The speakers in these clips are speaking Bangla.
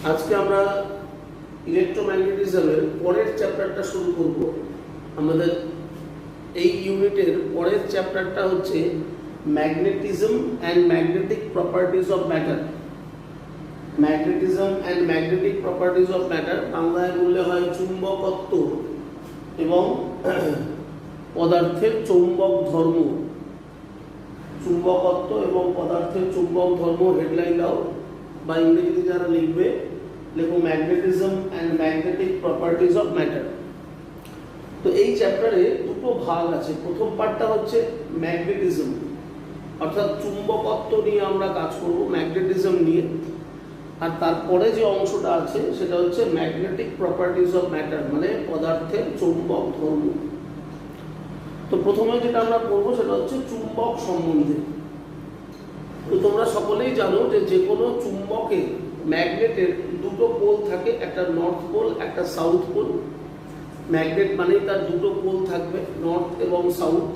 আজকে আমরা ইলেকট্রোম্যাগনেটিজমের পরের চ্যাপ্টারটা শুরু করব। আমাদের এই ইউনিটের পরের চ্যাপ্টারটা হচ্ছে magnetism and magnetic properties of matter. Magnetism and magnetic properties of matter বাংলায় বললে হয় চুম্বকত্ব এবং পদার্থের চৌম্বক ধর্ম। চুম্বকত্ব এবং পদার্থের চুম্বক ধর্ম হেডলাইন দাও, বা ইংরেজিতে যারা লিখবে লেখো magnetism and magnetic properties of matter. তো এই চ্যাপ্টারে দুটো ভাগ আছে। প্রথম পার্টটা হচ্ছে ম্যাগনেটিজম, অর্থাৎ চুম্বকত্ব নিয়ে আমরা কাজ করব, ম্যাগনেটিজম নিয়ে। আর তারপরে যে অংশটা আছে সেটা হচ্ছে ম্যাগনেটিক প্রপার্টিজ অফ ম্যাটার, মানে পদার্থের চৌম্বক ধর্ম। তো প্রথমে যেটা আমরা পড়বো সেটা হচ্ছে চুম্বক সম্বন্ধে। তো তোমরা সকলেই জানো যে কোনো চুম্বকে ম্যাগনেটের দুটো পোল থাকে, একটা নর্থ পোল একটা সাউথ পোল। ম্যাগনেট মানেই তার দুটো পোল থাকবে, নর্থ এবং সাউথ।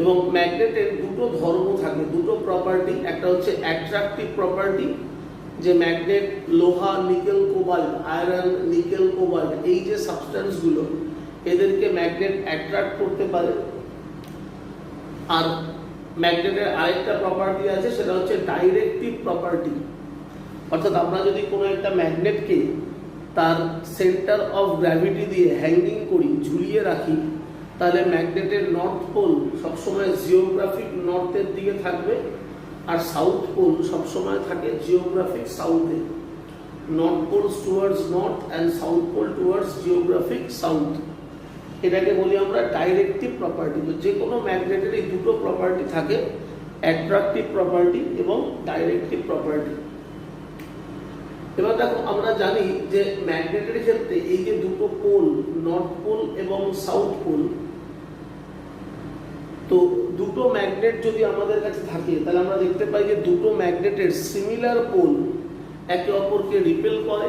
এবং ম্যাগনেটের দুটো ধর্ম থাকে, দুটো প্রপার্টি। একটা হচ্ছে অ্যাট্রাকটিভ প্রপার্টি, যে ম্যাগনেট লোহা, nickel, cobalt, iron, nickel, cobalt, এই যে সাবস্টেন্সগুলো, এদেরকে ম্যাগনেট অ্যাট্রাক্ট করতে পারে। আর ম্যাগনেটের আরেকটা প্রপার্টি আছে, সেটা হচ্ছে ডাইরেক্টিভ প্রপার্টি। অর্থাৎ আমরা যদি কোনো একটা ম্যাগনেটকে তার সেন্টার অফ গ্র্যাভিটি দিয়ে হ্যাঙ্গিং করি, ঝুলিয়ে রাখি, তাহলে ম্যাগনেটের নর্থ পোল সবসময় জিওগ্রাফিক নর্থের দিকে থাকবে, আর সাউথ পোল সবসময় থাকে জিওগ্রাফিক সাউথে। North pole towards north and south pole towards geographic south. এটাকে বলি আমরা ডাইরেক্টিভ প্রপার্টি। তো যে কোনো ম্যাগনেটের এই দুটো প্রপার্টি থাকে, অ্যাট্রাকটিভ প্রপার্টি এবং ডাইরেক্টিভ প্রপার্টি। এবার দেখো, আমরা জানি যে ম্যাগনেটের ক্ষেত্রে এই যে দুটো পোল, নর্থ পোল এবং সাউথ পোল, তো দুটো ম্যাগনেট যদি আমাদের কাছে থাকে তাহলে আমরা দেখতে পাই যে দুটো ম্যাগনেটের সিমিলার পোল একে অপরকে রিপেল করে,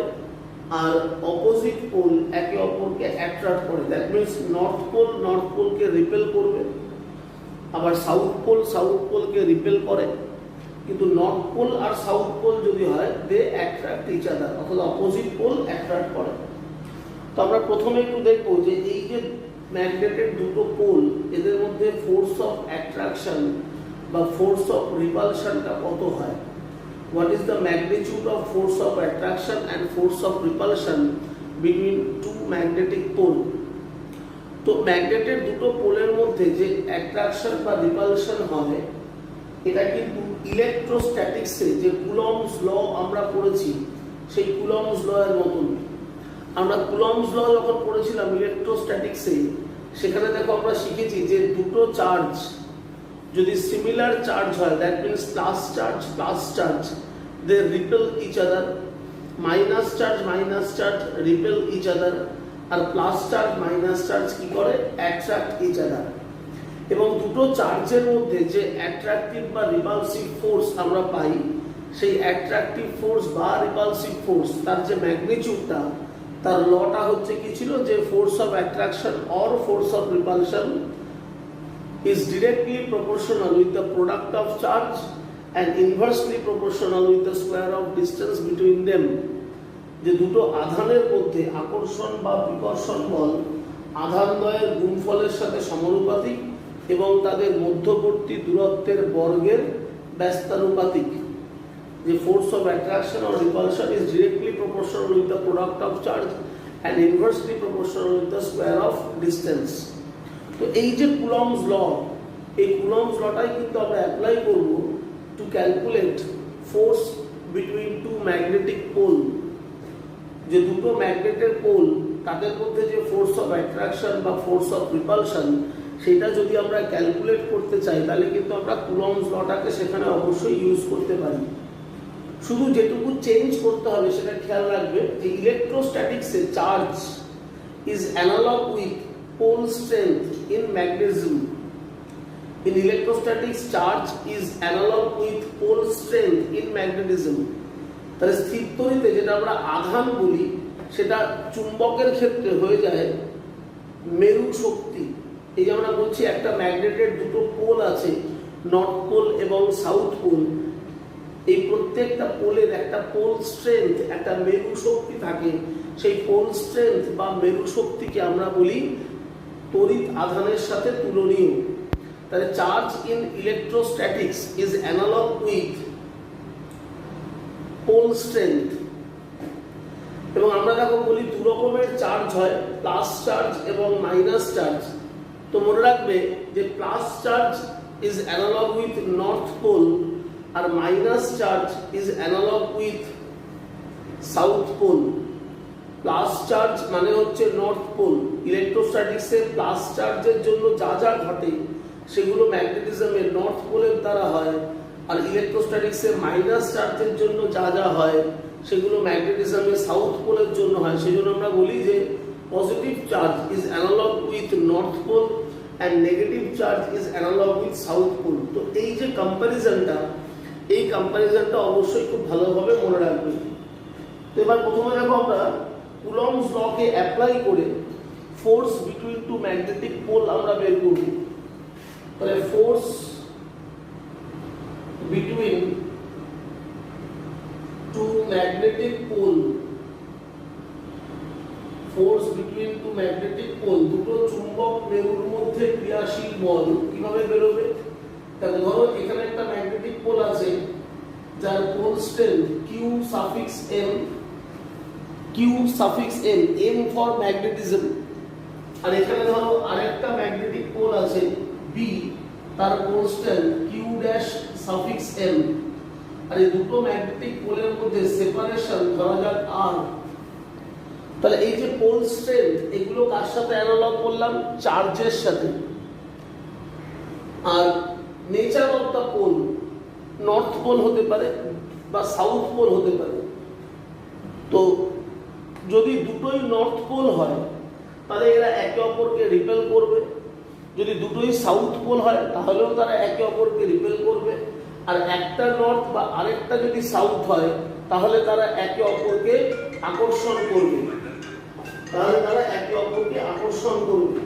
আর অপোজিট পোল একে অপরকে অ্যাট্রাক্ট করে। That means north pole north পোলকে রিপেল করবে, আবার সাউথ পোল সাউথ পোলকে রিপেল করে। কিন্তু নর্থ পোল আর সাউথ পোল যদি হয়, দে অ্যাট্রাক্ট ইচ আদার, অর্থাৎ অপোজিট পোল অ্যাট্রাক্ট করে। তো আমরা প্রথমে একটু দেখবো যে এই যে ম্যাগনেটের দুটো পোল, এদের মধ্যে ফোর্স অফ অ্যাট্রাকশন বা ফোর্স অফ রিপালশনটা কত হয়। What is the magnitude of force of attraction and force of repulsion between two magnetic pole? তো ম্যাগনেটের দুটো পোলের মধ্যে যে অ্যাট্রাকশন বা রিপালশন হয়, এটা কিন্তু ইলেকট্রোস্ট্যাটিক্সে যে কুলম্বস ল আমরা পড়েছি, সেই কুলম্বস ল এর মতন। আমরা কুলম্বস ল যখন পড়েছিলাম ইলেকট্রোস্ট্যাটিক্সে, সেখানে দেখো আমরা শিখেছি যে দুটো চার্জ যদি সিমিলার চার্জ হয়, that means plus charge, they repel each other. Minus charge repel each other, আর প্লাস চার্জ মাইনাস চার্জ কি করে, অ্যাট্রাক্ট ইচ আদার। এবং দুটো চার্জের মধ্যে যে অ্যাট্রাকটিভ বা রিপালসিভ ফোর্স আমরা পাই, সেই অ্যাট্রাকটিভ ফোর্স বা রিপালসিভ ফোর্স, তার যে ম্যাগনিটিউডটা, তার লটা হচ্ছে কি ছিল, যে force of attraction or force of repulsion is directly proportional with the product of charge and inversely proportional with the square of distance between them. যে দুটো আধানের মধ্যে আকর্ষণ বা বিকর্ষণ বল আধানদ্বয়ের গুণফলের সাথে সমানুপাতিক এবং তাদের মধ্যবর্তী দূরত্বের বর্গের ব্যস্তানুপাতিক। যে force of attraction or repulsion is directly proportional with the product of charge and inversely proportional with the square of distance. তো এই যে কুলম্বস ল, এই কুলম্বস লটাই কিন্তু আমরা অ্যাপ্লাই করব to calculate force between two magnetic pole. যে দুটো ম্যাগনেটের পোল, তাদের মধ্যে যে ফোর্স অফ অ্যাট্রাকশন বা ফোর্স অফ রিপালশন, সেটা যদি আমরা ক্যালকুলেট করতে চাই, তাহলে কিন্তু আমরা কুলম্বস লটাকে সেখানে অবশ্যই ইউজ করতে পারি। শুধু যেটুকু চেঞ্জ করতে হবে সেটা খেয়াল রাখবে যে ইলেকট্রোস্ট্যাটিক্সে charge is analogue with pole strength in magnetism. In electrostatics, charge is analog with pole strength in magnetism. তাহলে স্থির তড়িতে যেটা আমরা আধান বলি, সেটা চুম্বকের ক্ষেত্রে হয়ে যায় মেরু শক্তি। এই যে আমরা বলছি একটা ম্যাগনেটের দুটো পোল আছে, নর্থ পোল এবং সাউথ পোল। এই প্রত্যেকটা পোলের একটা পোল স্ট্রেংথ, একটা মেরু শক্তি থাকে। সেই পোল স্ট্রেংথ বা মেরু শক্তিকে আমরা বলি তড়িৎ আধানের সাথে তুলনীয়। তাহলে charge in electrostatics is analogue with pole strength. এবং আমরা দেখো বলি দু রকমের চার্জ হয়, প্লাস চার্জ এবং মাইনাস চার্জ। তো মনে রাখবে যে plus charge is analogue with north pole আর minus charge is analogue with south pole. Plus charge মানে হচ্ছে নর্থ পোল। ইলেকট্রোস্ট্যাটিক্সে প্লাস চার্জের জন্য যা যা ঘটে সেগুলো ম্যাগনেটিজমের নর্থ পোলের দ্বারা হয়, আর ইলেকট্রোস্ট্যাটিক্সে মাইনাস চার্জের জন্য যা যা হয় সেগুলো ম্যাগনেটিজমের সাউথ পোলের জন্য হয়। সেই জন্য আমরা বলি যে positive charge is analogue with north pole and negative charge is analogue with south pole. তো এই যে কম্প্যারিজনটা, এই কম্প্যারিজনটা অবশ্যই খুব ভালোভাবে মনে রাখবে। তো এবার প্রথমে দেখো আমরা কুলম্বস লকে অ্যাপ্লাই করে force between two magnetic pole আমরা বের করব। তাহলে force between two magnetic pole, force between two magnetic pole, দুটো চুম্বক মেরুর মধ্যে ক্রিয়াশীল বল কিভাবে বেরোবে। তাহলে ধরো এখানে একটা ম্যাগনেটিক পোল আছে যার pole strength q suffix m, q suffix m, m for magnetism. আর এখানে ধরো আরেকটা ম্যাগনেটিক পোল আছে বি, তার pole strength q dash suffix m. আর এই দুটো ম্যাগনেটিক পোলের মধ্যে সেপারেশন ধরা যাক আর। তাহলে এই যে পোল স্ট্রেংথ এগুলো কার সাথে অ্যানালগ করলাম, চার্জের সাথে। আর nature of the pole, north pole হতে পারে বা সাউথ পোল হতে পারে। তো যদি দুটোই নর্থ পোল হয় তাহলে এরা একে অপরকে রিপেল করবে, যদি দুটোই সাউথ পোল হয় তাহলেও তারা একে অপরকে রিপেল করবে। আর একটা নর্থ বা আরেকটা যদি সাউথ হয় তাহলে তারা একে অপরকে আকর্ষণ করবে, তাহলে তারা একে অপরকে আকর্ষণ করবে।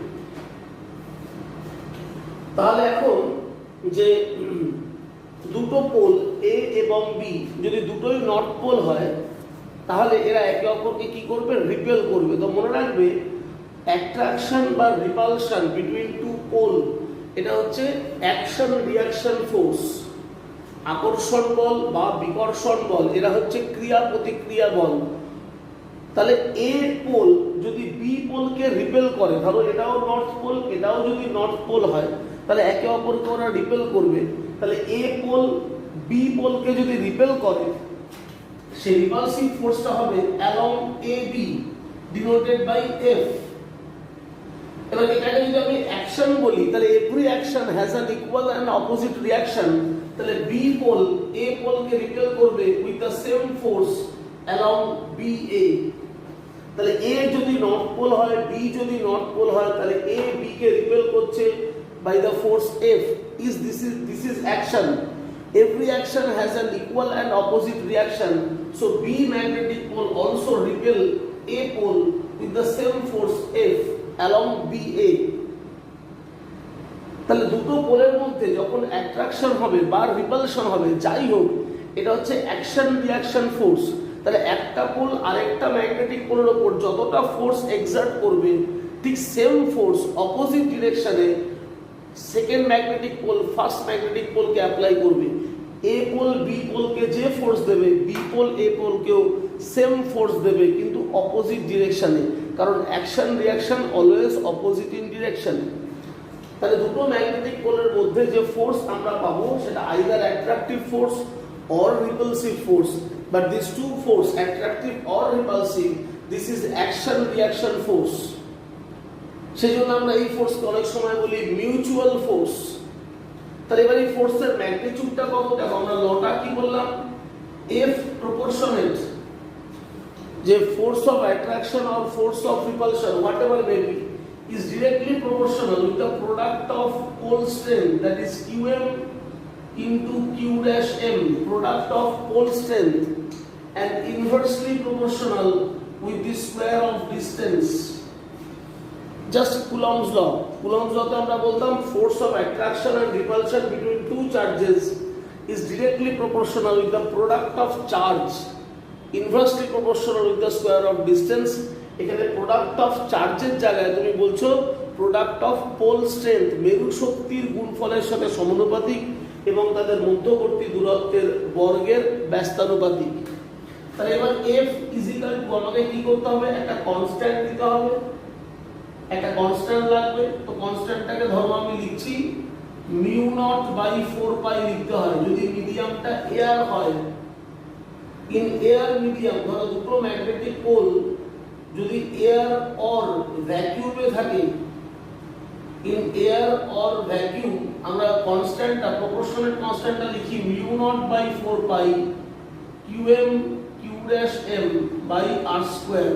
তাহলে এখন যে দুটো পোল এ এবং বি যদি দুটোই নর্থ পোল হয় তাহলে এরা একে অপরকে কি করবে, রিপেল করবে। তো মনে রাখবে অ্যাট্রাকশন বা রিপালশন বিটুইন টু পোল, এটা হচ্ছে অ্যাকশন রিঅ্যাকশন ফোর্স। আকর্ষণ বল বা বিকর্ষণ বল এরা হচ্ছে ক্রিয়া প্রতিক্রিয়া বল। তাহলে এ পোল যদি বি পোলকে রিপেল করে, ধরো এটাও নর্থ পোল এটাও যদি নর্থ পোল হয় তাহলে একে অপরকে ওরা রিপেল করবে। তাহলে এ পোল বি পোলকে যদি রিপেল করে সেই রিপালসিভ ফোর্সটা হবে along A B denoted by F. এবার এটাকে যদি আমি অ্যাকশন বলি তাহলে every action has an equal and opposite reaction. তাহলে বি পোল এ পোলকে রিপেল করবে with the same force along B A. তাহলে এ যদি নর্থ পোল হয় বি যদি নর্থ পোল হয় তাহলে এ বি কে রিপেল করছে by the force F. This is action. Every action has an equal and opposite reaction. So B magnetic pole also repel A pole with the same force F along BA. তাহলে দুটো পোলের মধ্যে যখন অ্যাট্রাকশন হবে বা রিপালশন হবে যাই হোক এটা হচ্ছে অ্যাকশন রিঅ্যাকশন ফোর্স। তাহলে একটা পোল আরেকটা ম্যাগনেটিক পোলের উপর যতটা ফোর্স এক্সার্ট করবে ঠিক সেম ফোর্স অপোজিট ডিরেকশনে second magnetic pole first magnetic পোলকে অ্যাপ্লাই করবে। এ পোল বি পোলকে যে ফোর্স দেবে বি পোল এ পোলকেও সেম ফোর্স দেবে কিন্তু অপোজিট ডিরেকশনে, কারণ action reaction always opposite in direction. তাহলে দুটো ম্যাগনেটিক পোলের মধ্যে যে ফোর্স আমরা পাবো সেটা either attractive force or repulsive force, but this two force attractive or repulsive this is action reaction force. সেই জন্য আমরা এই ফোর্সকে অনেক সময় বলি মিউচুয়াল ফোর্স। তাহলে এবার এই ফোর্সের ম্যাগনিটিউডটা কত দেখো, আমরা লটা কি বললাম, এফ প্রপোর্শনেট, যে force of attraction or force of repulsion what ever may be is directly proportional with the product of pole strength, that is qm into q dash m, product of pole strength, and inversely proportional with the square of distance. Just Coulomb's law. Coulomb's law তে আমরা বলতাম force of attraction and repulsion between two charges is directly proportional with the product of charge, inversely proportional with the square of distance. এখানে প্রোডাক্ট অফ চার্জের জায়গায় তুমি বলছো প্রোডাক্ট অফ পোল স্ট্রেংথ, মেরু শক্তির গুণফলের সাথে সমানুপাতিক এবং তাদের মধ্যবর্তী দূরত্বের বর্গের ব্যস্তানুপাতিক। তাহলে এবার F ইজ ইকুয়াল টু আমাকে কি করতে হবে, একটা কনস্ট্যান্ট দিতে হবে, একটা কনস্ট্যান্ট লাগবে। তো কনস্ট্যান্টটাকে ধরো আমি লিখছি মিউ নট বাই 4 পাই লিখতে হয় যদি মিডিয়ামটা এয়ার হয়। ইন এয়ার মিডিয়াম, ধরো দুটো ম্যাগনেটিক পোল যদি এয়ার অর ভ্যাকুয়ামে থাকে, ইন এয়ার অর ভ্যাকুয়াম আমরা কনস্ট্যান্টটা প্রপোর্শনাল কনস্ট্যান্টটা লিখি mu naught by 4 pi q m q dash m by r square.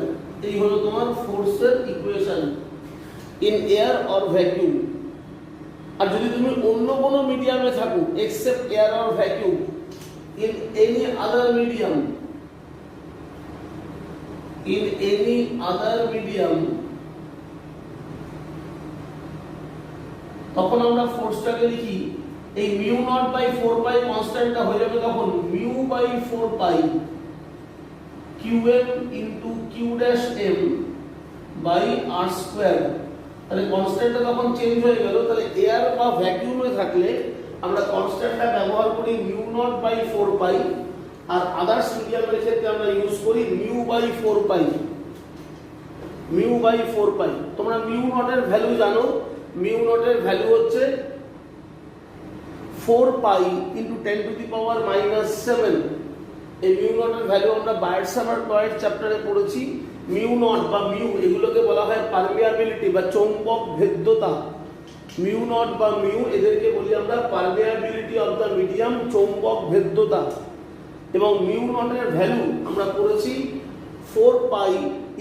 এই হলো তোমার ফোর্সের equation in air or vacuum. আর যদি তুমি অন্য কোনো মিডিয়ামে থাকো except air or vacuum, in any other medium, in any other medium, তখন আমরা ফোর্সটাকে লিখি এই মিউ নট বাই 4 পাই কনস্ট্যান্টটা হয়ে যাবে তখন mu by 4 pi q m into q dash m by r square. তাহলে কনস্ট্যান্টটা তখন চেঞ্জ হয়ে গেল। তাহলে এয়ার বা ভ্যাকুয়ামে থাকলে আমরা কনস্ট্যান্টটা ব্যবহার করি মিউ নট বাই 4 পাই, আর আদার্স মিডিয়ামের ক্ষেত্রে আমরা ইউজ করি mu by 4 pi, mu by 4 pi. তোমরা মিউ নটের ভ্যালু জানো, মিউ নটের ভ্যালু হচ্ছে 4 pi into 10 to the power -7। এই মিউ নটের ভ্যালু আমরা বায়ার-সাভার্ট-লয়েড চ্যাপ্টারে পড়েছি। মিউ নট বা মিউ এগুলোকে বলা হয় পারমিয়াবিলিটি বা চৌম্বক ভেদ্যতা। মিউ নট বা মিউ এদেরকে বলি আমরা পারমিয়াবিলিটি অফ দ্য মিডিয়াম, চৌম্বক ভেদ্যতা। এবং মিউ নটের ভ্যালু আমরা পড়েছি 4 pi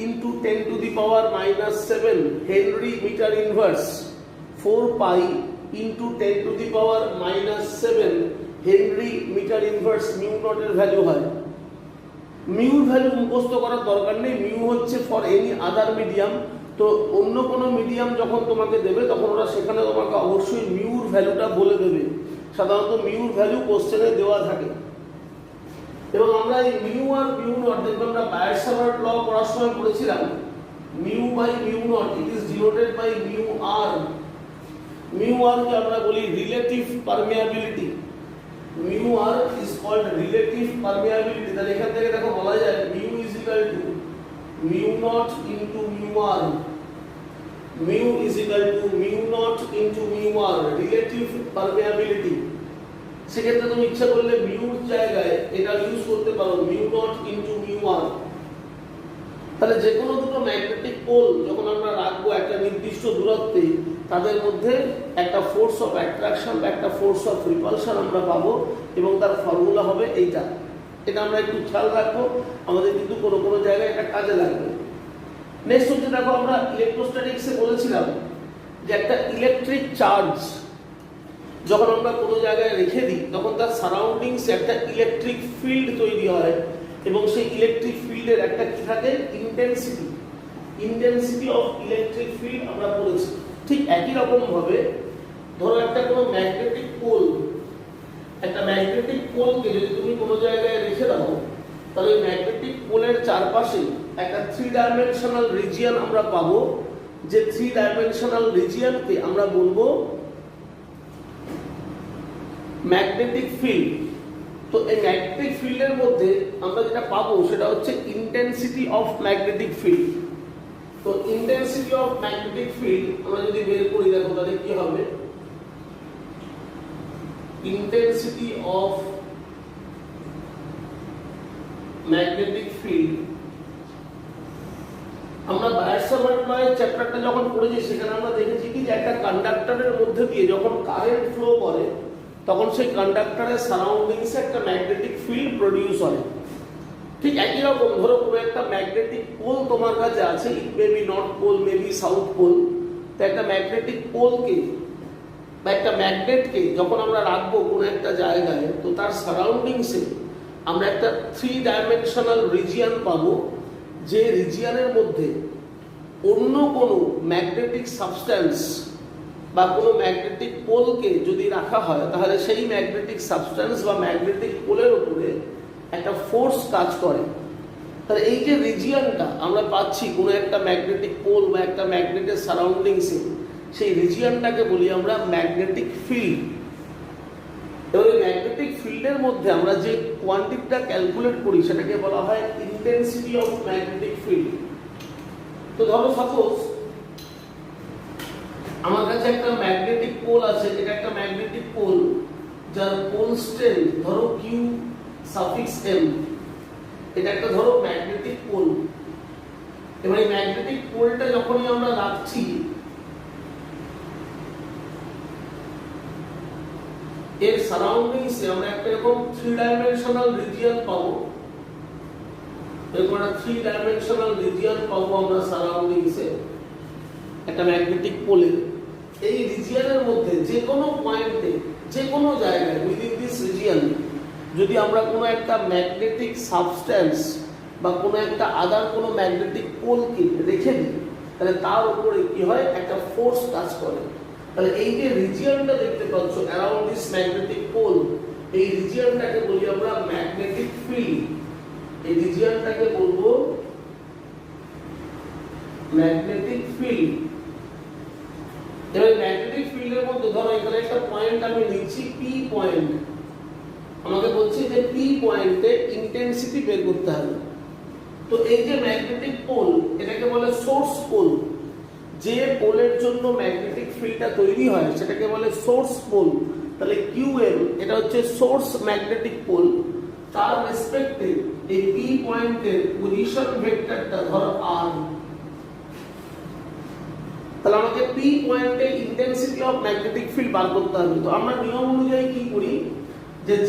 into 10 to the power -7 henry metre inverse. 4 pi into 10 to the power -7 henry metre inverse mu নটের ভ্যালু হয়। মিউর ভ্যালু মুখস্থ করার দরকার নেই, মিউ হচ্ছে ফর এনি আদার মিডিয়াম। তো অন্য কোনো মিডিয়াম যখন তোমাকে দেবে তখন ওরা সেখানে তোমাকে অবশ্যই মিউর ভ্যালুটা বলে দেবে। সাধারণত মিউর ভ্যালু কোশ্চেনে দেওয়া থাকে। এবং আমরা এই মিউ আর মিউ নট দেখবেন আমরা বায়ার-সাভার্ট ল পড়ার সময় পড়েছিলাম mu by mu naught it is denoted by mu r. Mu r কে আমরা বলি relative permeability. Mu r is called relative permeability. তাহলে এখান থেকে দেখো বলা যায় mu is equal to mu naught into mu r, mu is equal to mu naught into mu r relative permeability. সেক্ষেত্রে তুমি ইচ্ছা করলে মিউর জায়গায় এটা ইউজ করতে পারো মিউ নট ইনটু মিউ আর। তাহলে যে কোনো দুটো ম্যাগনেটিক পোল যখন আমরা রাখবো একটা নির্দিষ্ট দূরত্বে, তাদের মধ্যে একটা ফোর্স অফ অ্যাট্রাকশন বা একটা ফোর্স অফ রিপালশন আমরা পাবো এবং তার ফর্মুলা হবে এইটা। এটা আমরা একটু খেয়াল রাখবো, আমাদের কিন্তু কোনো কোনো জায়গায় এটা কাজে লাগবে। নেক্সট হচ্ছে দেখো আমরা ইলেকট্রোস্ট্যাটিক্সে বলেছিলাম যে একটা ইলেকট্রিক চার্জ যখন আমরা কোনো জায়গায় রেখে দিই তখন তার সারাউন্ডিংসে একটা ইলেকট্রিক ফিল্ড তৈরি হয় এবং সেই ইলেকট্রিক ফিল্ডের একটা কি থাকে intensity, intensity of electric field আমরা বলেছি। ঠিক একই রকম ভাবে ধরো একটা কোনো ম্যাগনেটিক পোল, একটা ম্যাগনেটিক পোলকে যদি তুমি কোনো জায়গায় রেখে দাও তাহলে ম্যাগনেটিক পোলের চারপাশে একটা 3 ডাইমেনশনাল রিজিয়ন আমরা পাবো, যে 3 ডাইমেনশনাল রিজিয়নকে আমরা বলবো ম্যাগনেটিক ফিল্ড। তো এই ম্যাগনেটিক ফিল্ডের মধ্যে আমরা যেটা পাবো সেটা হচ্ছে ইন্টেন্সিটি অফ ম্যাগনেটিক ফিল্ড। তো ইন্টেন্সিটি অফ ম্যাগনেটিক ফিল্ড আমরা যদি বের করি দেখো তাহলে কি হবে, ইন্টেন্সিটি অফ ম্যাগনেটিক ফিল্ড। আমরা বায়ার-সাভার্ট-লয়েড চ্যাপ্টারটা যখন পড়েছি সেখানে আমরা দেখেছি কি যে একটা কন্ডাক্টরের মধ্যে দিয়ে যখন কারেন্ট ফ্লো করে তখন সেই কন্ডাক্টরের সারাউন্ডিংসে একটা ম্যাগনেটিক ফিল্ড প্রডিউস হয়। ঠিক একই রকম ধরো কোনো একটা ম্যাগনেটিক পোল তোমার কাছে আছে, it may be north pole, may be south pole. তো একটা ম্যাগনেটিক পোলকে বা একটা ম্যাগনেটকে যখন আমরা রাখবো কোনো একটা জায়গায় তো তার সারাউন্ডিংসে আমরা একটা 3 ডাইমেনশনাল রিজিয়ন পাবো, যে রিজিয়নের মধ্যে অন্য কোনো ম্যাগনেটিক সাবস্ট্যান্স বা কোনো ম্যাগনেটিক পোলকে যদি রাখা হয় তাহলে সেই ম্যাগনেটিক সাবস্টেন্স বা ম্যাগনেটিক পোলের উপরে একটা ফোর্স কাজ করে। তাহলে এই যে রিজিয়নটা আমরা পাচ্ছি কোনো একটা ম্যাগনেটিক পোল বা একটা ম্যাগনেটের সারাউন্ডিংসে, সেই রিজিয়নটাকে বলি আমরা ম্যাগনেটিক ফিল্ড। এবার এই ম্যাগনেটিক ফিল্ডের মধ্যে আমরা যে কোয়ান্টিটিটা ক্যালকুলেট করি সেটাকে বলা হয় ইন্টেন্সিটি অফ ম্যাগনেটিক ফিল্ড। তো ধরো সাপোজ আমার কাছে একটা ম্যাগনেটিক পোল আছে, এটা একটা ম্যাগনেটিক পোল যার পোল স্ট্রেংথ ধরো কিউ সাফিক্স এম, এটা একটা ধরো ম্যাগনেটিক পোল। এবার এই ম্যাগনেটিক পোলটা যখনই আমরা রাখছি এর সারাউন্ডিংসে আমরা একটা এরকম 3 ডাইমেনশনাল রিজিয়ন পাবো। এরকম একটা 3 ডাইমেনশনাল রিজিয়ন পাবো আমরা সারাউন্ডিংসে একটা ম্যাগনেটিক পোলের। এই রিজিয়নের মধ্যে যে কোনো পয়েন্টে, যে কোনো জায়গায় উইদিন দিস রিজিয়ন যদি আমরা কোনো একটা ম্যাগনেটিক সাবস্ট্যান্স বা কোনো একটা আদার কোনো ম্যাগনেটিক পোলকে রেখে দিই, তাহলে তার উপরে কি হয়, একটা ফোর্স কাজ করে। তাহলে এই যে রিজিয়নটা দেখতে পাচ্ছ অ্যারাউন্ড দিস ম্যাগনেটিক পোল, এই রিজিয়নটাকে বলি আমরা ম্যাগনেটিক ফিল্ড। এই রিজিয়নটাকে বলবো ম্যাগনেটিক ফিল্ড। এবার ম্যাগনেটিক ফিল্ডের মধ্যে ধরো এখানে একটা পয়েন্ট আমি নিচ্ছি পি পয়েন্ট, আমাকে বলছে যে পি পয়েন্টে ইন্টেন্সিটি বের করতে হবে। তো এই যে ম্যাগনেটিক পোল এটাকে বলে সোর্স পোল। যে পোলের জন্য ম্যাগনেটিক ফিল্ডটা তৈরি হয় সেটাকে বলে সোর্স পোল। তাহলে কিউএম এটা হচ্ছে সোর্স ম্যাগনেটিক পোল, তার রেসপেক্টে এই পি পয়েন্টের পজিশন ভেক্টরটা ধরো আর। তাহলে আমাকে পি পয়েন্টে ইন্টেন্সিটি অফ ম্যাগনেটিক ফিল্ড বার করতে হবে। তো আমরা নিয়ম অনুযায়ী কি করি,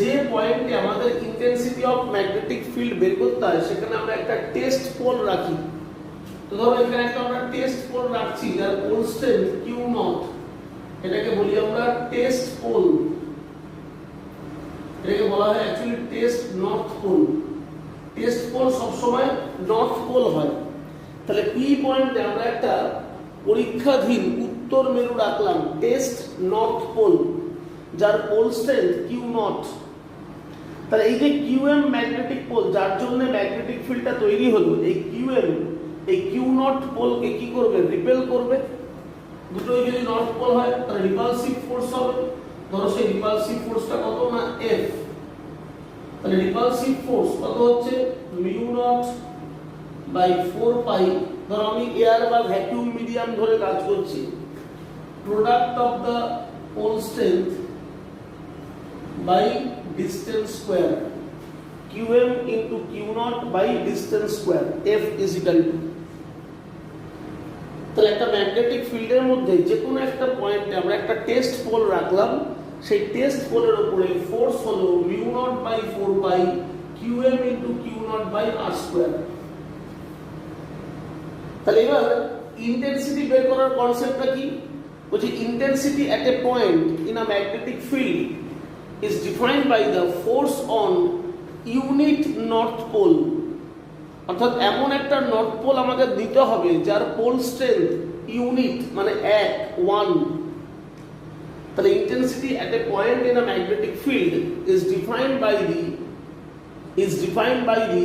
যে পয়েন্টে আমাদের ইন্টেন্সিটি অফ ম্যাগনেটিক ফিল্ড বের করতে হয় সেখানে আমরা একটা টেস্ট পোল রাখি। তো ধরো এখানে একটা আমরা টেস্ট পোল রাখছি যার পোল স্ট্রেংথ কিউ নট, এটাকে বলি আমরা টেস্ট পোল। এটাকে বলা হয় actually test north pole. Test pole সবসময় নর্থ পোল হয়। তাহলে পি পয়েন্টে আমরা একটা পরীক্ষাধীন উত্তর মেরু রাখলাম টেস্ট নর্থ পোল যার পোল স্ট্রেংথ কিউ নট। তাহলে এই যে কিউএম ম্যাগনেটিক পোল যার জন্য ম্যাগনেটিক ফিল্ডটা তৈরি হলো, এই কিউএম এই কিউ নট পোলকে কি করবে, রিপেল করবে। দুটোই যদি নর্থ পোল হয় তাহলে রিপালসিভ ফোর্স হবে। ধরো সেই রিপালসিভ ফোর্সটা কত না এফ। তাহলে রিপালসিভ ফোর্স কত হচ্ছে মিউ নট বাই 4 পাই। ধরো আমি এয়ার বা ভ্যাকুয়াম মিডিয়াম ধরে কাজ করছি, product of the pole strength by distance square, qm into q naught by distance square, f is equal to। তাহলে একটা ম্যাগনেটিক ফিল্ডের মধ্যে যে কোনো একটা পয়েন্টে আমরা একটা টেস্ট পোল রাখলাম, সেই টেস্ট পোলের উপরে ফোর্স হলো mu naught by 4 pi qm into q naught by r square. তাহলে এবার ইন্টেন্সিটি বের করার কনসেপ্টটা কি, বলছি intensity at a point in a magnetic field is defined by the force on unit north pole। অর্থাৎ এমন একটা নর্থ পোল আমাকে দিতে হবে যার পোল স্ট্রেংথ ইউনিট মানে 1। তাহলে intensity at a point in a magnetic field is defined by the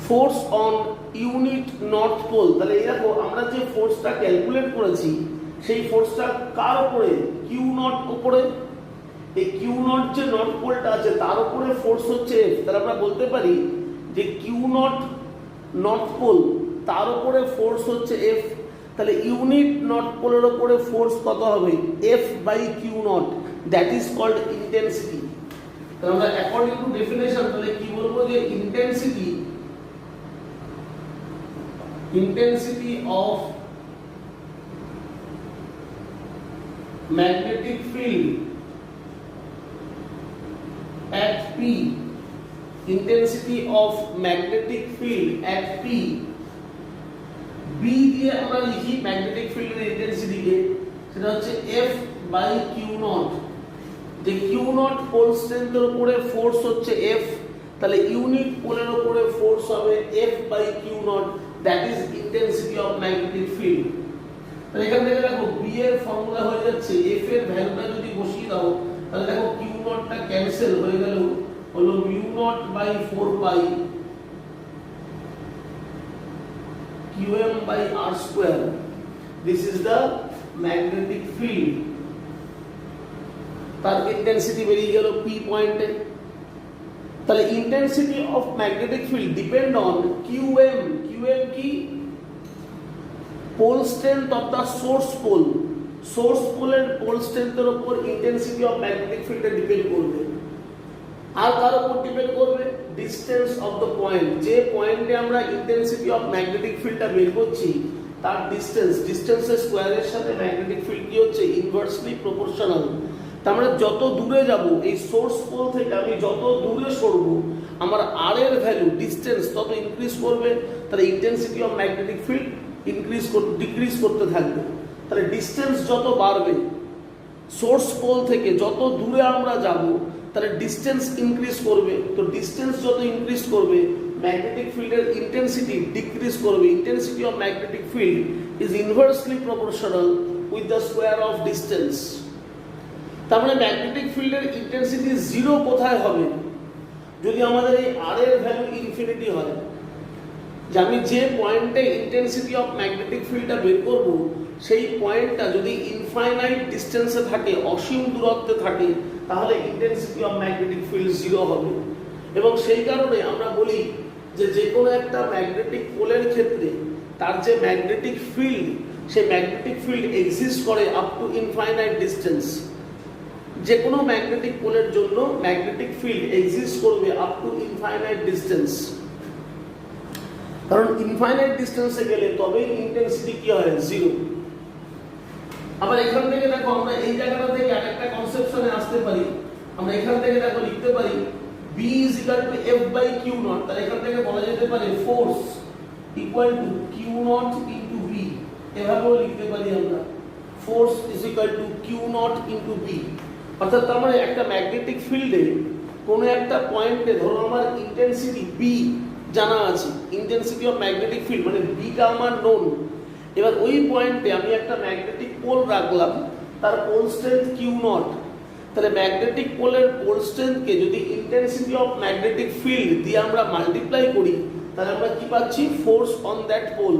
force on unit north pole। তাহলে এই দেখো আমরা যে ফোর্সটা ক্যালকুলেট করেছি সেই ফোর্সটা কার উপরে, কিউ নট উপরে। এই কিউ নট যে নর্থ পোলটা আছে তার উপরে ফোর্স হচ্ছে এফ। তাহলে আমরা বলতে পারি যে কিউ নট নর্থ পোল তার উপরে ফোর্স হচ্ছে এফ। তাহলে ইউনিট নর্থ পোলের উপরে ফোর্স কত হবে, F by Q naught, that is called intensity. তাহলে আমরা অ্যাকর্ডিং টু ডেফিনেশন তাহলে কি বলবো যে intensity of magnetic field at P, intensity of magnetic field at P, B দিয়ে আমরা লিখি ম্যাগনেটিক ফিল্ডের ইন্টেন্সিটি কে, সেটা হচ্ছে F বাই কিউ নট। যে কিউ নট পোল স্ট্রেংথের উপরে ফোর্স হচ্ছে F, তাহলে ইউনিট পোলের উপরে ফোর্স হবে F by Q naught, that is intensity of magnetic field. তাহলে এখান থেকে দেখো বি এর ফর্মুলা হয়ে যাচ্ছে এফ এর ভ্যালুটা যদি বসিয়ে দাও তাহলে দেখো কিউ নটটা ক্যান্সেল হয়ে গেল, হলো mu naught by 4 pi qm by r square. This is the magnetic field. তার ইন্টেন্সিটি বেরিয়ে গেল p পয়েন্টে। তাহলে intensity of magnetic field depend on qm। qm কি? Pole strength of the source pole. Source পোলের পোল স্ট্রেংথের উপর ইন্টেন্সিটি অফ ম্যাগনেটিক ফিল্ডটা ডিপেন্ড করবে। আর তার উপর ডিপেন্ড করবে ডিসটেন্স অফ দ্য পয়েন্ট। যে পয়েন্টে আমরা ইন্টেন্সিটি অফ ম্যাগনেটিক ফিল্ডটা বের করছি তার ডিস্টেন্সের স্কোয়ারের সাথে ম্যাগনেটিক ফিল্ড কি হচ্ছে ইনভার্সলি প্রপোর্শনাল। তার মানে যত দূরে যাব এই সোর্স পোল থেকে আমি যত দূরে সরবো আমার আর এর ভ্যালু ডিসটেন্স তত ইনক্রিজ করবে, তাহলে intensity of magnetic field decrease করতে থাকবে। তাহলে ডিসটেন্স যত বাড়বে সোর্স পোল থেকে যত দূরে আমরা যাব তাহলে ডিসটেন্স ইনক্রিজ করবে। তো ডিসটেন্স যত ইনক্রিজ করবে ম্যাগনেটিক ফিল্ডের ইন্টেন্সিটি ডিক্রিজ করবে। Intensity of magnetic field is inversely proportional with the square of distance. তার মানে ম্যাগনেটিক ফিল্ডের ইন্টেন্সিটি জিরো কোথায় হবে? যদি আমাদের এই আর এর ভ্যালু ইনফিনিটি হয়, যে আমি যে পয়েন্টে ইন্টেন্সিটি অফ ম্যাগনেটিক ফিল্ডটা বের করব সেই পয়েন্টটা যদি ইনফাইনাইট ডিসটেন্সে থাকে, অসীম দূরত্বে থাকে, তাহলে intensity of magnetic field zero হবে। এবং সেই কারণে আমরা বলি যে কোনো একটা ম্যাগনেটিক পোলের ক্ষেত্রে তার যে ম্যাগনেটিক ফিল্ড সেই ম্যাগনেটিক ফিল্ড এক্সিস্ট করে আপ টু ইনফাইনাইট ডিসটেন্স। যে কোনো ম্যাগনেটিক পোলের জন্য ম্যাগনেটিক ফিল্ড এক্সিস্ট করবে আপ টু ইনফাইনাইট ডিসটেন্স। কারণ ইনফাইনাইট ডিসটেন্সে গেলে তবেই ইন্টেন্সিটি কি হয় জিরো। আবার এখান থেকে দেখো আমরা এই জায়গাটা থেকে আরেকটা কনসেপশনে আসতে পারি। আমরা এখান থেকে দেখো লিখতে পারি B is equal to F by Q naught। তাহলে এখান থেকে বলা যেতে পারে force equal to Q naught into B। এভাবেও লিখতে পারি আমরা force is equal to Q naught into B। অর্থাৎ তার মানে একটা ম্যাগনেটিক ফিল্ডে কোনো একটা পয়েন্টে ধরো আমার ইন্টেন্সিটি B জানা আছে, ইন্টেন্সিটি অফ ম্যাগনেটিক ফিল্ড মানে বিটা আমার নোন। এবার ওই পয়েন্টে আমি একটা ম্যাগনেটিক পোল রাখলাম, তার পোল স্ট্রেংথ কিউ নট। তাহলে ম্যাগনেটিক পোলের পোল স্ট্রেংথকে যদি ইন্টেন্সিটি অফ ম্যাগনেটিক ফিল্ড দিয়ে আমরা মাল্টিপ্লাই করি তাহলে আমরা কি পাচ্ছি ফোর্স অন দ্যাট পোল।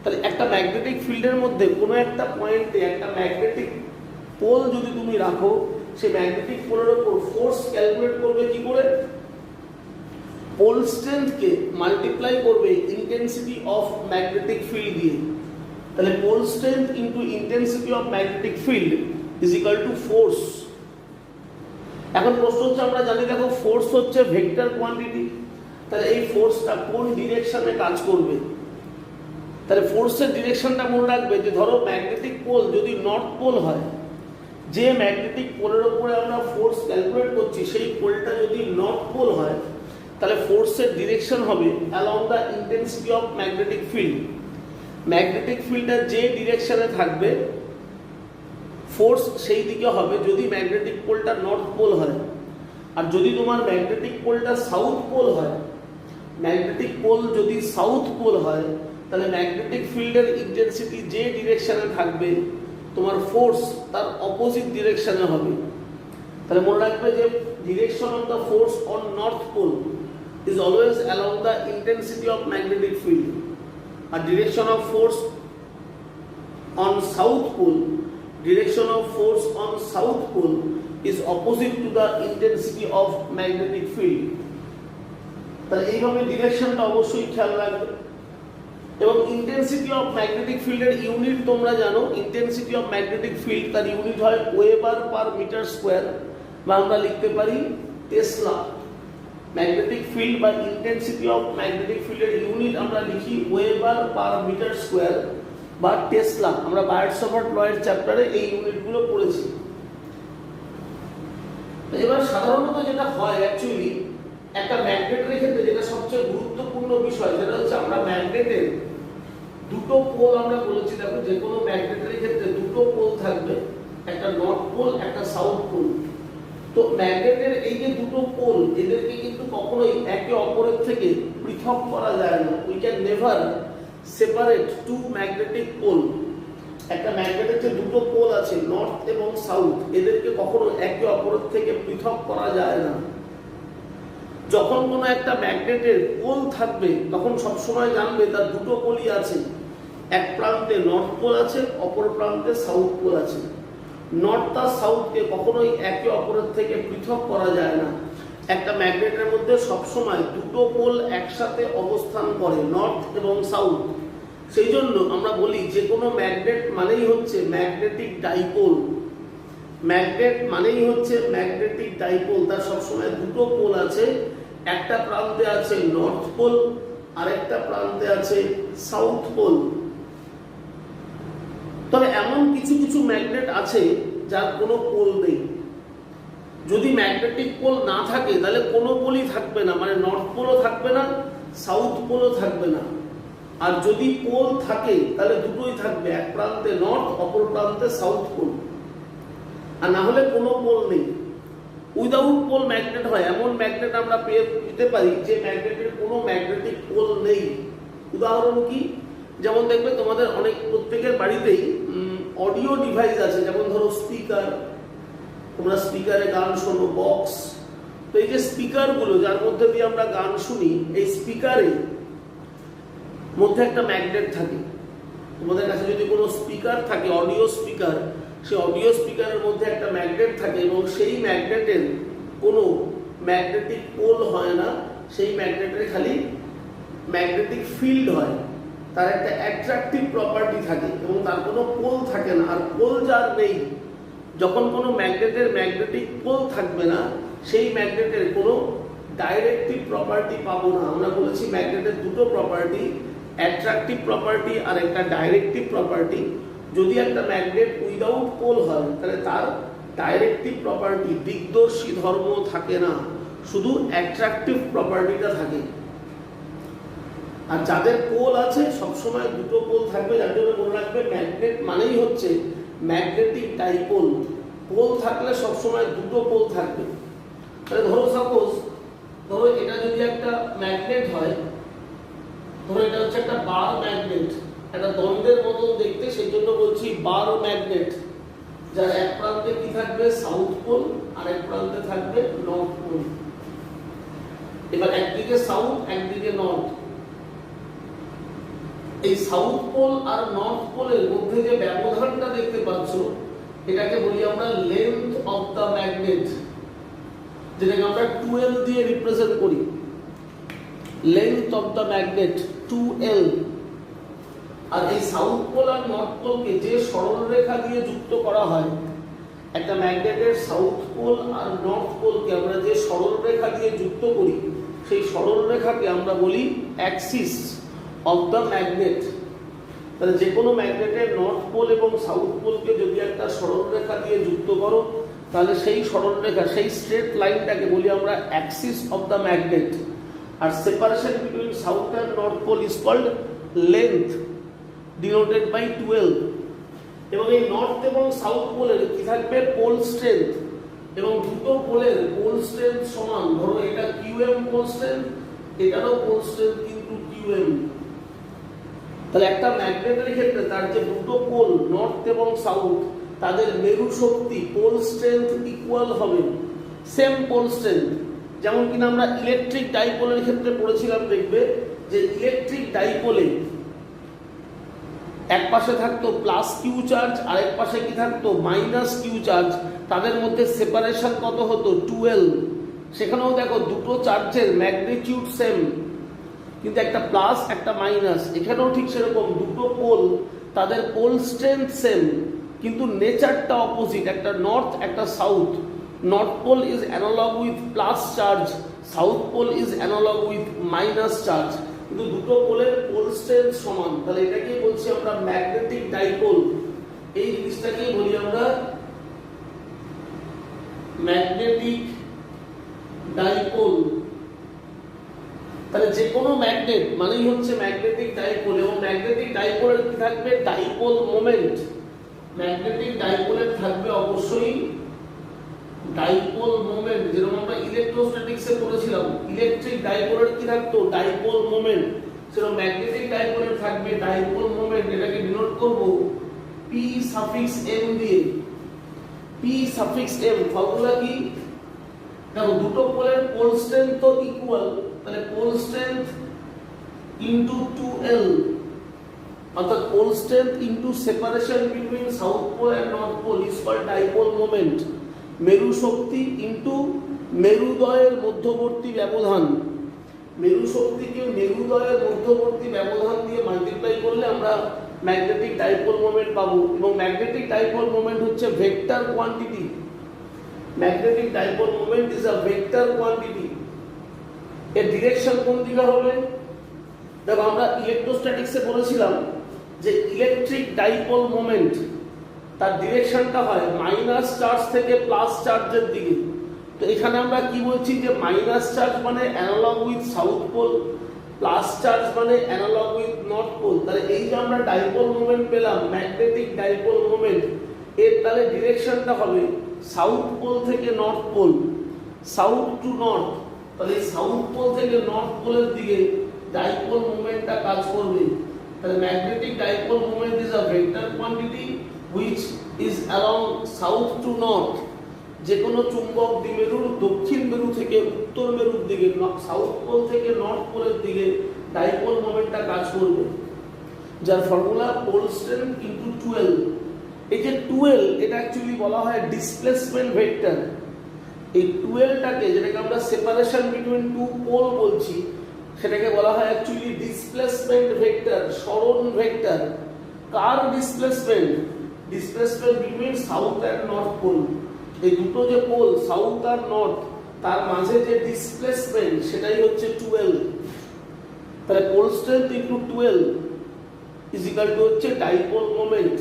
তাহলে একটা ম্যাগনেটিক ফিল্ডের মধ্যে কোনো একটা পয়েন্টে একটা ম্যাগনেটিক পোল যদি তুমি রাখো সেই ম্যাগনেটিক পোলের উপর ফোর্স ক্যালকুলেট করবে কি করে? পোল স্ট্রেংথকে মাল্টিপ্লাই করবে ইন্টেন্সিটি অফ ম্যাগনেটিক ফিল্ড দিয়ে। তাহলে pole strength into intensity of magnetic field is equal to force. এখন প্রশ্ন হচ্ছে আমরা জানি দেখো ফোর্স হচ্ছে ভেক্টর কোয়ান্টিটি। তাহলে এই ফোর্সটা কোন ডিরেকশনে কাজ করবে? তাহলে ফোর্সের ডিরেকশনটা মনে রাখবে যে ধরো ম্যাগনেটিক পোল যদি নর্থ পোল হয়, যে ম্যাগনেটিক পোলের উপরে আমরা ফোর্স ক্যালকুলেট করছি সেই পোলটা যদি নর্থ পোল হয় তাহলে ফোর্সের ডিরেকশন হবে along the intensity of magnetic field. Magnetic ফিল্ডটা যে ডিরেকশনে থাকবে ফোর্স সেই দিকে হবে যদি ম্যাগনেটিক পোলটা নর্থ পোল হয়। আর যদি তোমার ম্যাগনেটিক পোলটা সাউথ পোল হয়, ম্যাগনেটিক পোল যদি সাউথ পোল হয় তাহলে ম্যাগনেটিক ফিল্ডের ইন্টেন্সিটি যে ডিরেকশনে থাকবে তোমার ফোর্স তার অপোজিট ডিরেকশনে হবে। তাহলে মনে রাখবে যে direction of the force on north pole is always along the intensity of magnetic field. A direction of force on south pole, direction of force on south pole is opposite to the intensity of magnetic field. তাহলে এইভাবে ডিরেকশনটা অবশ্যই খেয়াল রাখবে। এবং ইন্টেন্সিটি অফ ম্যাগনেটিক ফিল্ডের ইউনিট তোমরা জানো, ইন্টেন্সিটি অফ ম্যাগনেটিক ফিল্ড তার ইউনিট হয় ওয়েবার পার মিটার স্কোয়ার, বা আমরা লিখতে পারি টেসলা। ম্যাগনেটিক ফিল্ড বা ইন্টেন্সিটি অফ ম্যাগনেটিক ফিল্ডের ইউনিট আমরা লিখি ওয়েবার পার মিটার স্কোয়ার বা টেসলা। আমরা বার্নস্টাইন ল এর চ্যাপ্টারে এই ইউনিটগুলো পড়েছি। এবার সাধারণত যেটা হয় অ্যাকচুয়ালি একটা ম্যাগনেটের ক্ষেত্রে যেটা সবচেয়ে গুরুত্বপূর্ণ বিষয় যেটা হচ্ছে আমরা ম্যাগনেটের দুটো পোল আমরা বলেছি। দেখো যে কোনো ম্যাগনেটের ক্ষেত্রে দুটো পোল থাকবে, একটা নর্থ পোল একটা সাউথ পোল। তো ম্যাগনেটের এই যে দুটো পোল এদেরকে কিন্তু কখনোই একে অপরের থেকে পৃথক পৃথক করা যায় না। We can never separate two magnetic pole. একটা ম্যাগনেটের যে দুটো পোল আছে নর্থ এবং সাউথ, এদেরকে কখনো একে অপরের থেকে পৃথক করা যায় না। যখন কোনো একটা ম্যাগনেটের পোল থাকবে তখন সবসময় জানবে তার দুটো পোলই আছে, এক প্রান্তে নর্থ পোল আছে, অপর প্রান্তে সাউথ পোল আছে। নর্থ আর সাউথকে কখনোই একে অপরের থেকে পৃথক করা যায় না। একটা ম্যাগনেটের মধ্যে সবসময় দুটো পোল একসাথে অবস্থান করে, নর্থ এবং সাউথ। সেই জন্য আমরা বলি যে কোনো ম্যাগনেট মানেই হচ্ছে ম্যাগনেটিক ডাইপোল। ম্যাগনেট মানেই হচ্ছে ম্যাগনেটিক ডাইপোল, তার সবসময় দুটো পোল আছে, একটা প্রান্তে আছে নর্থ পোল আর একটা প্রান্তে আছে সাউথ পোল। তবে এমন কিছু কিছু ম্যাগনেট আছে যার কোনো পোল নেই। যদি ম্যাগনেটিক পোল না থাকে তাহলে কোনো পোলই থাকবে না, মানে নর্থ পোলও থাকবে না, সাউথ পোলও থাকবে না। আর যদি পোল থাকে তাহলে দুটোই থাকবে, এক প্রান্তে নর্থ, অপর প্রান্তে সাউথ পোল। আর না হলে কোনো পোল নেই। উইদাউট পোল ম্যাগনেট হয়, এমন ম্যাগনেট আমরা পেতে পারি যে ম্যাগনেটের কোনো ম্যাগনেটিক পোল নেই। উদাহরণ কি? যেমন দেখবে তোমাদের অনেক প্রত্যেকের বাড়িতেই অডিও ডিভাইস আছে, যেমন ধরো স্পিকার, তোমরা স্পিকারে গান শোনো, বক্স। তো এই যে স্পিকারগুলো যার মধ্যে দিয়ে আমরা গান শুনি, এই স্পিকারে মধ্যে একটা ম্যাগনেট থাকে। তোমাদের কাছে যদি কোনো স্পিকার থাকে, অডিও স্পিকার, সেই অডিও স্পিকারের মধ্যে একটা ম্যাগনেট থাকে এবং সেই ম্যাগনেটের কোনো ম্যাগনেটিক পোল হয় না, সেই ম্যাগনেটের খালি ম্যাগনেটিক ফিল্ড হয়, তার একটা অ্যাট্রাকটিভ প্রপার্টি থাকে এবং তার কোনো পোল থাকে না। আর পোল যার নেই, যখন কোনো ম্যাগনেটের ম্যাগনেটিক পোল থাকবে না, সেই ম্যাগনেটের কোনো ডাইরেক্টিভ প্রপার্টি পাবো না। আমরা বলেছি ম্যাগনেটের দুটো প্রপার্টি, অ্যাট্রাকটিভ প্রপার্টি আর একটা ডাইরেক্টিভ প্রপার্টি। যদি একটা ম্যাগনেট উইদাউট পোল হয় তাহলে তার ডাইরেক্টিভ প্রপার্টি, দিকদর্শী ধর্ম থাকে না, শুধু অ্যাট্রাকটিভ প্রপার্টিটা থাকে। আর যাদের পোল আছে সবসময় দুটো পোল থাকবে, যার জন্য মনে রাখবে ম্যাগনেট মানেই হচ্ছে ম্যাগনেটিক ডাইপোল। পোল থাকলে সবসময় দুটো পোল থাকবে। তাহলে ধরো সাপোজ, ধরো এটা যদি একটা ম্যাগনেট হয়, ধরো এটা হচ্ছে একটা বার ম্যাগনেট, একটা দণ্ডের মতন দেখতে, সেই জন্য বলছি বার ম্যাগনেট, যার এক প্রান্তে কি থাকবে সাউথ পোল আর এক প্রান্তে থাকবে নর্থ পোল। এবার একদিকে সাউথ একদিকে নর্থ। এই সাউথ পোল আর নর্থ পোলের মধ্যে যে ব্যবধানটা দেখতে পাচ্ছ, এটাকে বলি আমরা লেন্থ অফ দ্য ম্যাগনেট, যেটাকে আমরা 2L দিয়ে রিপ্রেজেন্ট করি। Length of the magnet 2L। আর এই সাউথ পোল আর নর্থ পোলকে যে সরলরেখা দিয়ে যুক্ত করা হয়, একটা ম্যাগনেটের সাউথ পোল আর নর্থ পোলকে আমরা যে সরলরেখা দিয়ে যুক্ত করি, সেই সরলরেখাকে আমরা বলি অ্যাক্সিস অফ দ্য ম্যাগনেট। তাহলে যে কোনো ম্যাগনেটের নর্থ পোল এবং সাউথ পোলকে যদি একটা সরলরেখা দিয়ে যুক্ত করো, তাহলে সেই সরলরেখা, সেই স্ট্রেট লাইনটাকে বলি আমরা অ্যাক্সিস অফ দ্য ম্যাগনেট। আর separation between south and north pole is called length, denoted by 2L। এবং এই নর্থ এবং সাউথ পোলের কি থাকবে পোল স্ট্রেংথ, এবং দুটো পোলের পোল স্ট্রেংথ সমান। ধরো এটা QM পোল স্ট্রেংথ, এটারও পোল স্ট্রেংথ কিন্তু QM। তাহলে একটা ম্যাগনেটের ক্ষেত্রে তার যে দুটো পোল নর্থ এবং সাউথ, তাদের মেরু শক্তি পোল স্ট্রেংথ ইকুয়াল হবে, সেম পোল স্ট্রেংথ। যেমন কিনা আমরা ইলেকট্রিক ডাইপোলের ক্ষেত্রে পড়েছিলাম, দেখবে যে ইলেকট্রিক ডাইপোলে এক পাশে থাকতো প্লাস কিউ চার্জ, আরেক পাশে কি থাকতো মাইনাস কিউ চার্জ। তাদের মধ্যে সেপারেশন কত হতো 2L। সেখানেও দেখো দুটো চার্জের ম্যাগনিটিউড সেম, কিন্তু একটা প্লাস একটা মাইনাস। এখানেও ঠিক সেরকম, দুটো পোল তাদের পোল স্ট্রেংথ সেম, কিন্তু নেচারটা অপোজিট, একটা নর্থ একটা south. North pole is analogue with plus charge, south pole is analogue with minus charge, কিন্তু দুটো পোলের পোল স্ট্রেংথ সমান। তাহলে এটাকেই বলছি আমরা ম্যাগনেটিক ডাইপোল। এই জিনিসটাকেই বলি আমরা ম্যাগনেটিক ডাইপোল। তাহলে যে কোনো ম্যাগনেট মানেই হচ্ছে ম্যাগনেটিক ডাইপোল। এবং ম্যাগনেটিক ডাইপোলের কি থাকবে ডাইপোল মোমেন্ট। ম্যাগনেটিক ডাইপোলের থাকবে অবশ্যই ডাইপোল মোমেন্ট, যেরকম আমরা ইলেকট্রোস্ট্যাটিক্সে পড়েছিলাম, ইলেকট্রিক ডাইপোলের কি থাকতো, ডাইপোল মোমেন্ট, সেরকম ম্যাগনেটিক ডাইপোলের থাকবে ডাইপোল মোমেন্ট। এটাকে ডিনোট করব পি সাফিক্স এম দিয়ে। পি সাফিক্স এম ফর্মুলা কি, দেখো দুটো পোলের পোল স্ট্রেংথ তো ইকুয়াল, তাহলে পোল স্ট্রেংথ ইনটু 2L, অর্থাৎ pole strength into separation between south pole and north pole is called dipole moment. মেরু শক্তি ইনটু মেরুদ্বয়ের মধ্যবর্তী ব্যবধান, মেরু শক্তিকে মেরুদ্বয়ের মধ্যবর্তী ব্যবধান দিয়ে মাল্টিপ্লাই করলে আমরা ম্যাগনেটিক ডাইপোল মোমেন্ট পাবো। এবং ম্যাগনেটিক ডাইপোল মোমেন্ট হচ্ছে vector quantity. Magnetic dipole moment is a vector quantity. এর ডিরেকশন কোন দিকে হবে, দেখো আমরা ইলেকট্রোস্ট্যাটিক্সে বলেছিলাম যে ইলেকট্রিক ডাইপোল মোমেন্ট তার ডিরেকশনটা হয় মাইনাস চার্জ থেকে প্লাস চার্জের দিকে। তো এখানে আমরা কি বলছি যে মাইনাস চার্জ মানে analogue with south pole, plus charge মানে অ্যানালগ উইথ নর্থ পোল। তাহলে এই যে আমরা ডাইপোল মোমেন্ট পেলাম, ম্যাগনেটিক ডাইপোল মোমেন্ট, এর তাহলে ডিরেকশনটা হবে সাউথ পোল থেকে north pole, south to north. তাহলে সাউথ পোল থেকে নর্থ পোলের দিকে ডাইপোল মোমেন্টটা কাজ করবে। তাহলে magnetic dipole moment is a vector quantity which is along south to north। যে কোনো চুম্বক দ্বিমেরুর দক্ষিণ মেরু থেকে উত্তর মেরুর দিকে, সাউথ পোল থেকে নর্থ পোলের দিকে ডাইপোল মোমেন্টটা কাজ করবে, যার ফর্মুলা পোল স্ট্রেংথ ইনটু 12। এই যে 12 এটা অ্যাকচুয়ালি বলা হয় ডিসপ্লেসমেন্ট ভেক্টর। এই 12টাকে, যেটাকে আমরা সেপারেশন বিটুইন টু পোল বলছি, সেটাকে বলা হয় অ্যাকচুয়ালি ডিসপ্লেসমেন্ট ভেক্টর, সরণ ভেক্টর। কার displacement, displacement between south and north pole. এই দুটো যে পোল সাউথ আর নর্থ, তার মাঝে যে ডিসপ্লেসমেন্ট সেটাই হচ্ছে 12। তাহলে pole strength into 12 is equal to হচ্ছে ডাইপোল মোমেন্ট।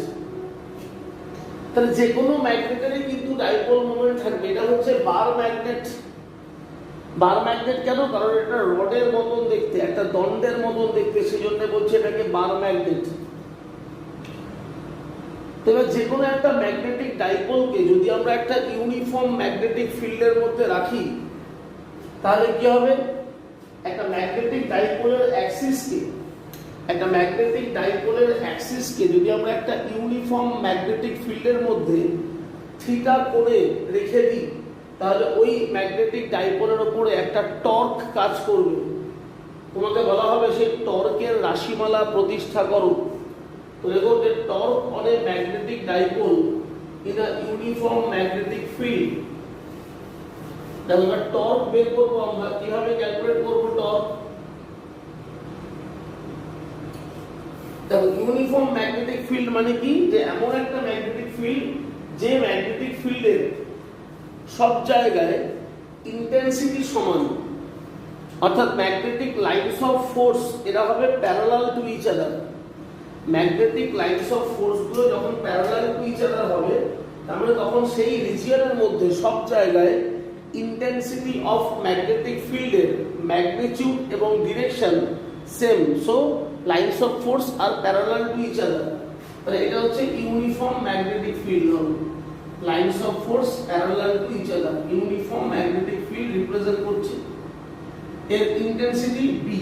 তাহলে যে কোনো ম্যাগনেটেরই কিন্তু ডাইপোল মোমেন্ট থাকবে। এটা হচ্ছে বার ম্যাগনেট। বার ম্যাগনেট কেন, কারণ এটা রডের মতন দেখতে, একটা দণ্ডের মতন দেখতে, সেজন্য বলছে এটাকে বার ম্যাগনেট। এবার যে কোনো একটা ম্যাগনেটিক ডাইপোলকে যদি আমরা একটা ইউনিফর্ম ম্যাগনেটিক ফিল্ডের মধ্যে রাখি, তাহলে কি হবে, একটা ম্যাগনেটিক ডাইপোলের অ্যাক্সিসকে যদি আমরা একটা ইউনিফর্ম ম্যাগনেটিক ফিল্ডের মধ্যে থিটা কোণে রেখে দিই, তাহলে ওই ম্যাগনেটিক ডাইপোলের উপরে একটা টর্ক কাজ করবে। তোমাকে বলা হবে সেই টর্কের রাশিমালা প্রতিষ্ঠা করো। So therefore the torque on a magnetic dipole in a uniform magnetic field, আমরা টর্ক বের করব, আমরা কিভাবে ক্যালকুলেট করব টর্ক। দেখো ইউনিফর্ম ম্যাগনেটিক ফিল্ড মানে কি, যে এমন একটা ম্যাগনেটিক ফিল্ড যে ম্যাগনেটিক ফিল্ডের সব জায়গায় ইন্টেন্সিটি সমান, অর্থাৎ ম্যাগনেটিক লাইনস অফ ফোর্স এরা হবে parallel to each other. Magnetic lines of force গুলো যখন প্যারালাল টু ইচ আদার হবে, তার মানে তখন সেই রিজিয়নের মধ্যে সব জায়গায় ইন্টেন্সিটি অফ ম্যাগনেটিক ফিল্ডের ম্যাগনিটিউড এবং direction same. So lines of force are parallel to each other. তাহলে এটা হচ্ছে ইউনিফর্ম ম্যাগনেটিক ফিল্ড হবে। Lines of force parallel to each other, uniform magnetic field represent করছে, এর ইন্টেন্সিটি বি।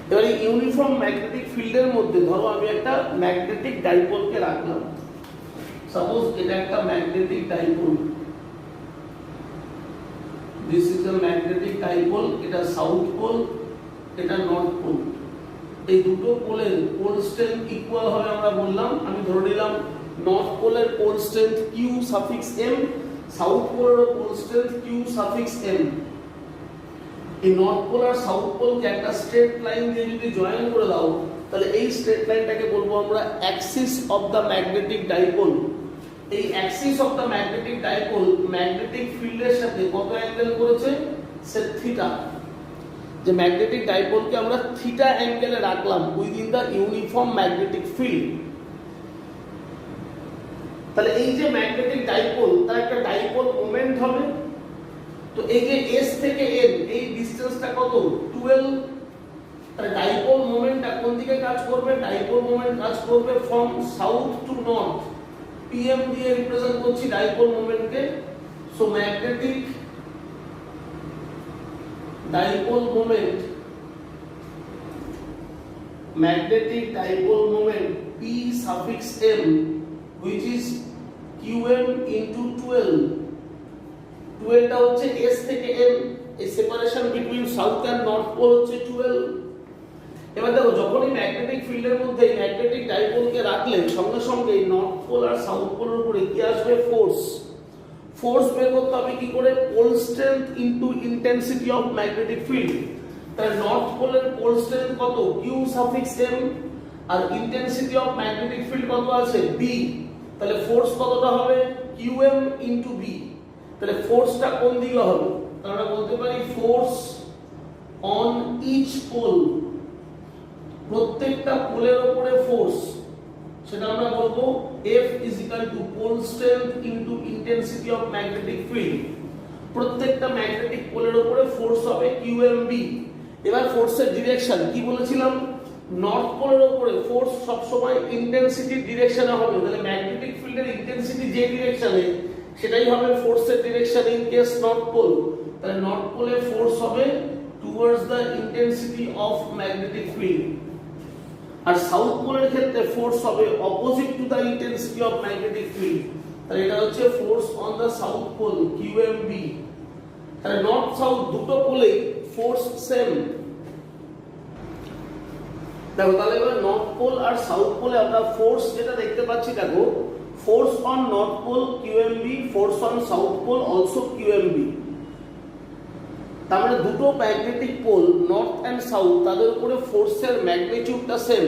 এবারে ইউনিফর্ম ম্যাগনেটিক ফিল্ডের মধ্যে ধরো আমি একটা ম্যাগনেটিক ডাইপোলকে রাখলাম। সাপোজ এটা একটা magnetic dipole, this is a magnetic dipole. এটা সাউথ পোল, এটা নর্থ পোল। এই দুটো পোলের পোল স্ট্রেংথ ইকুয়াল হবে আমরা বললাম। আমি ধরে নিলাম নর্থ পোলের pole strength q suffix m, south পোলের pole strength q suffix m. এই নর্থ পোল আর সাউথ পোলকে একটা স্ট্রেট লাইন দিয়ে যদি জয়েন করে দাও, তাহলে এই স্ট্রেট লাইনটাকে বলবো আমরা axis of the magnetic dipole. এই axis of the magnetic dipole magnetic ফিল্ডের সাথে কত অ্যাঙ্গেল করেছে, সে থিটা। যে ম্যাগনেটিক ডাইপোলকে আমরা থিটা অ্যাঙ্গেলে রাখলাম within the uniform magnetic field. তাহলে এই যে ম্যাগনেটিক ডাইপোল, তার একটা ডাইপোল মোমেন্ট হবে। তো এই যে এস থেকে এন এই ডিসটেন্সটা কত, 12। তাহলে ডাইপোল মোমেন্টটা কোন দিকে কাজ করবে, ডাইপোল মোমেন্ট কাজ করবে from south to north. PM দিয়ে রিপ্রেজেন্ট করছি dipole মোমেন্টকে। So magnetic dipole moment P suffix m, which is qm into 12 টা হচ্ছে s থেকে m, এই separation between south and north pole হচ্ছে 12। এবার দেখো যখনই ম্যাগনেটিক ফিল্ডের মধ্যে ম্যাগনেটিক ডাইপোলকে রাখলে সঙ্গে সঙ্গে নর্থ পোল আর সাউথ পোলের উপরে কি আসবে? ফোর্স বের করতে হবে কি করে? Pole strength into intensity of magnetic field. তাহলে নর্থ পোলের পোল স্ট্রেংথ কত? q সাফিক্স m, আর ইন্টেন্সিটি অফ ম্যাগনেটিক ফিল্ড কত আছে? b। তাহলে ফোর্স কতটা হবে? qm into b। তাহলে ফোর্সটা কোন দিকে হবে? তাহলে আমরা বলতে পারি ফোর্স অন ইচ পোল, প্রত্যেকটা পোলের উপরে ফোর্স, সেটা আমরা বলবো F is equal to pole strength into intensity of magnetic field। প্রত্যেকটা ম্যাগনেটিক পোলের উপরে ফোর্স হবে QMB। এবার ফোর্সের ডিরেকশন কি বলেছিলাম? নর্থ পোলের উপরে ফোর্স সব সময় ইন্টেন্সিটির ডিরেকশনে হবে, তাহলে ম্যাগনেটিক ফিল্ডের ইন্টেন্সিটি যে ডিরেকশনে সেটাই হবে ফোর্সের direction in case north pole. তাহলে নর্থ পোলে ফোর্স হবে towards the intensity of magnetic field, আর সাউথ পোলের ক্ষেত্রে ফোর্স হবে opposite to the intensity of magnetic field. তাহলে এটা হচ্ছে force on the south pole QMB। তাহলে নর্থ সাউথ দুটো পোলেই ফোর্স সেম। দেখো তাহলে এবার নর্থ পোল আর সাউথ পোলে আমরা ফোর্স যেটা দেখতে পাচ্ছি, দেখো force on north pole QMB, force on south pole also QMB। তার মানে দুটো magnetic pole north and south, তাদের উপরে ফোর্সের ম্যাগনিটিউডটা সেম।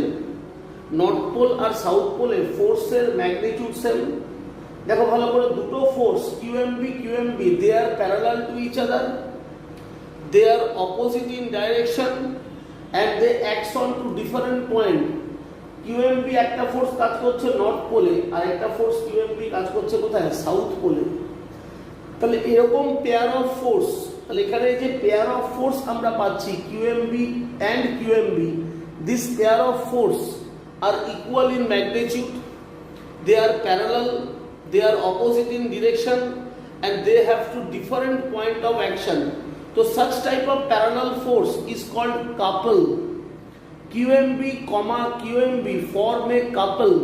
নর্থ পোল আর সাউথ পোলে ফোর্সের ম্যাগনিটিউড সেম। দেখো ভালো করে, দুটো force QMB they are parallel to each other, they are opposite in direction and they acts on to different point। QMB একটা ফোর্স কাজ করছে নর্থ পোলে, আর একটা ফোর্স QMB কাজ করছে কোথায়? সাউথ পোলে। তাহলে এরকম পেয়ার অফ ফোর্স, তাহলে এখানে যে পেয়ার অফ ফোর্স আমরা পাচ্ছি QMB and QMB, this pair of force are equal in magnitude, they are parallel, they are opposite in direction, and they have two different point of action। So such type of parallel force is called couple। QMB, QMB form a couple।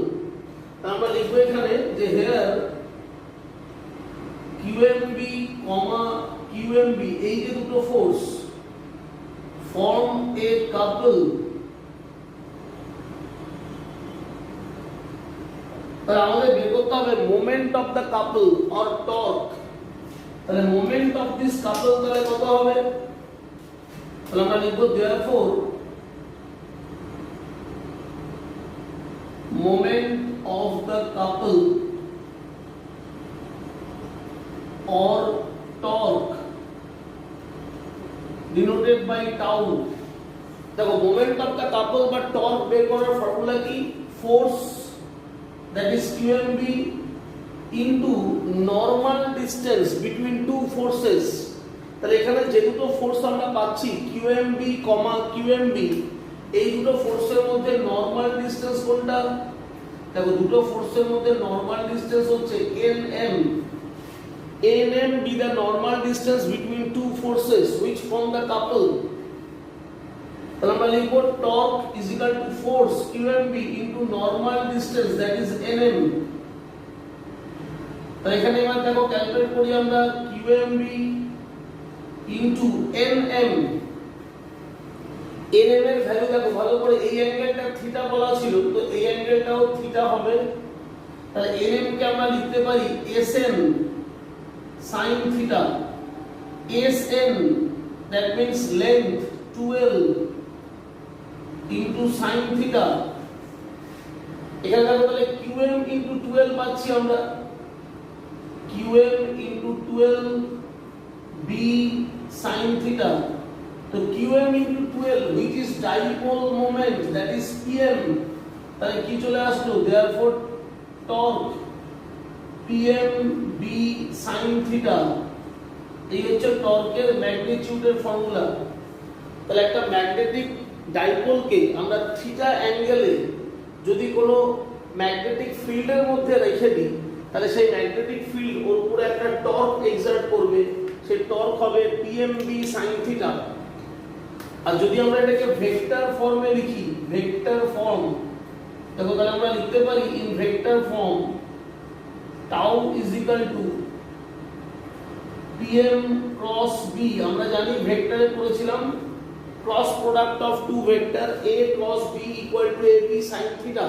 আমরা লিখব এখানে যে here QMB, QMB এই যে দুটো ফোর্স form a couple। তাহলে আমাদের বের করতে হবে moment of the couple or torque. তাহলে মোমেন্ট অফ দিস কাপল তাহলে কত হবে? তাহলে আমরা লিখব therefore moment of the couple or torque denoted by tau। দেখো মোমেন্ট অফ দ্য কাপল বা টর্ক বের করার ফর্মুলা কি? Force that is QMB into normal distance between two forces। তাহলে এখানে যে দুটো ফোর্স আমরা পাচ্ছি QMB, QMB, এই দুটো ফোর্সের মধ্যে নরমাল ডিসটেন্স কোনটা? দেখো দুটো ফোর্সের মধ্যে নরমাল ডিসটেন্স হচ্ছে NM। NM be the normal distance between two forces which form the couple। তাহলে আমরা লিখব torque is equal to force QMB into normal distance that is NM। তাহলে এখানে এবার দেখো ক্যালকুলেট করি আমরা QMB into NM। NM এর ভ্যালু দেখো ভালো করে, এই অ্যাঙ্গেলটা থিটা বলা ছিল, তো এই অ্যাঙ্গেলটাও থিটা হবে। তাহলে NM কে আমরা লিখতে পারি SN sin theta। SN that means length 12 into sin theta। এখানে দেখো তাহলে QM into 12 পাচ্ছি আমরা, QM into 12 B sin theta। তো QM into 12 which is dipole moment that is PM, তাহলে কি চলে আসলো? therefore torque PM B sin theta। এই হচ্ছে টর্কের ম্যাগনিটিউডের ফর্মুলা। তাহলে একটা ম্যাগনেটিক ডাইপোলকে আমরা থিটা অ্যাঙ্গেলে যদি কোনো ম্যাগনেটিক ফিল্ডের মধ্যে রেখে দিই, তাহলে সেই ম্যাগনেটিক ফিল্ড ওর উপরে একটা টর্ক এক্সার্ট করবে, সেই টর্ক হবে PMB sin থিটা। আর যদি আমরা এটাকে ভেক্টর ফর্মে লিখি, ভেক্টর ফর্ম, দেখো তাহলে আমরা লিখতে পারি in vector form tau is equal to PM cross B। আমরা জানি ভেক্টরে পড়েছিলাম cross product of two vector A cross B equal to AB sin theta.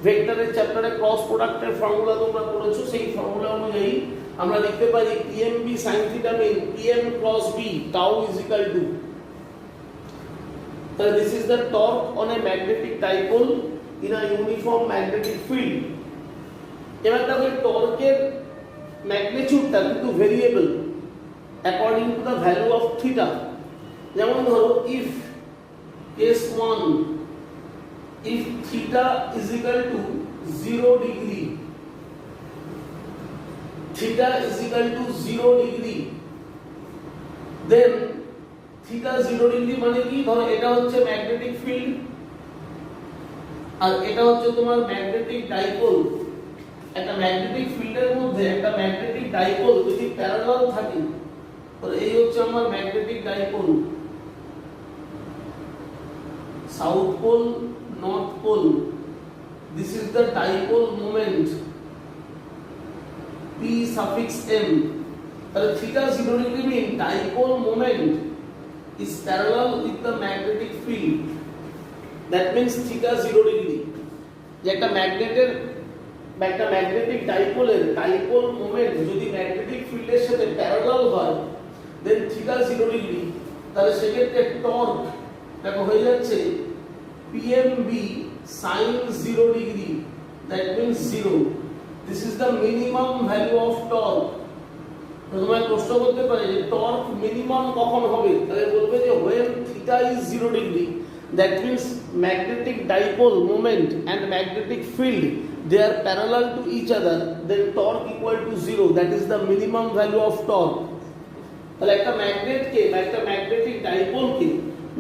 ভেক্টরের চ্যাপ্টারে ক্রস প্রোডাক্টের ফর্মুলা তোমরা পড়েছো, সেই ফর্মুলা অনুযায়ী আমরা লিখতে পারি PMB sin theta mean PM cross B tau is equal two, তাহলে this is the torque on a magnetic dipole in a uniform magnetic field। এবার দেখো টর্কের ম্যাগনিটিউডটা কিন্তু variable according to the value of theta। যেমন ধরো if case 1 if theta is equal to 0 degree, theta is equal to 0 degree, then theta 0 degree মানে কি, ধরো এটা হচ্ছে ম্যাগনেটিক ফিল্ড আর এটা হচ্ছে তোমার ম্যাগনেটিক ডাইপোল। একটা ম্যাগনেটিক ফিল্ডের মধ্যে একটা ম্যাগনেটিক ডাইপোল যদি প্যারালাল থাকে, তো এই হচ্ছে আমার magnetic dipole, south pole north pole, this is the dipole moment P suffix m। তাহলে theta 0 degree mean dipole moment is parallel with the magnetic field, that means theta 0 degree। যে একটা ম্যাগনেটের বা একটা ম্যাগনেটিক ডাইপোলের ডাইপোল মোমেন্ট যদি ম্যাগনেটিক ফিল্ডের সাথে প্যারালাল হয়, দেন থিটা 0 ডিগ্রি, তাহলে সেক্ষেত্রে টর্ক দেখো হয়ে যাচ্ছে PMB sin 0 degree, that means 0। this is the minimum value of torque। তোমায় প্রশ্ন করতে পারে যে টর্ক মিনিমাম কখন হবে, তাহলে বলবে যে when theta is 0 degree, that means magnetic dipole moment and magnetic field they are parallel to each other, then torque equal to 0, that is the minimum value of torque। তাহলে একটা ম্যাগনেটকে বা একটা ম্যাগনেটিক ডাইপোলকে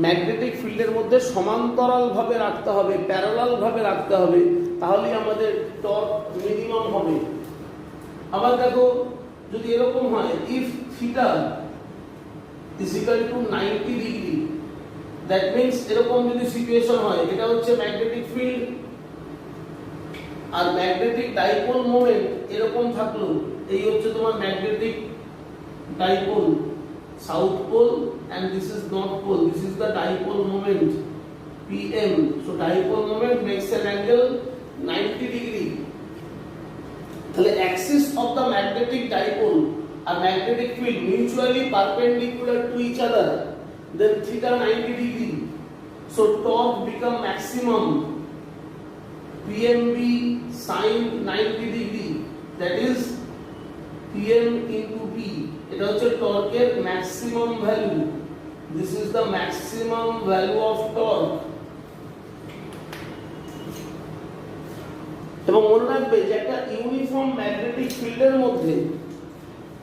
ম্যাগনেটিক ফিল্ডের মধ্যে সমান্তরাল ভাবে রাখতে হবে, প্যারালাল ভাবে রাখতে হবে, তাহলেই আমাদের টর্ক মিনিমাম হবে। আবার দেখো যদি এরকম হয় if theta is equal to 90 degree, that means এরকম যদি সিচুয়েশন হয়, এটা হচ্ছে ম্যাগনেটিক ফিল্ড আর ম্যাগনেটিক ডাইপোল মোমেন্ট এরকম থাকলো, এই হচ্ছে তোমার magnetic dipole south pole and this is north pole, this is the dipole moment PM, so dipole moment makes an angle 90 degree। তাহলে axis of the magnetic dipole and magnetic field mutually perpendicular to each other, then theta 90 degree, so torque become maximum PMB sin 90 degree, that is PM into B। এটা হচ্ছে টর্কের maximum value, this is the maximum value of torque। এবং মনে রাখবে যে একটা ইউনিফর্ম ম্যাগনেটিক ফিল্ডের মধ্যে,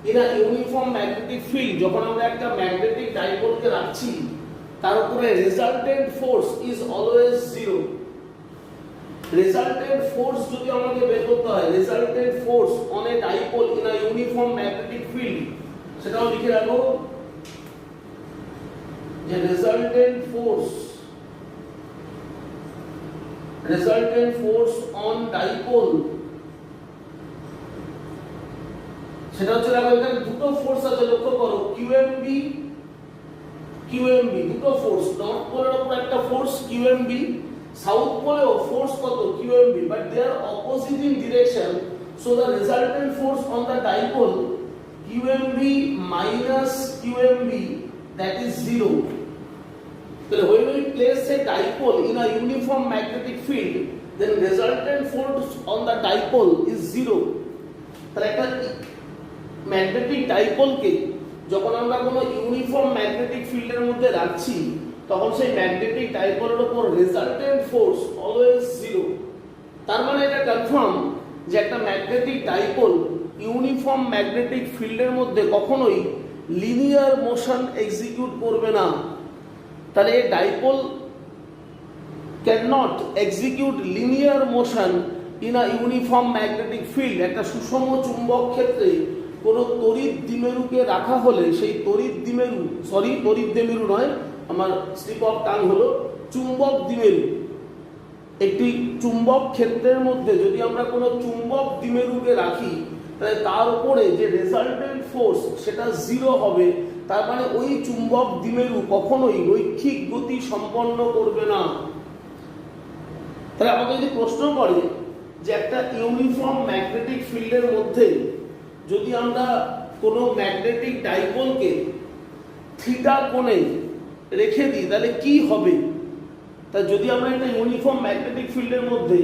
এরা ইউনিফর্ম ম্যাগনেটিক ফিল্ড যখন আমরা একটা ম্যাগনেটিক ডাইপোলকে রাখছি, তার উপরে resultant force is always 0। Resultant force যদি আমাকে বের করতে হয়, resultant force on a dipole in a uniform magnetic field, সেটাও লিখে রাখো যে রেজাল্টেন্ট ফোর্স অন ডাইপোল, সেটা হচ্ছে দেখো এখানে দুটো ফোর্স আছে, লক্ষ্য করো QMB দুটো ফোর্স, নর্থ পোলের উপর একটা ফোর্স QMB, সাউথ পোলেও ফোর্স কত QMB, but they are opposite in direction, so the resultant force on the dipole QMB minus QMB, that is 0। So when we place a dipole in a uniform magnetic field, then resultant force on the dipole is 0। তাহলে একটা ম্যাগনেটিক ডাইপোলকে যখন আমরা কোনো ইউনিফর্ম ম্যাগনেটিক ফিল্ডের মধ্যে রাখছি, তখন সেই ম্যাগনেটিক ডাইপোলের উপর রেজাল্টেন্ট ফোর্স অলওয়েজ 0। তার মানে এটা কনফার্ম যে একটা ম্যাগনেটিক ডাইপোল ইউনিফর্ম ম্যাগনেটিক ফিল্ডের মধ্যে কখনোই লিনিয়ার মোশন এক্সিকিউট করবে না। তাহলে এই dipole can not execute linear motion in a uniform magnetic field, একটা সুষম চুম্বক ক্ষেত্রে কোনো তড়িৎ দ্বিমেরুকে রাখা হলে সেই তড়িৎ দ্বিমেরু নয়, আমার স্লিপ অফ টাং হলো চুম্বক দ্বিমেরু। একটি চুম্বক ক্ষেত্রের মধ্যে যদি আমরা কোনো চুম্বক দ্বিমেরুকে রাখি তাহলে তার উপরে যে রেজাল্টেন্ট ফোর্স সেটা 0 হবে। তার মানে ওই চুম্বক দ্বিমেরু কখনোই রৈখিক গতি সম্পন্ন করবে না। তাহলে আমাকে যদি প্রশ্ন করে যে একটা ইউনিফর্ম ম্যাগনেটিক ফিল্ডের মধ্যে যদি আমরা কোনো ম্যাগনেটিক ডাইপোলকে থিটা কোণে রেখে দিই তাহলে কি হবে, তা যদি আমরা একটা ইউনিফর্ম ম্যাগনেটিক ফিল্ডের মধ্যে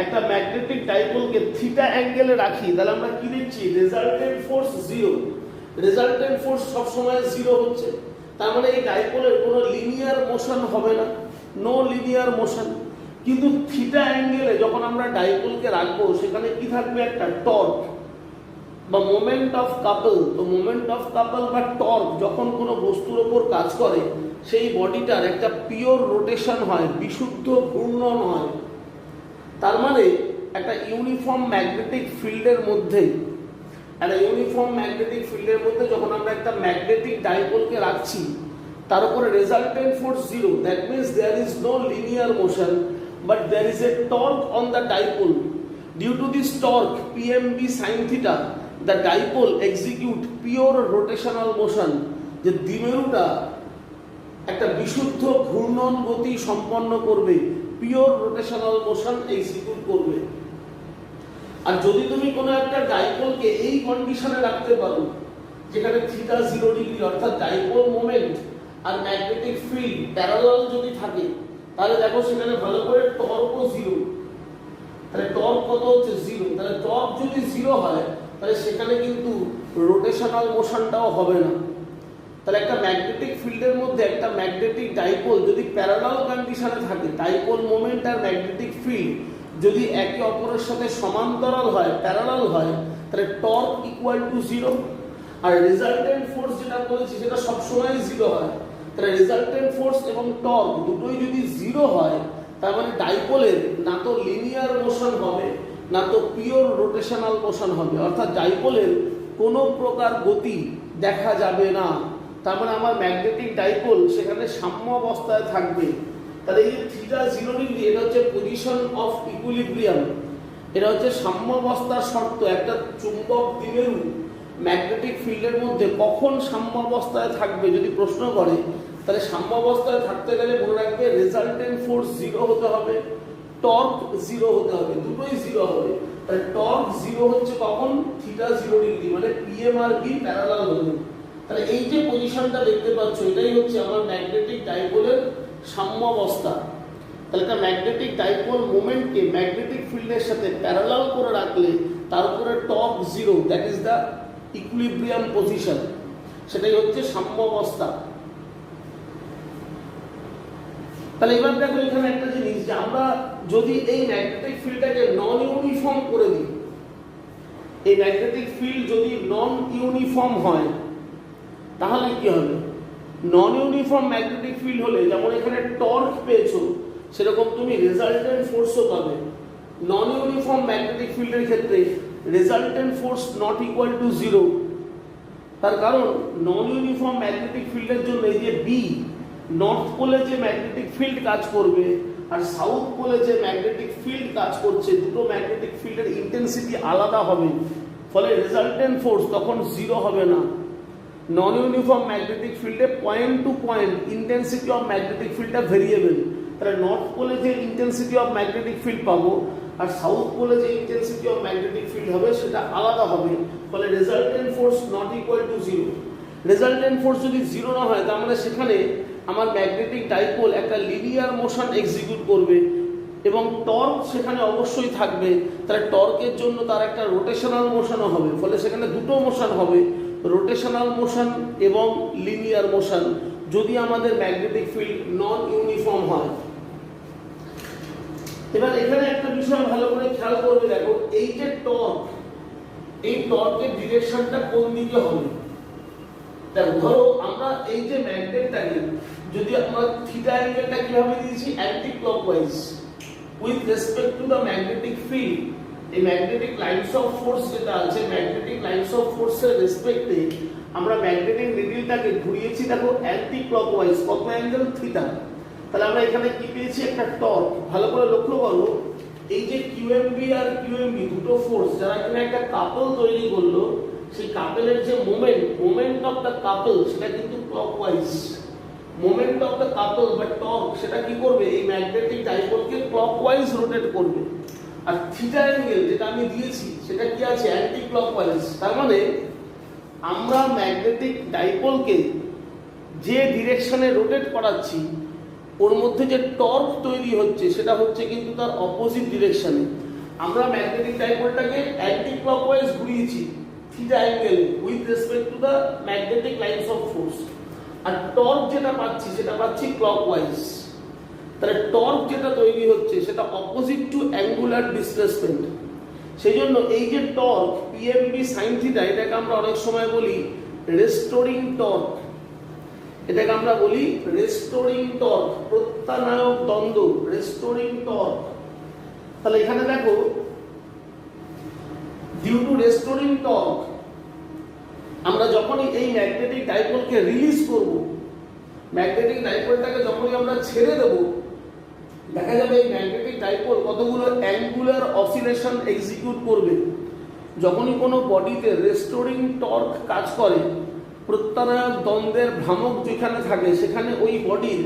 একটা ম্যাগনেটিক ডাইপোলকে থিটা অ্যাঙ্গেলে রাখি তাহলে আমরা কি দেখছি, রেজাল্টেন্ট ফোর্স 0। রেজাল্টেন্ট ফোর্স সবসময় 0 হচ্ছে, তার মানে এই ডাইপোলের কোনো লিনিয়ার মোশন হবে না, নো লিনিয়ার মোশন। কিন্তু থিটা অ্যাঙ্গেলে যখন আমরা ডাইপোলকে রাখবো সেখানে কি থাকবে, একটা টর্ক বা মোমেন্ট অফ কাপল। তো মোমেন্ট অফ কাপল বা টর্ক যখন কোনো বস্তুর ওপর কাজ করে সেই বডিটার একটা পিওর রোটেশন হয়, বিশুদ্ধ ঘূর্ণন হয়। তার মানে একটা ইউনিফর্ম ম্যাগনেটিক ফিল্ডের মধ্যে যখন আমরা একটা ম্যাগনেটিক ডাইপোলকে রাখছি তার উপরে resultant force 0, that means there is no linear motion but there is a torque on the dipole. Due to this torque PMB sin theta the dipole execute pure rotational motion, যে দ্বিমেরুটা একটা বিশুদ্ধ ঘূর্ণন গতি সম্পন্ন করবে, পিওর রোটেশনাল মোশন এক্সিকিউট করবে। আর যদি তুমি কোনো একটা ডাইপোলকে এই কন্ডিশনে রাখতে পারো যেখানে থিটা 0 ডিগ্রি, অর্থাৎ ডাইপোল মোমেন্ট আর ম্যাগনেটিক ফিল্ড প্যারালাল যদি থাকে তাহলে দেখো সেখানে ভালো করে টর্কও 0। তাহলে টর্ক কত হচ্ছে, 0। তাহলে টর্ক যদি 0 হয় তাহলে সেখানে কিন্তু রোটেশনাল মোশনটাও হবে না। তাহলে একটা ম্যাগনেটিক ফিল্ডের মধ্যে একটা ম্যাগনেটিক ডাইপোল যদি প্যারালাল কন্ডিশনে থাকে, ডাইপোল মোমেন্ট আর ম্যাগনেটিক ফিল্ড যদি একে অপরের সাথে সমান্তরাল হয়, প্যারালাল হয়, তাহলে টর্ক ইকুয়াল টু 0। আর রেজাল্টেন্ট ফোর্স যেটা বলেছি সেটা সবসময় 0 হয়। তাহলে রেজাল্টেন্ট ফোর্স এবং টর্ক দুটোই যদি 0 হয় তার মানে ডাইপোলের না তো লিনিয়ার মোশন হবে না তো পিওর রোটেশনাল মোশন হবে, অর্থাৎ ডাইপোলের কোনো প্রকার গতি দেখা যাবে না। তার মানে আমার ম্যাগনেটিক ডাইপোল সেখানে সাম্য অবস্থায় থাকবে। তাহলে এই থিটা 0 ডিগ্রি এটা হচ্ছে পজিশন অফ ইকুইলিব্রিয়াম, এটা হচ্ছে সাম্য অবস্থার শর্ত। একটা চুম্বক দ্বিমেরু ম্যাগনেটিক ফিল্ডের মধ্যে কখন সাম্য অবস্থায় থাকবে যদি প্রশ্ন করে, তাহলে সাম্য অবস্থায় থাকতে গেলে মনে রাখবে রেজাল্টেন্ট ফোর্স 0 হতে হবে, টর্ক 0 হতে হবে, দুটোই 0 হবে। তাহলে টর্ক 0 হচ্ছে কখন, থিটা 0 ডিগ্রি, মানে PM আর B প্যারালাল হবে। তাহলে এই যে পজিশনটা দেখতে পাচ্ছ এটাই হচ্ছে আমার ম্যাগনেটিক ডাইপোলের সাম্য অবস্থা। তাহলে একটা ম্যাগনেটিক ডাইপোল মোমেন্টকে ম্যাগনেটিক ফিল্ডের সাথে প্যারালাল করে রাখলে তার উপরে torque 0, that is the equilibrium position, সেটাই হচ্ছে সাম্য অবস্থা। তাহলে এবার দেখো এখানে একটা জিনিস, যে আমরা যদি এই ম্যাগনেটিক ফিল্ডটাকে নন ইউনিফর্ম করে দিই, এই ম্যাগনেটিক ফিল্ড যদি নন ইউনিফর্ম হয় তাহলে কি হবে, নন ইউনিফর্ম ম্যাগনেটিক ফিল্ড হলে যেমন এখানে টর্ক পেয়েছো সেরকম তুমি রেজাল্টেন্ট ফোর্সও পাবে। নন ইউনিফর্ম ম্যাগনেটিক ফিল্ডের ক্ষেত্রে resultant force not equal to 0, তার কারণ নন ইউনিফর্ম ম্যাগনেটিক ফিল্ডের জন্য এই যে বি, নর্থ পোলে যে ম্যাগনেটিক ফিল্ড কাজ করবে আর সাউথ পোলে যে ম্যাগনেটিক ফিল্ড কাজ করছে, দুটো ম্যাগনেটিক ফিল্ডের ইন্টেন্সিটি আলাদা হবে, ফলে রেজাল্টেন্ট ফোর্স তখন 0 হবে না। নন ইউনিফর্ম ম্যাগনেটিক ফিল্ডে point to point intensity of magnetic ফিল্ডটা ভেরিয়েবল। তাহলে নর্থ পোলে যে ইন্টেন্সিটি অফ ম্যাগনেটিক ফিল্ড পাবো আর সাউথ পোলে যে ইন্টেন্সিটি অফ ম্যাগনেটিক ফিল্ড হবে সেটা আলাদা হবে, ফলে resultant force not equal to 0। Resultant force যদি 0 না হয় তার মানে সেখানে আমার ম্যাগনেটিক ডাইপোল একটা লিনিয়ার মোশন এক্সিকিউট করবে এবং টর্ক সেখানে অবশ্যই থাকবে। তাহলে টর্কের জন্য তার একটা রোটেশনাল মোশনও হবে, ফলে সেখানে দুটো মোশন হবে, রোটেশনাল মোশন এবং লিনিয়ার মোশন, যদি আমাদের ম্যাগনেটিক ফিল্ড নন ইউনিফর্ম হয়। এবার এখানে একটা বিষয় ভালো করে খেয়াল করবে, দেখো এই যে টর্ক, এই টর্কের ডিরেকশনটা কোন দিকে হবে। দেখো ধরো আমরা এই যে ম্যাগনেটটাকে যদি আমরা থিটা অ্যাঙ্গেলটা কিভাবে দিয়েছি, anti clockwise, with respect to the magnetic field. এই ম্যাগনেটিক লাইনস অফ ফোর্স যেটা আছে, ম্যাগনেটিক লাইনস অফ ফোর্সের রেসপেক্টে আমরা ম্যাগনেটিক নিডলটাকে ঘুরিয়েছি দেখো অ্যান্টি ক্লকওয়াইজ, কত অ্যাঙ্গেল থিটা। তাহলে আমরা এখানে কি পেয়েছি, একটা টর্ক। ভালো করে লক্ষ্য করো, এই যে কিউএমবি আর কিউএমবি দুটো ফোর্স যারা কিনা একটা কাপল তৈরি করলো, সেই কাপলের যে মোমেন্ট অফ দ্য কাপল সেটা কিন্তু ক্লকওয়াইজ। মোমেন্ট অফ দ্য কাপল বা টর্ক সেটা কি করবে, এই ম্যাগনেটিক ডাইপোলকে ক্লকওয়াইজ রোটেট করবে। আর থিটা অ্যাঙ্গেল যেটা আমি দিয়েছি সেটা কি আছে, অ্যান্টি ক্লকওয়াইজ। তার মানে আমরা ম্যাগনেটিক ডাইপোলকে যে ডিরেকশনে রোটেট করাচ্ছি, ওর মধ্যে যে টর্ক তৈরি হচ্ছে সেটা হচ্ছে কিন্তু তার অপোজিট ডিরেকশনে। আমরা ম্যাগনেটিক ডাইপোলটাকে অ্যান্টি ক্লকওয়াইজ ঘুরিয়েছি theta angle with respect to the magnetic lines of force, আর টর্ক যেটা পাচ্ছি সেটা পাচ্ছি ক্লকওয়াইজ। তাহলে টর্ক যেটা তৈরি হচ্ছে সেটা অপোজিট টু অ্যাঙ্গুলার ডিসপ্লেসমেন্ট। সেই জন্য এই যে টর্ক পিএমবি সাইন থিটা, এটাকে আমরা অনেক সময় বলি রেস্টোরিং টর্ক। এটাকে আমরা বলি রেস্টোরিং টর্ক, প্রত্যানায়ক দ্বন্দ্ব, রেস্টোরিং টর্ক। তাহলে এখানে দেখো, ডিউ টু রেস্টোরিং টর্ক আমরা যখনই এই ম্যাগনেটিক ডাইপোলকে রিলিজ করব, ম্যাগনেটিক ডাইপোলটাকে যখনই আমরা ছেড়ে দেব, দেখা যাবে এই ম্যাগনেটিক ডাইপোল কতগুলো অ্যাঙ্গুলার অসিলেশন এক্সিকিউট করবে। যখনই কোনো বডিতে রেস্টোরিং টর্ক কাজ করে, প্রত্যানায়ক দ্বন্দ্বের ভ্রামক যেখানে থাকে সেখানে ওই বডির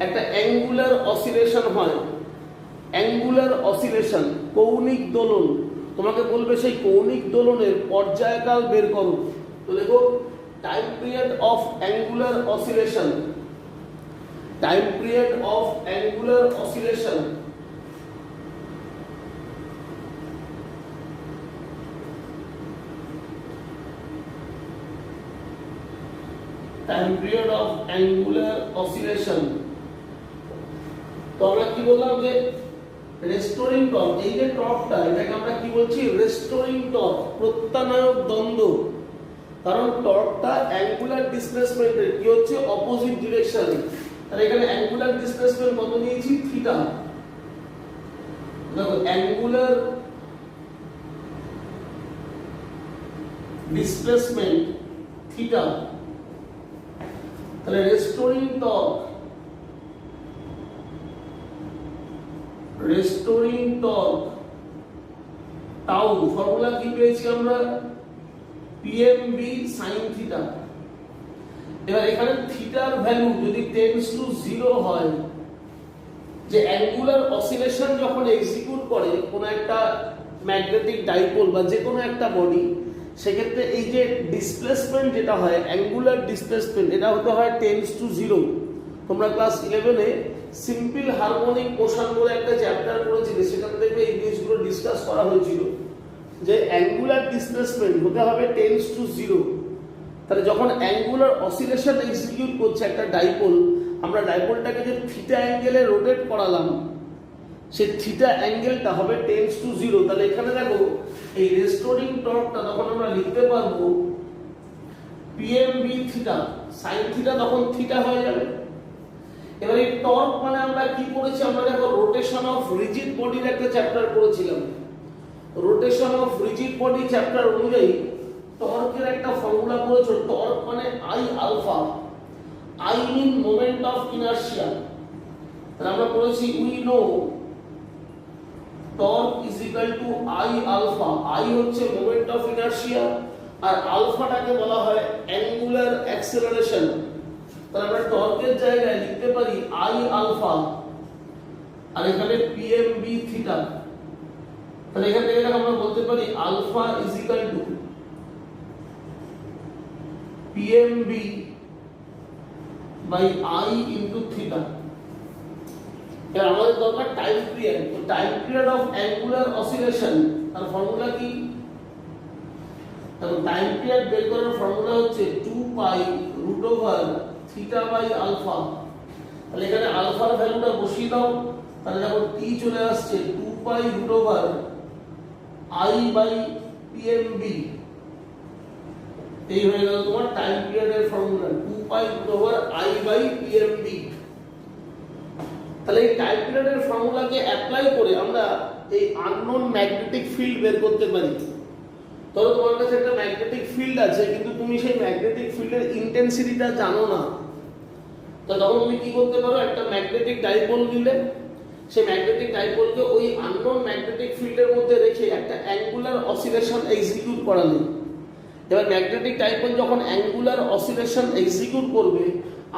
একটা অ্যাঙ্গুলার অসিলেশন হয়। অ্যাঙ্গুলার অসিলেশন, কৌণিক দোলন। তোমাকে বলবে সেই কৌণিক দোলনের পর্যায়কাল বের করো, তো দেখো time period of angular oscillation, time period of angular oscillation. Time period of angular oscillation. তো আমরা কি বললাম যে রেস্টোরিং টর্ক, এই যে টর্কটা এটাকে আমরা কি বলছি, রেস্টোরিং টর্ক, প্রত্যানায়ক দ্বন্দ্ব। কারণ টর্কটা অ্যাঙ্গুলার ডিসপ্লেসমেন্টের কি হচ্ছে, অপোজিট ডিরেকশনে। তাহলে এখানে অ্যাঙ্গুলার ডিসপ্লেসমেন্ট কত নিয়েছি, থিটা। দেখো অ্যাঙ্গুলার ডিসপ্লেসমেন্ট থিটা, তাহলে restoring torque, restoring torque tau, formula কি পেয়েছি আমরা, পিএমবি সাইন থিটা। এবার এখানে থিটার ভ্যালু যদি টেন্ডস টু 0 হয়, যে অ্যাঙ্গুলার অসিলেশন যখন এক্সিকিউট করে কোন একটা ম্যাগনেটিক ডাইপোল বা যে কোনো একটা বডি, সেক্ষেত্রে এই যে ডিসপ্লেসমেন্ট যেটা হয়, অ্যাঙ্গুলার ডিসপ্লেসমেন্ট, এটা হতে হয় টেন্ডস টু 0। তোমরা ক্লাস 11-এ সিম্পল হারমোনিক মোশন বলে একটা চ্যাপ্টার পড়েছিলে, সেখানে দেখবে এই জিনিসগুলো ডিসকাস করা হয়েছিল যে অ্যাঙ্গুলার ডিসপ্লেসমেন্ট হতে হবে টেন্ডস টু 0। তাহলে যখন অ্যাঙ্গুলার অসিলেশন এক্সিকিউট করছে একটা ডাইপোল, আমরা ডাইপোলটাকে যে থিটা অ্যাঙ্গেলে রোটেট করালাম, সেই থিটা অ্যাঙ্গেলটা হবে টেন্ডস টু 0। তাহলে এখানে দেখো এই রেস্টোরিং টর্কটা তখন আমরা লিখতে পারবো পিএমবি থিটা সাইন থিটা, তখন থিটা হয়ে যাবে। এবার এই টর্ক মানে আমরা কি করেছি, আমরা দেখো রোটেশন অফ রিজিড বডির একটা চ্যাপ্টার পড়েছিলাম। Rotation of rigid body chapter অনুযায়ী টর্কের একটা ফর্মুলা পড়েছো, টর্ক মানে I alpha, I mean moment of inertia. তাহলে আমরা পড়েছি we know torque is equal to I alpha. I হচ্ছে মোমেন্ট অফ ইনারশিয়া, আর আলফাটাকে বলা হয় অ্যাঙ্গুলার অ্যাক্সেলারেশন। তাহলে আমরা টর্কের জায়গায় লিখতে পারি আই আলফা, আর এখানে পিএমবি থিটা। তাহলে এখান থেকে আমরা বলতে পারি alpha is equal to p m b by I into theta. এবার আমাদের দরকার টাইম পিরিয়ড। তো time period of angular oscillation, তার ফর্মুলা কি, তাহলে টাইম পিরিয়ড বের করার ফর্মুলা হচ্ছে 2 pi root over theta by alpha. তাহলে এখানে আলফার ভ্যালুটা বসিয়ে দাও, তাহলে দেখো টি চলে আসছে 2 pi root over I by p m b. এই হয়ে গেল তোমার টাইম পিরিয়ডের formula, 2 pi root over I by p m b. তাহলে এই টাইম পিরিয়ডের ফর্মুলাকে অ্যাপ্লাই করে আমরা এই আননোন ম্যাগনেটিক ফিল্ড বের করতে পারি। ধরো তোমার কাছে একটা ম্যাগনেটিক ফিল্ড আছে, কিন্তু তুমি সেই ম্যাগনেটিক ফিল্ডের ইন্টেন্সিটিটা জানো না, তো তখন তুমি কি করতে পারো, একটা ম্যাগনেটিক ডাইপোল নিলে সেই ম্যাগনেটিক ডাইপোলকে ওই আননোন ম্যাগনেটিক ফিল্ডের মধ্যে রেখে একটা অ্যাঙ্গুলার অসিলেশন এক্সিকিউট করালে, এবার ম্যাগনেটিক ডাইপোল যখন অ্যাঙ্গুলার অসিলেশন এক্সিকিউট করবে,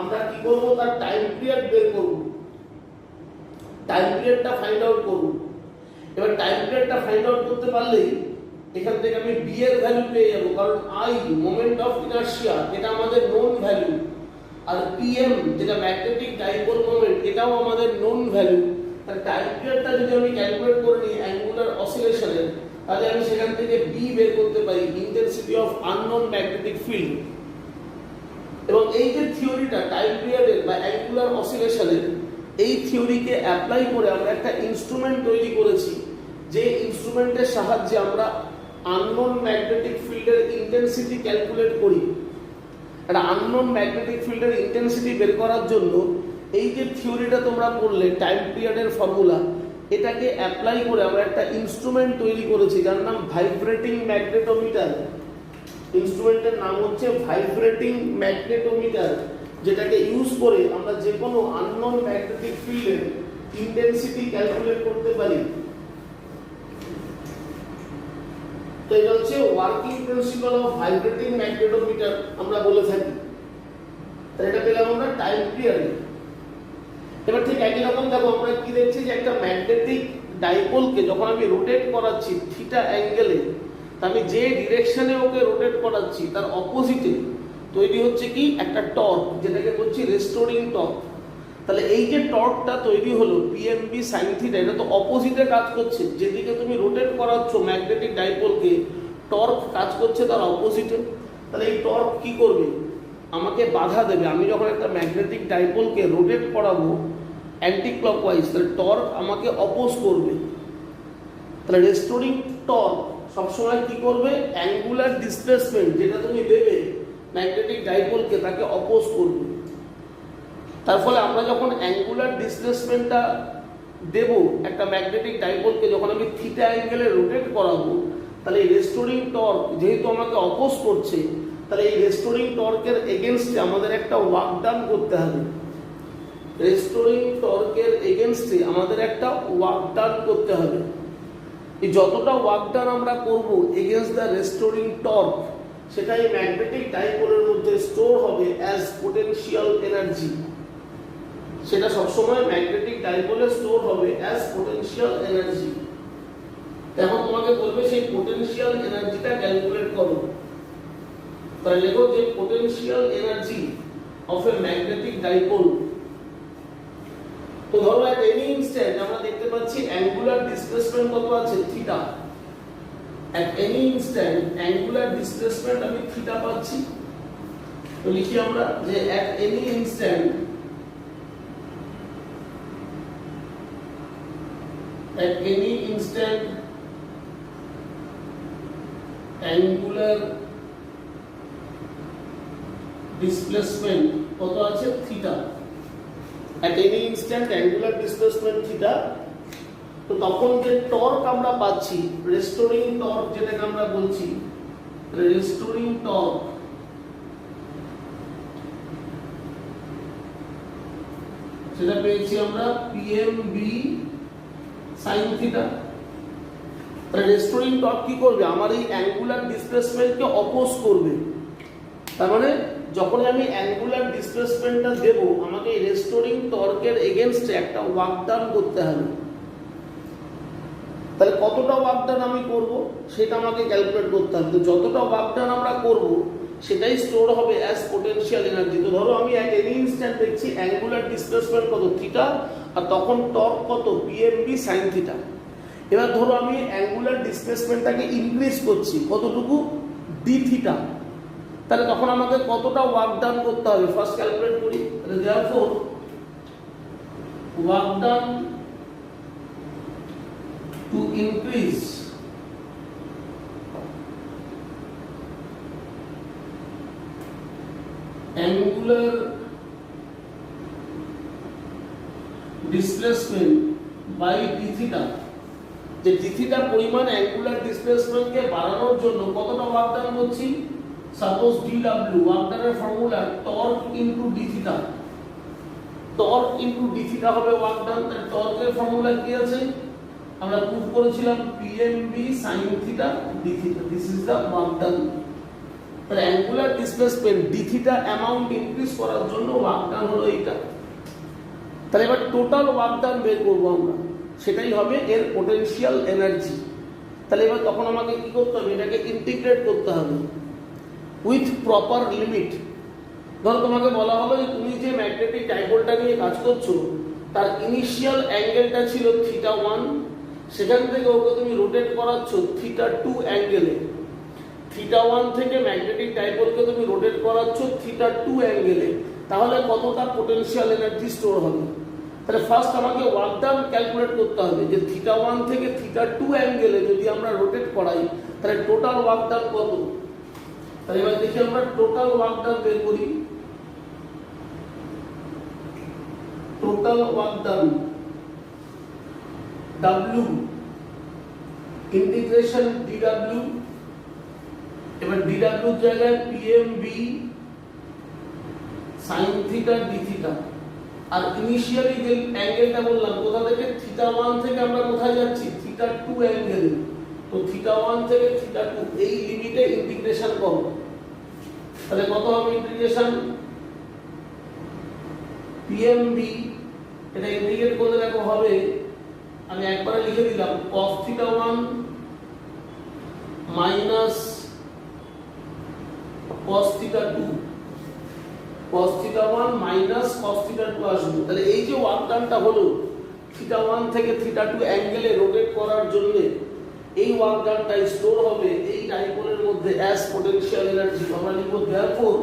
আমরা কি করব, তার টাইম পিরিয়ড বের করব, টাইম পিরিয়ডটা ফাইন্ড আউট করব। এবার টাইম পিরিয়ডটা ফাইন্ড আউট করতে পারলেই এখান থেকে আমি বি এর ভ্যালু পেয়ে যাব, কারণ আই মোমেন্ট অফ ইনারশিয়া এটা আমাদের নোন ভ্যালু, আর পিএম যেটা ম্যাগনেটিক ডাইপোল মোমেন্ট এটাও আমাদের নোন ভ্যালু। তাহলে টাইম পিরিয়ডটা যদি আমি ক্যালকুলেট করে নিই অ্যাঙ্গুলার অসিলেশনের, তাহলে আমি সেখান থেকে বি বের করতে পারি, intensity of unknown magnetic field. এবং এই যে থিওরিটা টাইম পিরিয়ডের বা অ্যাঙ্গুলার অসিলেশনের, এই থিওরিকে অ্যাপ্লাই করে আমরা একটা ইনস্ট্রুমেন্ট তৈরি করেছি, যে ইনস্ট্রুমেন্টের সাহায্যে আমরা আননোন ম্যাগনেটিক ফিল্ডের ইন্টেন্সিটি ক্যালকুলেট করি। একটা আননোন ম্যাগনেটিক ফিল্ডের ইন্টেন্সিটি বের করার জন্য এই যে থিওরিটা তোমরা পড়লে টাইম পিরিয়ডের ফর্মুলা, এটাকে অ্যাপ্লাই করে আমরা একটা ইনস্ট্রুমেন্ট তৈরি করেছি যার নাম ভাইব্রেটিং ম্যাগনেটোমিটার। ইনস্ট্রুমেন্টের নাম হচ্ছে ভাইব্রেটিং ম্যাগনেটোমিটার, যেটাকে ইউজ করে আমরা যে কোনো আননোন ম্যাগনেটিক ফিল্ডের ইন্টেন্সিটি ক্যালকুলেট করতে পারি। তো এটা হচ্ছে working principal of vibrating magnetometer আমরা বলে থাকি। তাহলে এটা পেলাম আমরা টাইম পিরিয়ড। এবার ঠিক একই রকম দেখো, আমরা কি দেখছি যে একটা ম্যাগনেটিক ডাইপোলকে যখন আমি রোটেট করাচ্ছি থিটা অ্যাঙ্গেলে, আমি যে ডিরেকশনে ওকে রোটেট করাচ্ছি তার অপোজিটে তৈরি হচ্ছে কি একটা টর্ক, যেটাকে বলছি রেস্টোরিং টর্ক। তাহলে এই যে টর্কটা তৈরি হলো পিএমবি সাইন থিটা, এটা তো অপোজিটে কাজ করছে, যেদিকে তুমি রোটেট করাচ্ছ ম্যাগনেটিক ডাইপোলকে, টর্ক কাজ করছে তার অপোজিটে। তাহলে এই টর্ক কি করবে, আমাকে বাধা দেবে। আমি যখন একটা ম্যাগনেটিক ডাইপোলকে রোটেট করাবো অ্যান্টি ক্লকওয়াইজ, তাহলে টর্ক আমাকে অপোজ করবে। তাহলে রেস্টোরিং টর্ক সবসময় কি করবে, অ্যাঙ্গুলার ডিসপ্লেসমেন্ট যেটা তুমি দেবে ম্যাগনেটিক ডাইপোলকে, তাকে অপোজ করবে। তার ফলে আমরা যখন অ্যাঙ্গুলার ডিসপ্লেসমেন্টটা দেব একটা ম্যাগনেটিক ডাইপোলকে, যখন আমি থিটা অ্যাঙ্গেলে রোটেট করাবো, তাহলে এই রেস্টোরিং টর্ক যেহেতু আমাকে অপোজ করছে, তাহলে এই রেস্টোরিং টর্কের এগেনস্টে আমাদের একটা ওয়ার্ক ডান করতে হবে। রেস্টোরিং টর্কের এগেনস্টে আমাদের একটা ওয়ার্ক ডান করতে হবে। এই যতটা ওয়ার্ক ডান আমরা করব এগেনস্ট দ্য রেস্টোরিং টর্ক, সেটাই ম্যাগনেটিক ডাইপোলের মধ্যে স্টোর হবে অ্যাজ পোটেনশিয়াল এনার্জি। সেটা সবসময় ম্যাগনেটিক ডাইপোলে স্টোর হবে অ্যাজ পোটেনশিয়াল এনার্জি। এখন তোমাকে বলবে সেই পোটেনশিয়াল এনার্জিটা ক্যালকুলেট করো। তাহলে লেখো যে potential energy of A magnetic dipole. তো ধরো এট এনি ইনস্ট্যান্ট আমরা দেখতে পাচ্ছি অ্যাঙ্গুলার ডিসপ্লেসমেন্ট কত আছে, theta. At any instant angular displacement আমি থিটা পাচ্ছি। তো লিখি আমরা যে at any instant at any instant angular displacement কত আছে, theta. at any instant angular displacement theta. তো তখন যে টর্ক আমরা পাচ্ছি, রেস্টোরিং টর্ক যেটাকে আমরা বলছি, রেস্টোরিং টর্ক, সেটা পেয়েছি আমরা পিএমবি সাইন থিটা। তাহলে রেস্টোরিং টর্ক কি করবে, আমার এই অ্যাঙ্গুলার ডিসপ্লেসমেন্টকে অপোজ করবে। তার মানে যখন আমি অ্যাঙ্গুলার ডিসপ্লেসমেন্টটা দেব, আমাকে এই রেস্টোরিং টর্কের এগেইনস্টে একটা ওয়ার্ক ডান করতে হবে। তাহলে কতটা ওয়ার্ক ডান আমি করব সেটা আমাকে ক্যালকুলেট করতে হবে। তো যতটা ওয়ার্ক ডান আমরা করব সেটাই স্টোর হবে অ্যাজ পোটেনশিয়াল এনার্জি। তো ধরো আমি এট এনি ইনস্ট্যান্ট দেখছি অ্যাঙ্গুলার ডিসপ্লেসমেন্ট কত, থিটা, আর তখন টর্ক কত, পিএমবি সাইন থিটা। এবার ধরো আমি অ্যাঙ্গুলার ডিসপ্লেসমেন্টটাকে ইনক্রিজ করছি, কতটুকু, ডি থিটা। তাহলে তখন আমাকে কতটা ওয়ার্ক ডান করতে হবে, ফার্স্ট ক্যালকুলেট করি। তাহলে therefore work done to increase angular displacement by d theta, যে ডি থিটা পরিমাণ অ্যাঙ্গুলার ডিসপ্লেসমেন্টকে বাড়ানোর জন্য কতটা ওয়ার্ক ডান করছি। সাপোজ ডিডব্লিউ ওয়ার্ক ডানের formula torque into d theta, torque into d theta হবে ওয়ার্ক ডান। তার টর্কের ফর্মুলা কি আছে আমরা প্রুভ করেছিলাম, PMB sin theta d theta, this is the work done. তাহলে angular displacement d theta amount increase করার জন্য ওয়ার্ক ডান হলো এইটা। তাহলে এবার টোটাল ওয়ার্ক ডান বের করবো আমরা, সেটাই হবে এর পোটেনশিয়াল এনার্জি। তাহলে এবার তখন আমাকে কি করতে হবে, এটাকে ইন্টিগ্রেট করতে হবে উইথ প্রপার লিমিট। ধরো তোমাকে বলা হলো যে তুমি যে ম্যাগনেটিক ডাইপোলটা নিয়ে কাজ করছো তার ইনিশিয়াল অ্যাঙ্গেলটা ছিল θ1, সেখান থেকে ওকে তুমি রোটেট করাচ্ছ θ2 অ্যাঙ্গেলে। θ1 থেকে ম্যাগনেটিক ডাইপোলকে তুমি রোটেট করাচ্ছ θ2 অ্যাঙ্গেলে, তাহলে কতটা পোটেনশিয়াল এনার্জি স্টোর হবে। তাহলে ফার্স্ট আমাকে ওয়ার্ক ডান ক্যালকুলেট করতে হবে যে θ1 থেকে θ2 অ্যাঙ্গেলে যদি আমরা রোটেট করাই তাহলে টোটাল ওয়ার্ক ডান কত। তাহলে এবার দেখি আমরা টোটাল ওয়ার্ক ডান বের করি। Total work done W integration DW, এবার DW এর জায়গায় PMB sin theta d theta. আর ইনিশিয়ালি যে অ্যাঙ্গেলটা বললাম কোথা থেকে, θ1 থেকে আমরা কোথায় যাচ্ছি θ2 অ্যাঙ্গেল, তো θ1 থেকে θ2 এই লিমিটে ইন্টিগ্রেশন করব। তাহলে কত হবে ইন্টিগ্রেশন, PMB এটা ইন্টিগ্রেট করলে দেখো হবে, আমি একবারে লিখে দিলাম cos θ1 minus cos θ2, cos θ1 minus cos θ2 আসবে। তাহলে এই যে ওয়ার্ক ডানটা হলো θ1 থেকে θ2 অ্যাঙ্গেলে রোটেট করার জন্য, এই ওয়ার্ক ডানটা স্টোর হবে এই ডাইপোলের মধ্যে অ্যাজ পোটেনশিয়াল এনার্জি। আমরা লিখব therefore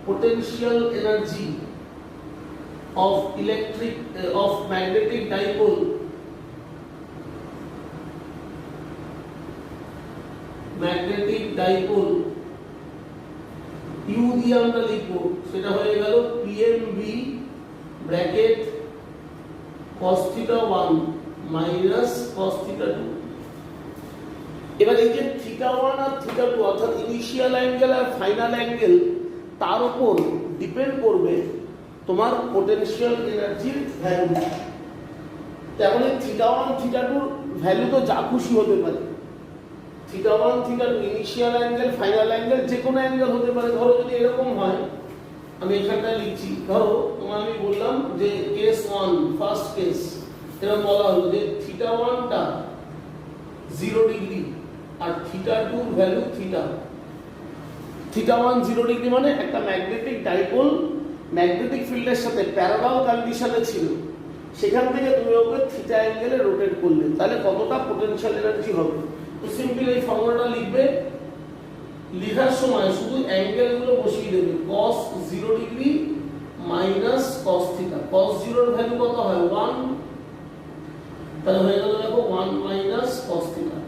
potential energy of magnetic dipole u দিয়ে আমরা লিখবো, সেটা হয়ে গেল PMB bracket cos θ1 minus cos θ2। এবার এই যে θ1 আর θ2 অর্থাৎ ইনিশিয়াল অ্যাঙ্গেল আর ফাইনাল অ্যাঙ্গেল, তার উপর ডিপেন্ড করবে তোমার পোটেনশিয়াল এনার্জির ভ্যালু। তাহলে θ1 θ2 ভ্যালু তো যা খুশি হতে পারে, θ1 θ2 ইনিশিয়াল অ্যাঙ্গেল ফাইনাল অ্যাঙ্গেল যে কোনো অ্যাঙ্গেল হতে পারে। ধরো যদি এরকম হয়, আমি এখানটা লিখছি, ধরো তোমার আমি বললাম যে কেস 1 ফার্স্ট কেস এরকম বলা হলো যে θ1 টা 0 ডিগ্রি আর θ2 ভ্যালু থিটা। θ1 0 ডিগ্রি মানে একটা ম্যাগনেটিক ডাইপোল ম্যাগনেটিক ফিল্ডের সাথে প্যারালাল কন্ডিশনে ছিল, সেখান থেকে তুমি ওকে থিটা অ্যাঙ্গেলে রোটেট করলে, তাহলে কতটা পোটেনশিয়াল এনার্জি হবে। তো সিম্পল এই ফর্মুলাটা লিখবে, লেখার সময় শুধু অ্যাঙ্গেলগুলো বসিয়ে দেবে, cos 0 degree minus cos theta. cos 0 এর ভ্যালু কত হয় 1, তাহলে হয়ে গেল দেখো 1 minus cos theta,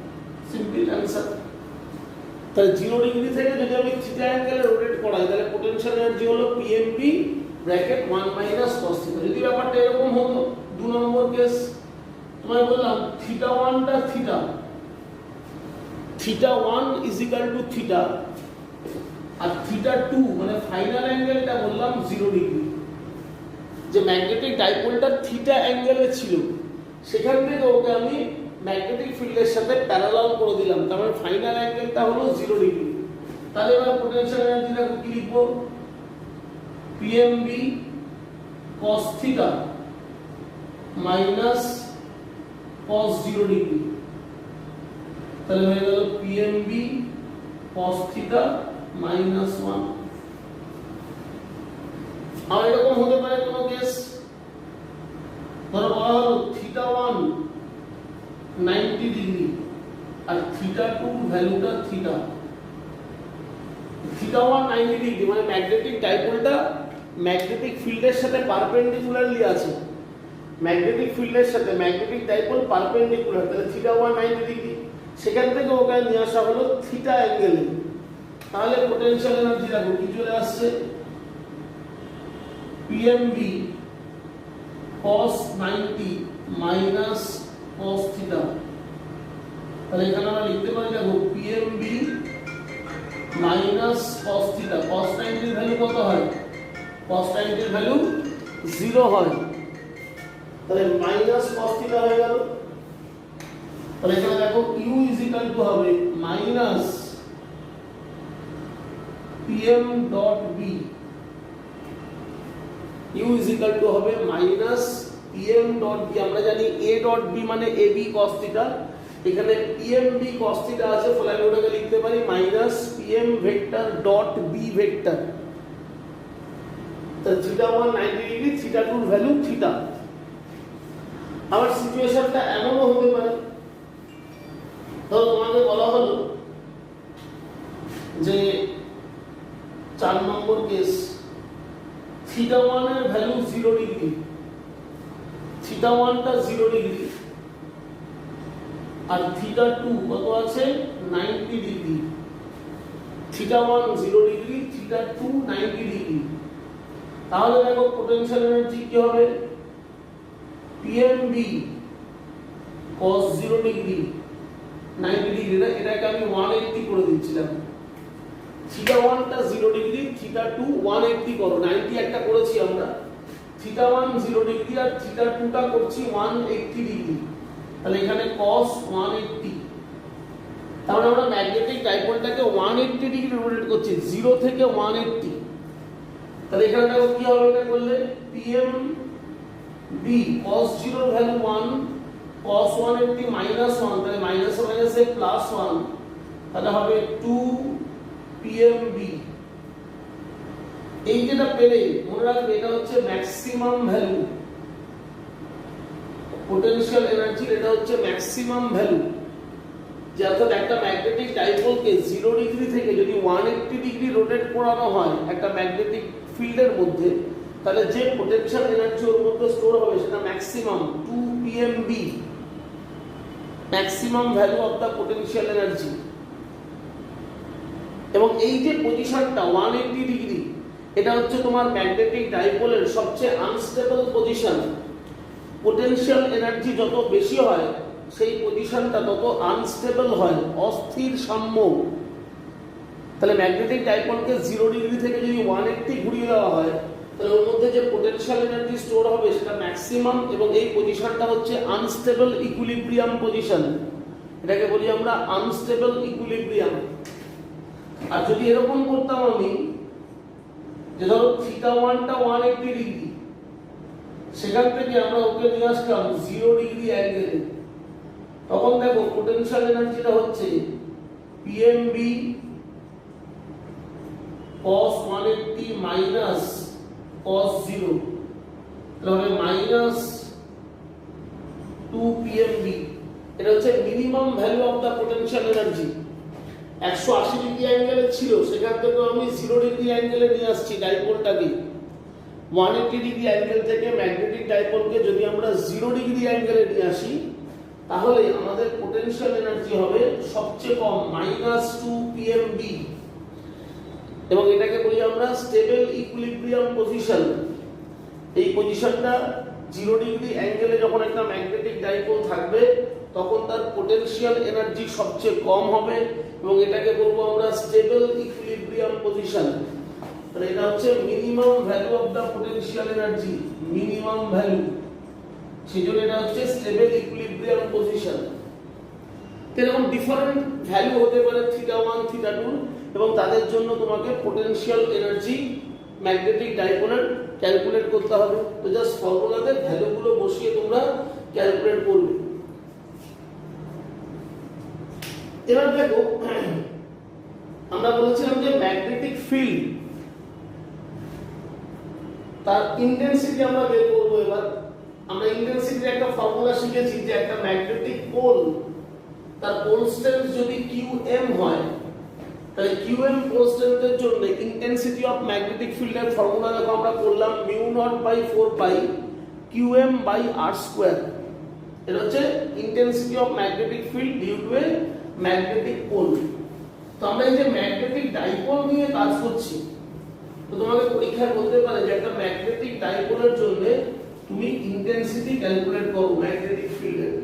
simple answer. তাহলে 0 ডিগ্রি থেকে যদি আমি থিটা অ্যাঙ্গেলে রোটেট করাই তাহলে পোটেনশিয়াল এনার্জি হলো PMB bracket 1 minus cos theta. যদি ব্যাপারটা এরকম হতো 2 নম্বর কেস, তোমায় বললাম θ1 টা theta, θ1 is equal to theta, আর θ2 মানে ফাইনাল অ্যাঙ্গেলটা বললাম 0 ডিগ্রি। যে ম্যাগনেটিক ডাইপোলটা থিটা অ্যাঙ্গেলে ছিল, সেখান থেকে ওকে আমি ম্যাগনেটিক ফিল্ডের সাথে প্যারালাল করে দিলাম, তার মানে ফাইনাল অ্যাঙ্গেলটা হলো 0 ডিগ্রি। তাহলে এবার পোটেনশিয়াল এনার্জিটা কি লিখবো, PMB cos theta minus cos 0 degree, তাহলে হয়ে গেল PMB cos থিটা মাইনাস 1। আর এরকম হতে পারে কোনো কেস, ধরো বলা হলো θ1 90 ডিগ্রি আর θ2 ভ্যালুটা থিটা। θ1 90 ডিগ্রি মানে ম্যাগনেটিক ডাইপোলটা ম্যাগনেটিক ফিল্ডের সাথে পারপেন্ডিকুলারলি আছে, ম্যাগনেটিক ফিল্ডের সাথে ম্যাগনেটিক ডাইপোল পারপেন্ডিকুলার, তাহলে θ1 90 ডিগ্রি, সেখান থেকে ওকে নিয়ে আসা হলো থিটা অ্যাঙ্গেলে। তাহলে পোটেনশিয়াল এনার্জি দেখো কি চলে আসছে, PMB cos 90 minus cos theta. তাহলে এখানে আমরা লিখতে পারি দেখো PMB minus cos theta. cos 90 এর ভ্যালু কত হয়? cos 90 এর ভ্যালু 0 হয়। তাহলে মাইনাস cos থিটা হয়ে গেল। তাহলে এখানে দেখো u ইজ ইকুয়াল টু হবে minus pm dot b। u is equal two হবে মাইনাস pm ডট b। আমরা জানি a ডট b মানে ab cos থিটা, এখানে pmb cos থিটা আছে, ফলে আমি ওটাকে লিখতে পারি minus pm vector dot b vector. তাহলে থিটা 1 90 ডিগ্রি, থিটা 2 এর ভ্যালু থিটা। আবার সিচুয়েশনটা এমনও হতে পারে, ধরো তোমাকে বলা হলো যে 4 নম্বর কেস, থিটা 1 এর ভ্যালু 0 ডিগ্রি, থিটা 1 টা 0 ডিগ্রি আর থিটা 2 কত আছে 90 degree. Theta 1 0 degree, theta 2 90 degree. তাহলে দেখো পোটেনশিয়াল এনার্জি কি হবে? PMB cos 0 ডিগ্রি 90 ডিগ্রি, এটাকে আমি 180 করে দিচ্ছিলাম। থিটা 1 টা 0 ডিগ্রি, থিটা 2 180 করো, 90 একটা করেছি আমরা। থিটা 1 0 ডিগ্রি আর থিটা 2 টা করছি 180 ডিগ্রি। তাহলে এখানে cos 180। তাহলে আমরা ম্যাগনেটিক ডাইপোলটাকে 180 ডিগ্রি রোটেট করছি, 0 থেকে 180। তাহলে এখানে দেখো কি হবে এটা করলে? PMB cos 0 এর ভ্যালু 1, cos 180 minus 1, তাহলে মাইনাস মাইনাসে প্লাস 1, তাহলে হবে 2 PMB। এই যেটা পেলে মনে রাখবে এটা হচ্ছে ম্যাক্সিমাম ভ্যালু পোটেনশিয়াল এনার্জির, এটা হচ্ছে ম্যাক্সিমাম ভ্যালু। যে অর্থাৎ একটা ম্যাগনেটিক ডাইপোলকে 0 ডিগ্রি থেকে যদি 180 ডিগ্রি রোটেট করানো হয় একটা ম্যাগনেটিক ফিল্ডের মধ্যে, তাহলে যে পোটেনশিয়াল এনার্জি ওর মধ্যে স্টোর হবে সেটা maximum 2 PMB, maximum value of the potential energy. এবং এই যে পজিশনটা 180 ডিগ্রি, এটা হচ্ছে তোমার ম্যাগনেটিক ডাইপোলের সবচেয়ে আনস্টেবল পজিশন। পোটেনশিয়াল এনার্জি যত বেশি হয় সেই পজিশনটা তত আনস্টেবল হয়, অস্থির সাম্য। তাহলে ম্যাগনেটিক ডাইপোলকে 0 ডিগ্রি থেকে যদি 180 ঘুরিয়ে দেওয়া হয়, তাহলে ওর মধ্যে যে পোটেনশিয়াল এনার্জি স্টোর হবে সেটা ম্যাক্সিমাম, এবং এই পজিশনটা হচ্ছে আনস্টেবল ইকুইলিব্রিয়াম পজিশন। এটাকে বলি আমরা আনস্টেবল ইকুইলিব্রিয়াম। আর যদি এরকম করতাম আমি যে ধরো থিটা 1 টা 180 ডিগ্রি, সেখান থেকে আমরা ওকে নিয়ে আসলাম 0 ডিগ্রি অ্যাঙ্গেলে, তখন দেখো পোটেনশিয়াল এনার্জিটা হচ্ছে PMB cos 180 minus cos 0, তাহলে মাইনাস 2 PMB। এটা হচ্ছে minimum value of the potential energy. 180 degree অ্যাঙ্গেলে ছিল, সেখান থেকে আমি 0 ডিগ্রি অ্যাঙ্গেলে নিয়ে আসছি ডাইপোলটাকে। 180 ডিগ্রি অ্যাঙ্গেল থেকে ম্যাগনেটিক ডাইপোলকে যদি আমরা 0 ডিগ্রি অ্যাঙ্গেলে নিয়ে আসি, তাহলে আমাদের পোটেনশিয়াল এনার্জি হবে সবচেয়ে কম মাইনাস 2 PMB। এবং এটাকে বলি আমরা স্টেবল ইকুইলিব্রিয়াম পজিশন। এই পজিশনটা 0 ডিগ্রি অ্যাঙ্গেলে যখন একটা ম্যাগনেটিক ডাইপোল থাকবে তখন তার পোটেনশিয়াল এনার্জি সবচেয়ে কম হবে, এবং এটাকে বলবো আমরা স্টেবল ইকুইলিব্রিয়াম পজিশন। তাহলে এটা হচ্ছে minimum value of the potential energy, minimum value, সেজন্য এটা হচ্ছে স্টেবল ইকুইলিব্রিয়াম পজিশন। এরকম ডিফারেন্ট ভ্যালু হতে পারে থিটা 1 থিটা 2, এবং তাদের জন্য তোমাকে পোটেনশিয়াল এনার্জি ম্যাগনেটিক ডাইপোলের ক্যালকুলেট করতে হবে। তো জাস্ট ফর্মুলাতে ভ্যালুগুলো বসিয়ে তোমরা ক্যালকুলেট করবে। এবার দেখো আমরা বলেছিলাম যে ম্যাগনেটিক ফিল্ড তার ইন্টেন্সিটি আমরা বের করব। এবার আমরা ইন্টেন্সিটির একটা ফর্মুলা শিখেছি যে একটা ম্যাগনেটিক পোল তার পোল স্ট্রেংথ যদি QM হয়, তাহলে QM পোল স্ট্রেংথের জন্য ইন্টেন্সিটি অফ ম্যাগনেটিক ফিল্ডের ফর্মুলা দেখো আমরা করলাম μ0/4 পাই QM/r²। এটা হচ্ছে intensity of magnetic field due to a magnetic pole. তো আমরা এই যে ম্যাগনেটিক ডাইপোল নিয়ে কাজ করছি, তো তোমাকে পরীক্ষায় বলতে পারে যে একটা ম্যাগনেটিক ডাইপোলের জন্য তুমি ইন্টেন্সিটি ইন্টেন্সিটি ক্যালকুলেট করো ম্যাগনেটিক ফিল্ডের।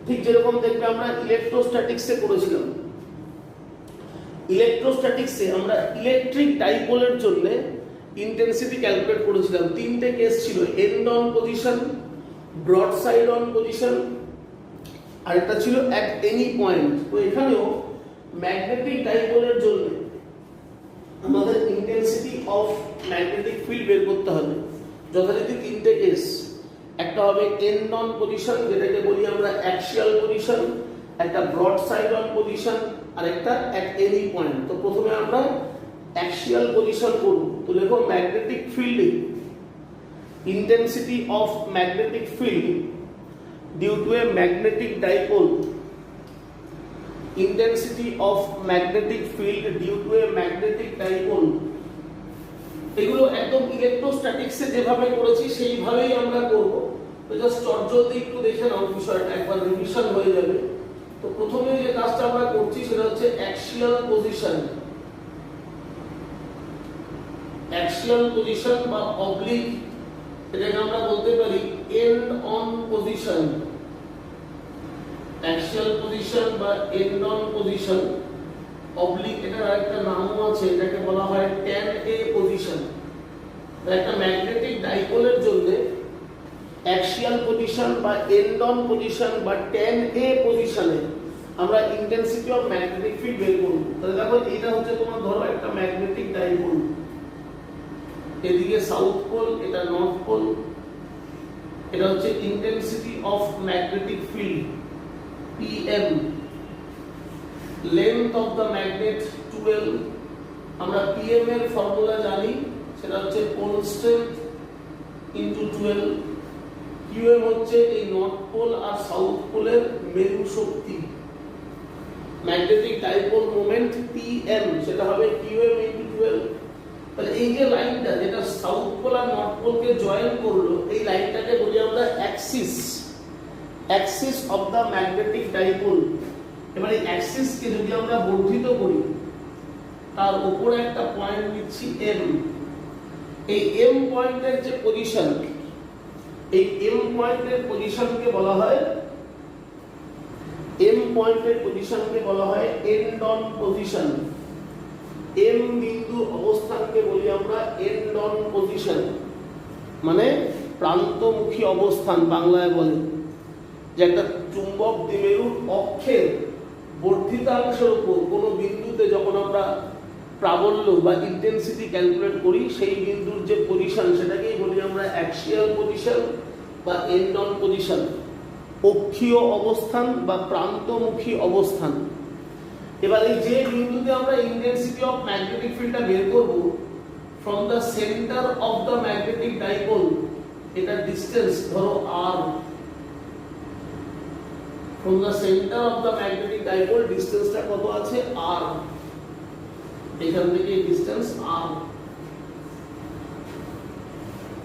ঠিক যেরকম দেখবে আমরা ইলেকট্রোস্ট্যাটিক্সে করেছিলাম। ইলেকট্রোস্ট্যাটিক্সে আমরা ইলেকট্রিক ডাইপোলের জন্য ইন্টেন্সিটি ক্যালকুলেট করেছিলাম। তিনটে কেস ছিল, end on position, broad side on position, আর একটা ছিল অ্যাট এনি পয়েন্ট। তো এখানেও ম্যাগনেটিক ডাইপোলের জন্য আমাদের ইন্টেন্সিটি অফ ম্যাগনেটিক ফিল্ড বের করতে হবে। যথারীতি তিনটে কেস, একটা হবে এন্ড অন পজিশন যেটাকে বলি আমরা অ্যাক্সিয়াল পজিশন, একটা ব্রড সাইড অন পজিশন, আর একটা অ্যাট এনি পয়েন্ট। তো প্রথমে আমরা অ্যাক্সিয়াল পজিশন করব। তো লেখো ম্যাগনেটিক ফিল্ডে intensity of magnetic field due to a magnetic dipole, intensity of magnetic field due to a magnetic dipole, এগুলো একদম ইলেকট্রোস্ট্যাটিক্সে যেভাবে করেছি সেইভাবেই আমরা করব। তো জাস্ট চটজলদি একটু দেখে নাও বিষয়টা, একবার রিভিশন হয়ে যাবে। তো প্রথমে যে কাজটা আমরা করছি সেটা হচ্ছে অ্যাক্সিয়াল পজিশন। অ্যাক্সিয়াল পজিশন বা অবলিক, এটাকে আমরা বলতে পারি end on position. Axial position বা এন্ড অন পজিশন, অবলিক এটার আরেকটা নামও আছে, এটাকে বলা হয় ট্যান এ পজিশন। একটা ম্যাগনেটিক ডাইপোলের জন্য অ্যাক্সিয়াল পজিশন বা এন্ড অন পজিশন বা ট্যান এ পজিশনে আমরা ইন্টেন্সিটি অফ ম্যাগনেটিক ফিল্ড বের করব। তাহলে দেখো এটা হচ্ছে তোমার ধরো একটা ম্যাগনেটিক ডাইপোল, এদিকে সাউথ পোল, এটা নর্থ পোল। এটা হচ্ছে intensity of magnetic field PM। Length of the magnet 12। আমরা PM এর ফর্মুলা জানি, সেটা হচ্ছে পোল স্ট্রেংথ ইনটু 12। QM হচ্ছে এই নর্থ পোল আর সাউথ পোলের মেরু শক্তি। ম্যাগনেটিক ডাইপোল মোমেন্ট PM, সেটা হবে QM ইনটু 12। তাহলে এই যে লাইনটা যেটা সাউথ পোল আর নর্থ পোলকে জয়েন করলো, এই লাইনটাকে বলি আমরা axis, axis of the magnetic dipole. এবার এই অ্যাক্সিসকে যদি আমরা বর্ধিত করি, তার উপরে একটা পয়েন্ট নিচ্ছি M। এই M পয়েন্টের যে পজিশন, এই M পয়েন্টের পজিশনকে বলা হয়, M পয়েন্টের পজিশনকে বলা হয় এন্ড অন পজিশন। M বিন্দু অবস্থানকে বলি আমরা এন্ড অন পজিশন, মানে প্রান্তমুখী অবস্থান বাংলায় বলে। যে একটা চুম্বক দ্বিমেরুর অক্ষের বর্ধিতাংশের উপর কোনো বিন্দুতে যখন আমরা প্রাবল্য বা ইন্টেন্সিটি ক্যালকুলেট করি, সেই বিন্দুর যে পজিশন সেটাকেই বলি আমরা অ্যাক্সিয়াল পজিশন বা এন্ড অন পজিশন। অক্ষীয় অবস্থান বা প্রান্তমুখী অবস্থান। এবার এই যে বিন্দুতে আমরা ইন্টেন্সিটি অফ ম্যাগনেটিক ফিল্ডটা বের করব, from the centre of the magnetic dipole, এটা ডিসটেন্স ধরো r। From the centre of the magnetic dipole ডিসটেন্সটা কত আছে? r। এখান থেকে এই ডিসটেন্স r।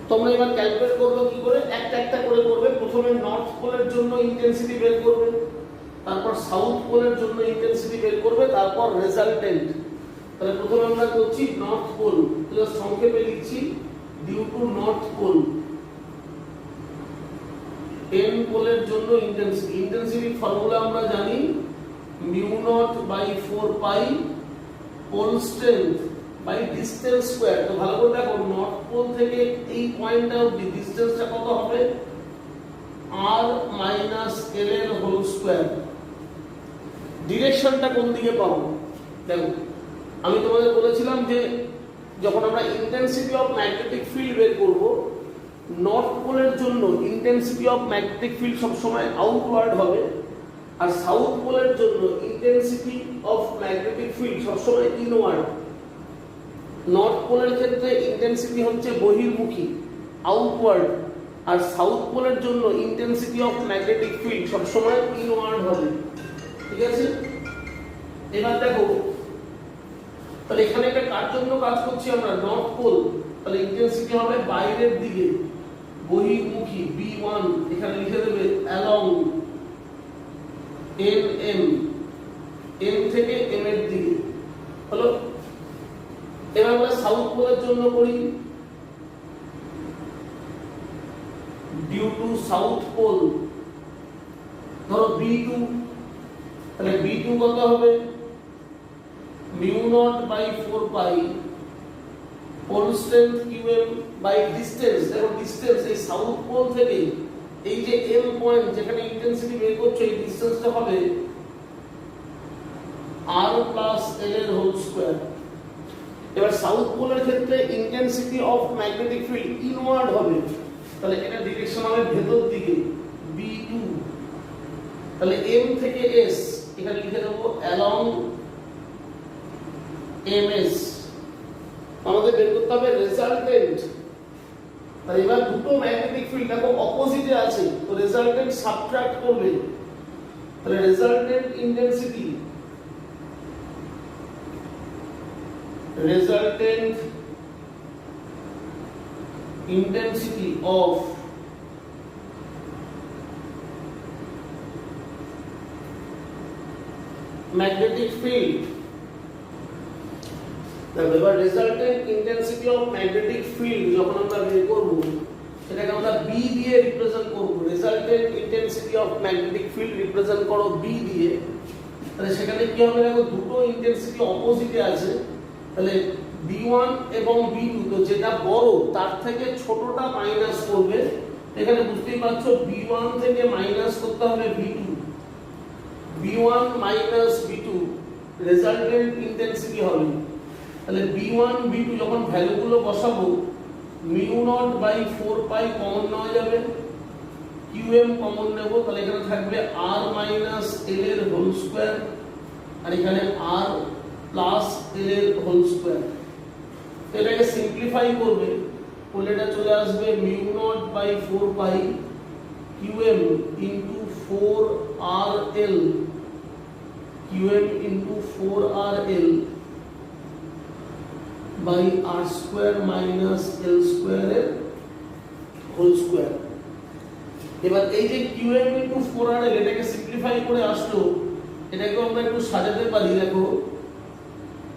তোমরা এবার ক্যালকুলেট করবে কি করে? একটা একটা করে করবে। প্রথমে নর্থ পোলের জন্য ইন্টেন্সিটি বের করবে, তারপর সাউথ পোলের জন্য ইন্টেন্সিটি বের করবে, তারপর রেজাল্টেন্ট। তাহলে প্রথমে আমরা করছি নর্থ পোল, জাস্ট সংক্ষেপে লিখছি due to north pole. n পোলের জন্য ইন্টেন্সিটি, ইন্টেন্সিটি ফর্মুলা আমরা জানি mu naught by 4 pi pole strength by distance square. তো ভালো করে দেখো, নর্থ পোল থেকে এই পয়েন্টটা অবধি ডিসটেন্সটা কত হবে? r মাইনাস l এর হোল স্কয়ার। ডিরেকশনটা কোন দিকে পাবো? দেখো, আমি তোমাদের বলেছিলাম যে যখন আমরা ইন্টেন্সিটি অফ ম্যাগনেটিক ফিল্ড বের করব, নর্থ পোলের জন্য ইন্টেন্সিটি অফ ম্যাগনেটিক ফিল্ড সবসময় আউটওয়ার্ড হবে, আর সাউথ পোলের জন্য ইন্টেন্সিটি অফ ম্যাগনেটিক ফিল্ড সবসময় ইনওয়ার্ড। নর্থ পোলের ক্ষেত্রে ইন্টেন্সিটি হচ্ছে বহির্মুখী, আউটওয়ার্ড, আর সাউথ পোলের জন্য ইন্টেন্সিটি অফ ম্যাগনেটিক ফিল্ড সবসময় ইনওয়ার্ড হবে। ঠিক আছে? এবার দেখো, তাহলে এখানে একটা কার জন্য কাজ করছি আমরা? North pole. তাহলে ইন্টেন্সিটি হবে বাইরের দিকে, বহির্মুখী, B1। এখানে লিখে দেবে অ্যালং M, M থেকে M এর দিকে। হলো? এবার আমরা সাউথ পোলের জন্য করি ডিউ টু সাউথ পোল, ধরো B2, তাহলে B2 কত হবে mu naught by 4 pi pole strength QM by distance. দেখো ডিসটেন্স এই সাউথ পোল থেকে এই যে M পয়েন্ট যেখানে ইন্টেন্সিটি বের করছো এই ডিসটেন্সটা হবে R প্লাস L এর হোল স্কয়ার। এবার সাউথ পোলের ক্ষেত্রে intensity of magnetic field inward হবে, তাহলে এটা ডিরেকশন হবে ভেতর দিকে B2। তাহলে M থেকে S এখানে লিখে দেবো অ্যালং MS। আমাদের বের করতে হবে রেজাল্টেন্ট। তাই এবার দুটো ম্যাগনেটিক ফিল্ড দেখো অপোজিটে আছে, তো রেজাল্টেন্ট সাবট্রাক্ট করবে, তাহলে resultant intensity of magnetic field। এবার resultant intensity of magnetic field যখন আমরা বের করব সেটাকে আমরা B দিয়ে রিপ্রেজেন্ট করব। Resultant intensity of magnetic field represent করো B দিয়ে, তাহলে সেখানে কি হবে দেখো দুটো ইন্টেন্সিটি অপোজিটে আছে, তাহলে B1 এবং B2, তো যেটা বড় তার থেকে ছোটটা মাইনাস করবে। এখানে বুঝতেই পারছো B1 থেকে মাইনাস করতে হবে B2, B1 minus B2 resultant intensity হবে। তাহলে B1 B2 যখন ভ্যালুগুলো বসাবো mu naught by 4 pi common নেওয়া যাবে, QM কমন নেব, তাহলে এখানে থাকবে R মাইনাস L এর হোল স্কয়ার আর এখানে R প্লাস L এর হোল স্কয়ার। এটাকে সিম্পলিফাই করবে বলে এটা চলে আসবে mu naught by 4 pi QM into 4RL, QM into 4RL by R square minus L square এর হোল স্কয়ার। এবার এই যে QM ইনটু 4RL এটাকে সিম্পলিফাই করে আসলো, এটাকে আমরা একটু সাজাতে পারি। দেখো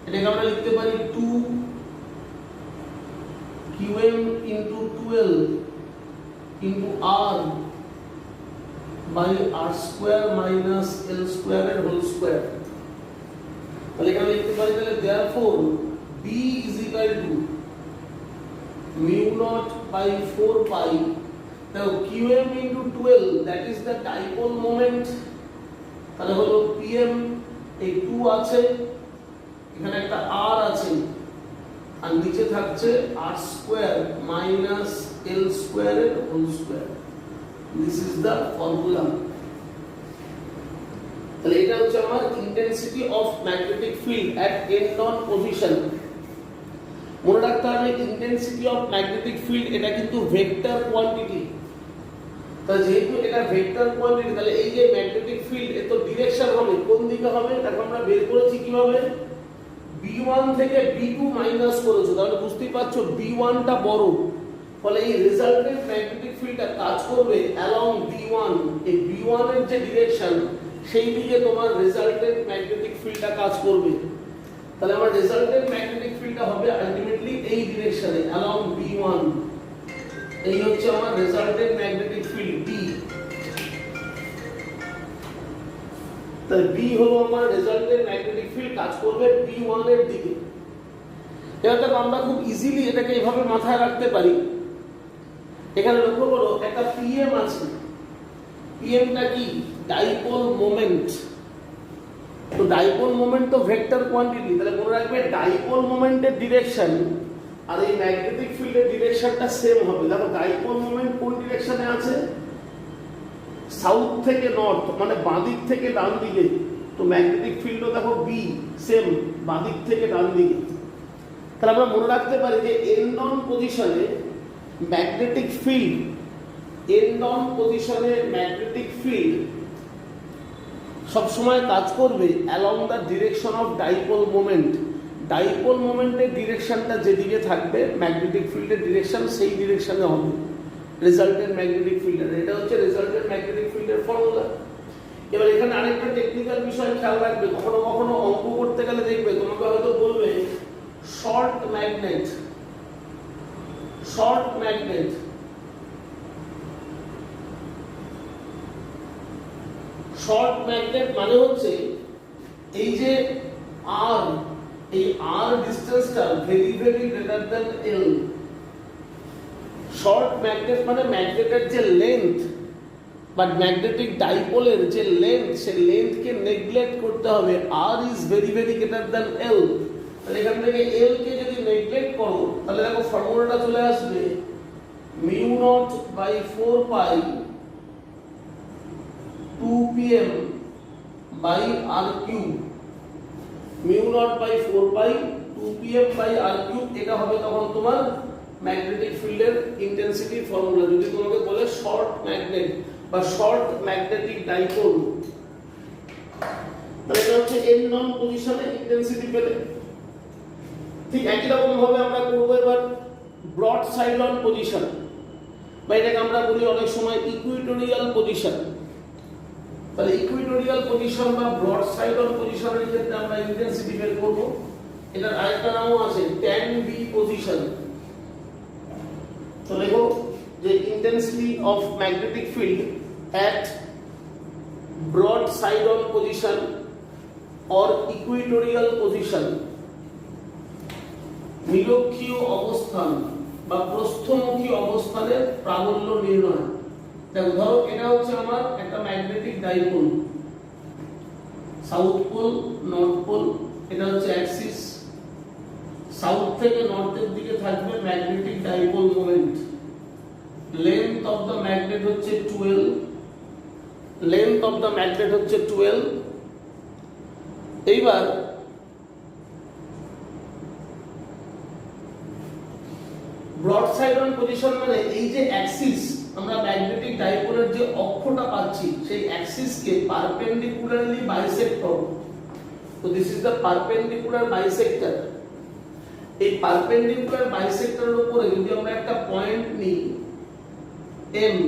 এটাকে আমরা লিখতে পারি 2 QM into 12 into R by R square minus L square এর whole square। তাহলে এখানে লিখতে পারি তাহলে therefore B is equal to mu naught by 4 pi, now QM into 12 that is the dipole moment, তাহলে হলো PM, এই 2 আছে এখানে একটা R আছে আর নিচে থাকছে R square minus L square এর whole square. This is the formula. তাহলে এটা হচ্ছে আমার intensity of magnetic field at end on position. মনে রাখতে হবে ইন্টেন্সিটি অফ ম্যাগনেটিক ফিল্ড এটা কিন্তু ভেক্টর কোয়ান্টিটি। তাহলে যেহেতু এটা ভেক্টর কোয়ান্টিটি তাহলে এই যে ম্যাগনেটিক ফিল্ড এর তো ডিরেকশন হবে কোন দিকে হবে, দেখো আমরা বের করেছি কিভাবে B1 থেকে B2 মাইনাস করেছো, তাহলে বুঝতেই পারছো B1 টা বড়, ফলে এই রেজাল্টেন্ট ম্যাগনেটিক ফিল্ডটা কাজ করবে অ্যালং B1। এই B1 এর যে ডিরেকশন সেই দিকে তোমার রেজাল্টেন্ট ম্যাগনেটিক ফিল্ডটা কাজ করবে। তাহলে আমার রেজাল্টেন্ট ম্যাগনেটিক ফিল্ডটা হবে আলটিমেটলি এই ডিরেকশনে অ্যালং B1। এই হচ্ছে আমার রেজাল্টেন্ট ম্যাগনেটিক ফিল্ড B। তাহলে B হলো আমার রেজাল্টেন্ট ম্যাগনেটিক ফিল্ড, কাজ করবে B1 এর দিকে। এবার আমরা খুব ইজিলি এটাকে এইভাবে মাথায় রাখতে পারি। এখানে লক্ষ্য করো একটা PM আছে, PMটা কি ডাইপোল মোমেন্ট। তো ডাইপোল মোমেন্ট তো ভেক্টর কোয়ান্টিটি, তাহলে মনে রাখবে ডাইপোল মোমেন্টের ডিরেকশন আর এই ম্যাগনেটিক ফিল্ডের ডিরেকশনটা সেম হবে। দেখো ডাইপোল মোমেন্ট কোন ডিরেকশনে আছে, সাউথ থেকে নর্থ, মানে বাঁদিক থেকে ডান দিকে। তো ম্যাগনেটিক ফিল্ডও দেখো B সেম বাঁদিক থেকে ডান দিকে। তাহলে আমরা মনে রাখতে পারি যে এন্ড অন পজিশনে ম্যাগনেটিক ফিল্ড, এন্ড অন পজিশনে ম্যাগনেটিক ফিল্ড সবসময় কাজ করবে along the direction of dipole moment. Dipole মোমেন্টের ডিরেকশনটা যেদিকে থাকবে ম্যাগনেটিক ফিল্ডের ডিরেকশন সেই ডিরেকশনে হবে রেজাল্টেন্ট ম্যাগনেটিক ফিল্ডের। এটা হচ্ছে রেজাল্টেন্ট ম্যাগনেটিক ফিল্ডের ফর্মুলা। এবার এখানে আরেকটা টেকনিক্যাল বিষয় খেয়াল রাখবে, কখনো কখনো অঙ্ক করতে গেলে দেখবে তোমাকে হয়তো বলবে short magnet, short magnet short magnet মানে হচ্ছে এই যে আর, এই আর ডিসটেন্সটা ভেরি ভেরি গ্রেটার দ্যান এল। শর্ট ম্যাগনেট মানে ম্যাগনেটের যে লেন্থ বা ম্যাগনেটিক ডাইপোলের যে লেন্থ, সেই লেন্থকে নেগলেক্ট করতে হবে। R is very very greater than L. তাহলে এখান থেকে এল কে যদি নেগলেক্ট করো তাহলে দেখো ফর্মুলাটা চলে আসবে mu naught by 4 pi 2pm by r cube. Mu naught by 4 pi 2pm by r cube, এটা হবে তখন তোমার ম্যাগনেটিক ফিল্ডের ইন্টেন্সিটি ফর্মুলা। যদি তোমাকে বলে শর্ট ম্যাগনেট বা শর্ট ম্যাগনেটিক ডাইপোল, তাহলে এটা হচ্ছে এন নন পজিশনে ইন্টেন্সিটি পেলে। ঠিক একই রকম ভাবে আমরা করব এবার ব্রড সাইড অন পজিশন, বা এটাকে আমরা বলি অনেক সময় ইকুইটোরিয়াল পজিশন। তাহলে ইকুইটোরিয়াল পজিশন বা ব্রড সাইড অন পজিশনের ক্ষেত্রে আমরা ইন্টেন্সিটি বের করব। এটার আরেকটা নামও আছে ট্যান বি পজিশন। তো দেখো যে intensity of magnetic field at broad side on position or equatorial position, নিরক্ষীয় অবস্থান বা প্রস্থমুখী অবস্থানের প্রাবল্য নির্ণয়। দেখো ধরো এটা হচ্ছে আমার একটা magnetic dipole, south pole north pole, এটা হচ্ছে অ্যাক্সিস। সাউথ থেকে নর্থের দিকে থাকবে magnetic dipole moment. Length of the magnet হচ্ছে 12, লেন্থ অফ দ্য ম্যাগনেট হচ্ছে 12। এইবার ব্রড সাইড অন পজিশন মানে এই যে অ্যাক্সিস, আমরা ম্যাগনেটিক ডাইপোলের যে অক্ষটা পাচ্ছি সেই অ্যাক্সিসকে পারপেন্ডিকুলারলি বাইসেক্ট করব। তো this is the perpendicular bisector. এই পারপেন্ডিকুলার বাইসেক্টরের উপরে যদি আমরা একটা পয়েন্ট নিই এম,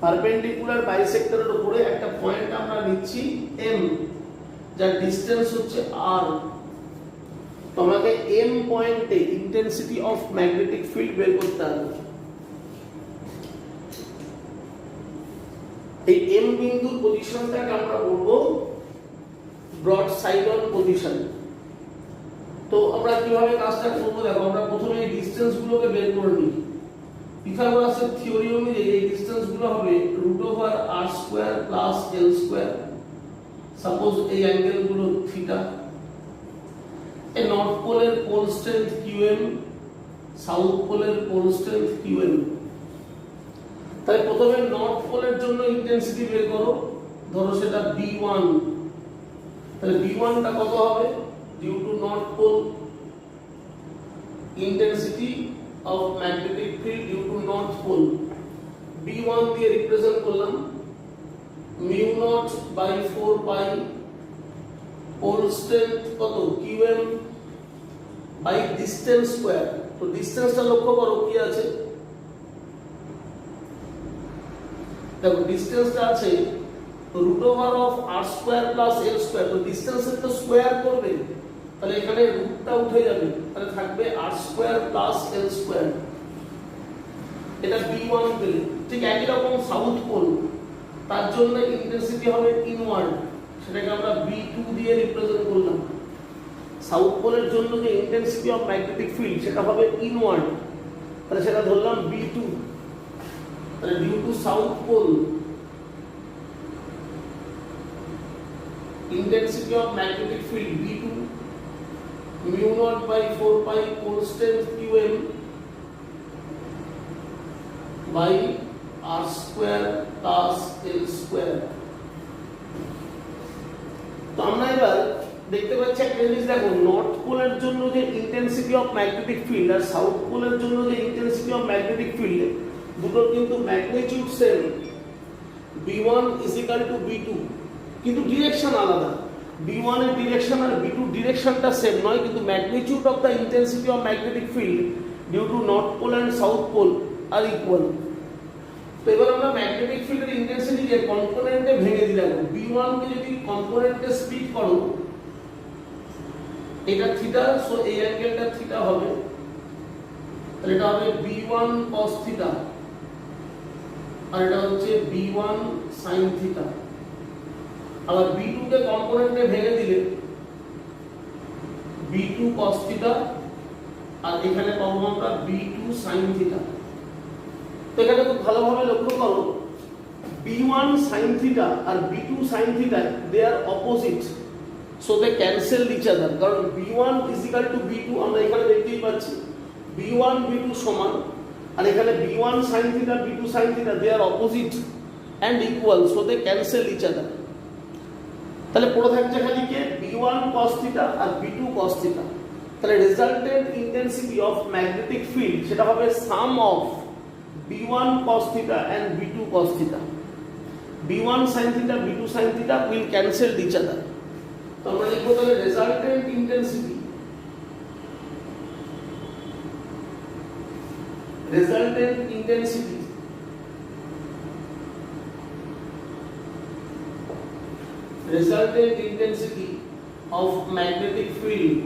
পারপেন্ডিকুলার বাইসেক্টরের উপরে একটা পয়েন্ট আমরা নিচ্ছি এম, যার ডিসটেন্স হচ্ছে আর। তোমাকে এম পয়েন্টে ইন্টেন্সিটি অফ ম্যাগনেটিক ফিল্ড বের করতে হবে। এই এম বিন্দুর পজিশনটাকে আমরা বলবো ব্রড সাইড অন পজিশন। তো আমরা কিভাবে কাজটা করবো দেখো, আমরা প্রথমে এই ডিসটেন্স গুলোকে বের করে নিই। পিথাগোরাসের থিওরি অনুযায়ী এই ডিসটেন্স গুলো হবে √r² + l²। সাপোজ এই অ্যাঙ্গেল গুলো থিটা। এই নর্থ পোলের পোল স্ট্রেংথ qm, সাউথ পোলের পোল স্ট্রেংথ qm। তাই প্রথমে নর্থ পোলের জন্য ইন্টেন্সিটি বের করো, ধরো সেটা b1। তাহলে b1 টা কত হবে? Due to north pole intensity of magnetic field due to north pole, b1 দিয়ে রিপ্রেজেন্ট করলাম mu naught by 4 pi pole strength কত qm by distance square। তো ডিসটেন্সটা লক্ষ্য করো কি আছে, দেখো ডিসটেন্সটা আছে √r² + l²। তো ডিসটেন্সের তো স্কয়ার করবে, তাহলে এখানে রুটটা উঠে যাবে, তাহলে থাকবে r² + l²। এটা b1 পেলে। ঠিক একই রকম সাউথ পোল, তার জন্য ইন্টেন্সিটি হবে ইনওয়ার্ড, সেটাকে আমরা b2 দিয়ে রিপ্রেজেন্ট করলাম। সাউথ পোলের জন্য যে ইন্টেন্সিটি অফ ম্যাগনেটিক ফিল্ড সেটা হবে ইনওয়ার্ড, তাহলে সেটা ধরলাম b2। তাহলে due to south pole intensity of magnetic field B2 mu naught by 4 pi constant qm by r square plus l square। তো আমরা এবার দেখতে পাচ্ছি একটা জিনিস, দেখো নর্থ পোলের জন্য যে ইন্টেন্সিটি অফ ম্যাগনেটিক ফিল্ড আর সাউথ পোলের জন্য যে ইন্টেন্সিটি অফ ম্যাগনেটিক ফিল্ড, দুটোর কিন্তু ম্যাগনিটিউড সেম, b1 = b2, কিন্তু ডিরেকশন আলাদা। b1 এর ডিরেকশন আর b2 ডিরেকশনটা সেম নয়, কিন্তু magnitude of the intensity of magnetic field due to north pole and south pole আর ইকুয়াল। তো এবার আমরা ম্যাগনেটিক ফিল্ডের ইন্টেন্সিটিকে কম্পোনেন্টে ভেঙে দিলাম। b1 কে যদি কম্পোনেন্টে স্প্লিট করো, এটা থিটা, সো এই অ্যাঙ্গেলটা থিটা হবে, তাহলে এটা হবে b1 cos থিটা আর এটা হচ্ছে b1 sin থিটা। আবার b2 কে কম্পোনেন্টে ভেঙে দিলে b2 cos থিটা আর এখানে পাবো আমরা b2 sin থিটা। তো এখানে খুব ভালোভাবে লক্ষ্য করো b1 sin থিটা আর b2 sin theta they are opposite, so they cancel each other. কারণ b1 b2 আমরা এখানে দেখতেই পাচ্ছি b1 b2 সমান, আর এখানে b1 sin theta b2 sin theta they are opposite and equal, so they cancel each other। তাহলে পড়ে থাকছে খালি কে b1 cos থিটা আর b2 cos থিটা। তাহলে resultant intensity of magnetic field সেটা হবে sum of b1 cos theta and b2 cos theta. b1 sin theta b2 sin theta will cancel each other। তো আমরা লিখবো তাহলে resultant intensity of magnetic field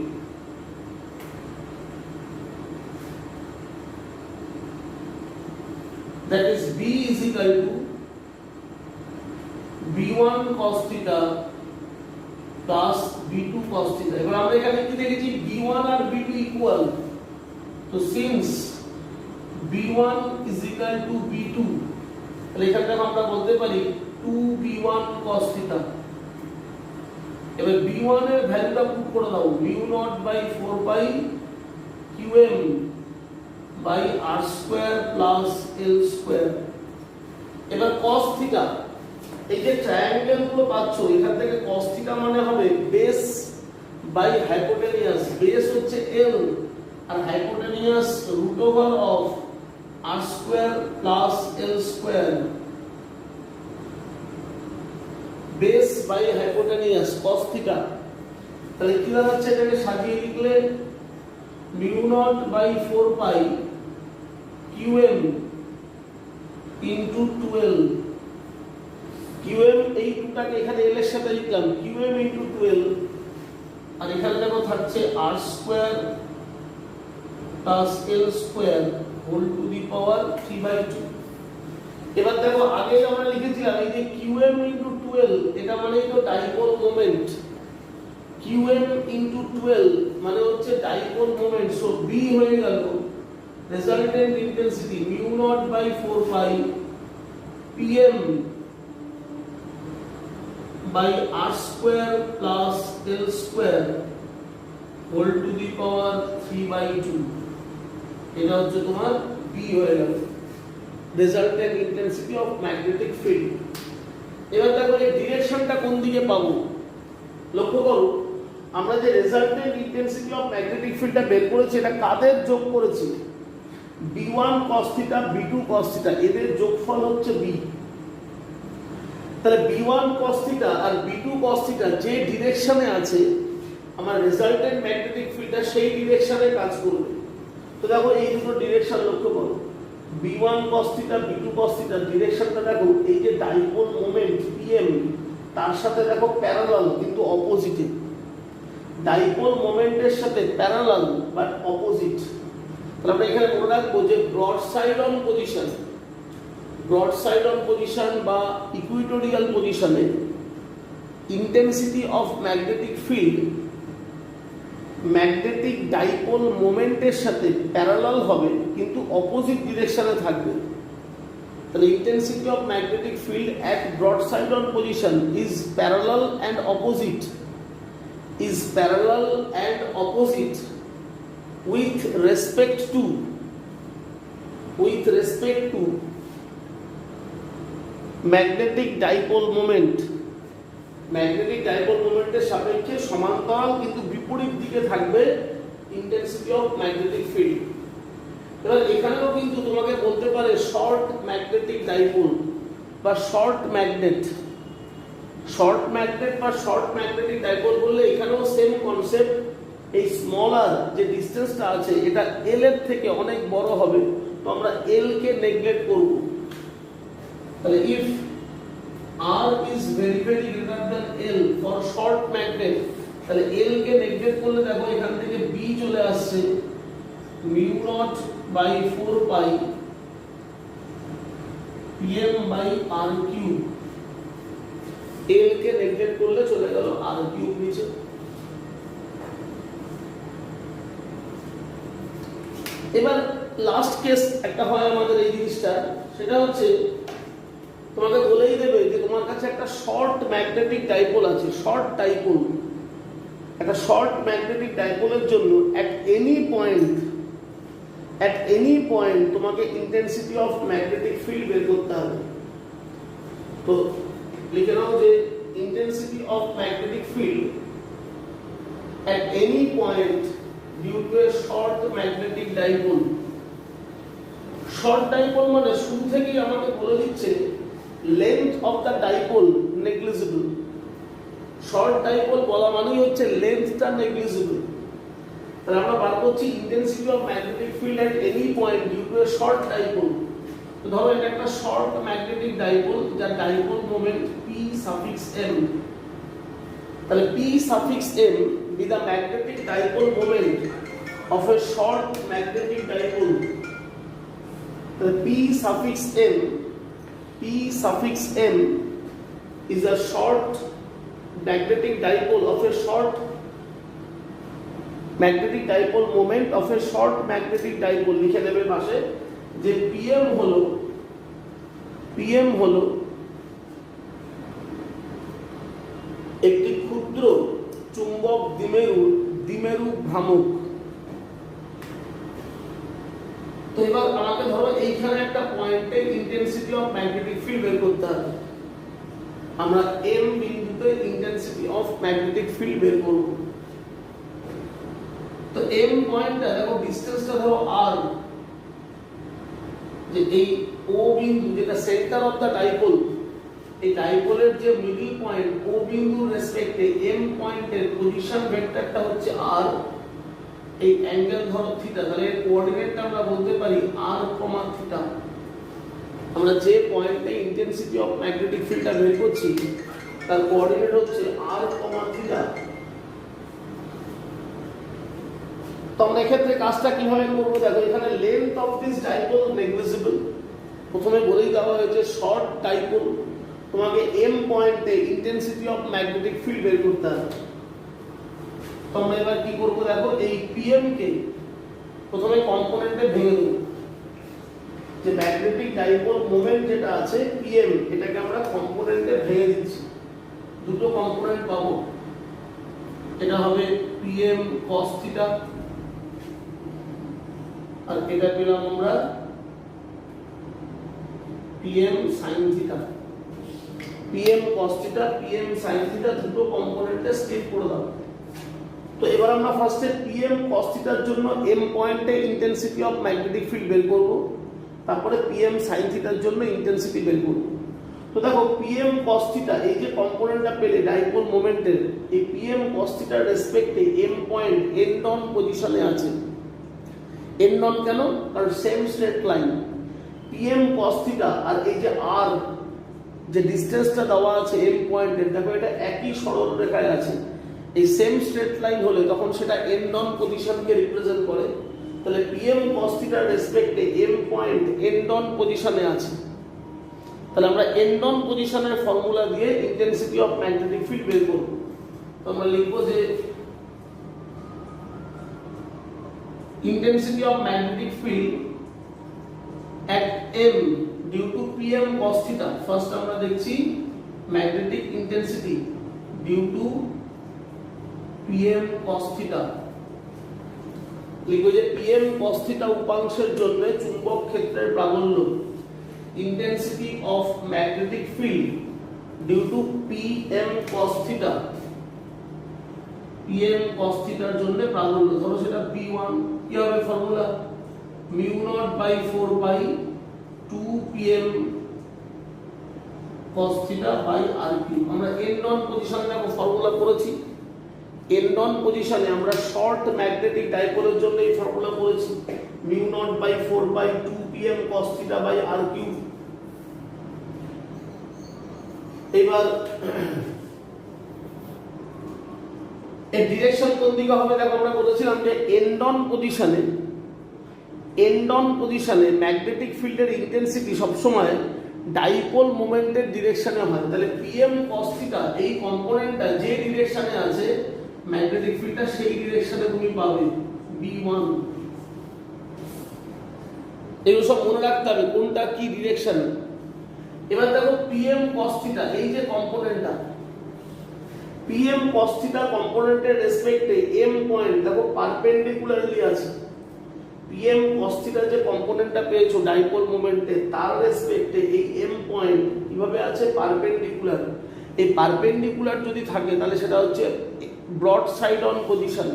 that is B is equal to B1 cos theta plus B2 cos theta। এবার আমরা এখানে কি দেখেছি B1 আর B2 ইকুয়াল, তো since B1 is equal to B2 তাহলে এখান থেকে আমরা বলতে পারি 2B1 cos theta। এবার b1 এর ভ্যালুটা পুট করে দাও mu naught by 4 pi qm by r square plus l square। এবার cos theta এই যে ট্রায়াঙ্গেল গুলো পাচ্ছো এখান থেকে cos theta মানে হবে বেস বাই হাইপোটেনিয়াস। বেস হচ্ছে l আর hypotenuse root over of r square plus l square। Base by hypotenuse cos theta. তাহলে কি দাঁড়াচ্ছে এটাকে সাজিয়ে লিখলে mu naught by 4 pi qm into 12 qm এই টুটাকে এখানে l এর সাথে লিখলাম qm into 12 আর এখানে দেখো থাকছে r square plus l square whole to the power 3/2। এবার দেখো আগে আমরা লিখেছিলাম এই যে qm into 12 এটা মানে তো ডাইপোল মোমেন্ট, qm into 12 মানে হচ্ছে ডাইপোল মোমেন্ট। সো b হয়ে গেল resultant intensity mu naught by 4 pi pm by r square plus l square whole to the power 3/2। এটা হচ্ছে তোমার b হয়ে গেল resultant intensity of magnetic field। এবার দেখো এই ডিরেকশনটা কোন দিকে পাবো, লক্ষ্য করো আমরা যে resultant intensity of magnetic fieldটা বের করেছি এটা কাদের যোগ করেছি b1 cos theta b2 cos theta এদের যোগফল হচ্ছে b। তাহলে b1 cos theta আর b2 cos theta যে ডিরেকশনে আছে আমার resultant magnetic fieldটা সেই ডিরেকশনে কাজ করবে। তো দেখো এই দুটো ডিরেকশন লক্ষ্য করো b1 cos theta b2 cos theta ডিরেকশনটা দেখো এই যে ডাইপোল মোমেন্ট pm তার সাথে দেখো প্যারালাল কিন্তু অপোজিটে, ডাইপোল মোমেন্টের সাথে প্যারালাল বাট অপোজিট। তাহলে আমরা এখানে মনে রাখবো যে ব্রড সাইড অন পজিশন বা ইকুইটোরিয়াল পজিশনে intensity of magnetic field magnetic dipole মোমেন্টের সাথে প্যারালাল হবে কিন্তু অপোজিট ডিরেকশনে থাকবে। তাহলে intensity of magnetic field at broadside on position is parallel and opposite with respect to magnetic dipole moment। Magnetic dipole মোমেন্টের সাপেক্ষে সমান্তরাল কিন্তু বিপরীত দিকে থাকবে ইন্টেন্সিটি অফ ম্যাগনেটিক ফিল্ড। এবার এখানেও কিন্তু তোমাকে বলতে পারে শর্ট ম্যাগনেটিক ডাইপোল বা শর্ট ম্যাগনেট বা শর্ট ম্যাগনেটিক ডাইপোল বললে এখানেও সেম কনসেপ্ট। এই স্মলার যে ডিসটেন্সটা আছে এটা এল এর থেকে অনেক বড় হবে, তো আমরা এল কে নেগলেক্ট করব। তাহলে if r is very greater than l for short magnet তাহলে l কে নেগলেক্ট করলে দেখো এখান থেকে b চলে আসছে mu naught by 4 pi pm by r cube L K neglect করলে চলে গেল আর কিউব নিচে। এবার লাস্ট কেস একটা হয় আমাদের এই জিনিসটা, সেটা হচ্ছে তোমাকে বলেই দেবে যে তোমার কাছে একটা শর্ট ম্যাগনেটিক ডাইপোল আছে, শর্ট ডাইপোল। একটা শর্ট ম্যাগনেটিক ডাইপোলের জন্য অ্যাট এনি পয়েন্ট তোমাকে ইন্টেন্সিটি অফ ম্যাগনেটিক ফিল্ড বের করতে হবে। তো লিখে নাও যে intensity of magnetic field at any point due to a short magnetic dipole. Short dipole মানে শুরু থেকেই আমাকে বলে দিচ্ছে length of the dipole negligible. Short dipole বলা মানেই হচ্ছে লেন্থটা নেগলিজিবল। তাহলে আমরা বার করছি intensity of magnetic field at any point due to a short dipole. তো ধরো এটা একটা শর্ট ম্যাগনেটিক ডাইপোল যার dipole moment p suffix m। তাহলে p suffix m be the magnetic dipole moment of a short magnetic dipole. The p suffix m is a short magnetic dipole of a short magnetic dipole moment of a short magnetic dipole। লিখে দেবে পাশে যে pm হলো একটি ক্ষুদ্র চুম্বক দ্বিমেরু ভ্রামক। তো এবার আমাকে ধরো এইখানে একটা পয়েন্টে ইন্টেন্সিটি অফ ম্যাগনেটিক ফিল্ড বের করতে হবে। আমরা m বিন্দুতে ইন্টেন্সিটি অফ ম্যাগনেটিক ফিল্ড বের করব। তো m পয়েন্টটা দেখো ডিসটেন্সটা ধরো r, যে এই o বিন্দু যেটা সেন্টার অফ দা ডাইপোল, এই ডাইপোলের যে মিডল পয়েন্ট o বিন্দুর রেসপেক্টে m পয়েন্টের পজিশন ভেক্টরটা হচ্ছে r। এই অ্যাঙ্গেল ধরো থিটা, তাহলে এর কোঅর্ডিনেটটা আমরা বলতে পারি r, থিটা। আমরা যে পয়েন্টে ইন্টেন্সিটি অফ ম্যাগনেটিক ফিল্ডটা বের করছি তার কোঅর্ডিনেট হচ্ছে r, থিটা। তো আমরা এক্ষেত্রে কাজটা কিভাবে করবো দেখো, এখানে length of this dipole negligible. প্রথমে বলেই দেওয়া হয়েছে শর্ট ডাইপোল, তোমাকে m পয়েন্টে ইন্টেন্সিটি অফ ম্যাগনেটিক ফিল্ড বের করতে হবে। তো আমরা এবার কি করব দেখো, এই pm কে প্রথমে কম্পোনেন্টে ভেঙে দেব। যে ম্যাগনেটিক ডাইপোল মোমেন্ট যেটা আছে pm, এটাকে আমরা কম্পোনেন্টে ভেঙে দিচ্ছি। দুটো কম্পোনেন্ট পাবো, এটা হবে pm cos থিটা আর এটা পেলাম আমরা pm sin theta. pm cos theta, pm sin theta দুটো কম্পোনেন্টে স্প্লিট করে দাও। তো এবার আমরা ফার্স্টে pm cos থিটার জন্য m পয়েন্টে ইন্টেন্সিটি অফ ম্যাগনেটিক ফিল্ড বের করব, তারপরে pm sin থিটার জন্য ইন্টেন্সিটি বের করব। তো দেখো pm cos থিটা এই যে কম্পোনেন্টটা পেলে ডাইপোল মোমেন্টের, এই pm cos থিটার রেসপেক্টে m পয়েন্ট n নন পজিশনে আছে। n নন কেন? কারণ same straight line pm cos theta আর এই যে r যে ডিসটেন্সটা দেওয়া আছে m পয়েন্টের, দেখো এটা একই সরল রেখায় আছে। এই সেম স্ট্রেট লাইন হলে তখন সেটা n নন পজিশনকে রিপ্রেজেন্ট করে। তাহলে pm cos থিটার রেসপেক্টে m পয়েন্ট n নন পজিশনে আছে। তাহলে আমরা n নন পজিশনের ফর্মুলা দিয়ে ইন্টেন্সিটি অফ ম্যাগনেটিক ফিল্ড বের করব। তো আমরা লিখব যে intensity of magnetic field at m due to pm cos theta। First আমরা দেখছি magnetic intensity due to pm cos theta। লিখব যে pm cos theta উপাংশের জন্য চুম্বক ক্ষেত্রের প্রাবল্য intensity of magnetic field due to pm cos theta। pm cos theta এর জন্য প্রাবল্য ধরো সেটা p1, কি হবে formula mu naught by 4 pi 2 pm cos theta by rq। আমরা n নন পজিশনে দেখো ফর্মুলা করেছি, n নন পজিশনে আমরা শর্ট ম্যাগনেটিক ডাইপোলের জন্য এই ফর্মুলা করেছি mu naught by 4 pi 2 pm cos theta by rq। এবার এর ডিরেকশন কোন দিকে হবে দেখো, আমরা বলেছিলাম যে n ডন পজিশনে ম্যাগনেটিক ফিল্ডের ইন্টেন্সিটি সব সময় ডাইপোল মোমেন্টের ডিরেকশনে হয়। তাহলে পিএম কস থিটা এই কম্পোনেন্টটা যে ডিরেকশনে আছে ম্যাগনেটিক ফিল্ডটা সেই ডিরেকশনে তুমি পাবে B1। এগুলো সব মনে রাখতে হবে কোনটা কি ডিরেকশন। এবার দেখো পিএম কস থিটা এই যে কম্পোনেন্টটা, পিএম কস থিটা কম্পোনেন্টের রেসপেক্টে এম পয়েন্ট দেখো পারপেন্ডিকুলারলি আছে। পিএম কস থিটা যে কম্পোনেন্টটা পেয়েছো ডাইপোল মোমেন্টে তার রেসপেক্টে এই এম পয়েন্ট কিভাবে আছে পারপেন্ডিকুলার। এই পারপেন্ডিকুলার যদি থাকে তাহলে সেটা হচ্ছে ব্রড সাইড অন পজিশন,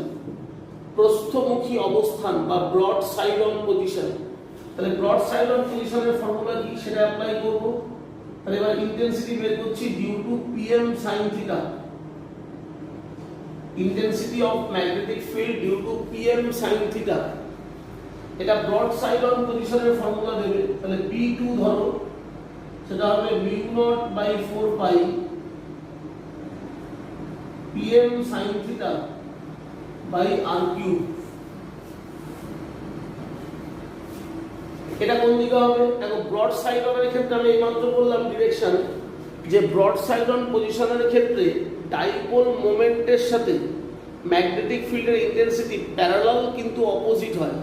প্রস্থমুখী অবস্থান বা ব্রড সাইড অন পজিশন। তাহলে ব্রড সাইড অন পজিশনের ফর্মুলা কি সেটা অ্যাপ্লাই করব। তাহলে এবার ইন্টেন্সিটি বের করছি due to PM sine theta, intensity of magnetic field due to PM sine theta. এটা ব্রড সাইড অন পজিশনের ফর্মুলা দেবে। তাহলে B2 ধরো সেটা হবে μ0/4 PM sin theta by r3। এটা কোন দিকে হবে দেখো ব্রড সাইড অনের ক্ষেত্রে আমি এইমাত্র বললাম ডিরেকশন যে ব্রড সাইড অন পজিশনের ক্ষেত্রে ডাইপোল মোমেন্টের সাথে ম্যাগনেটিক ফিল্ডের ইন্টেন্সিটি প্যারালাল কিন্তু অপোজিট হয়।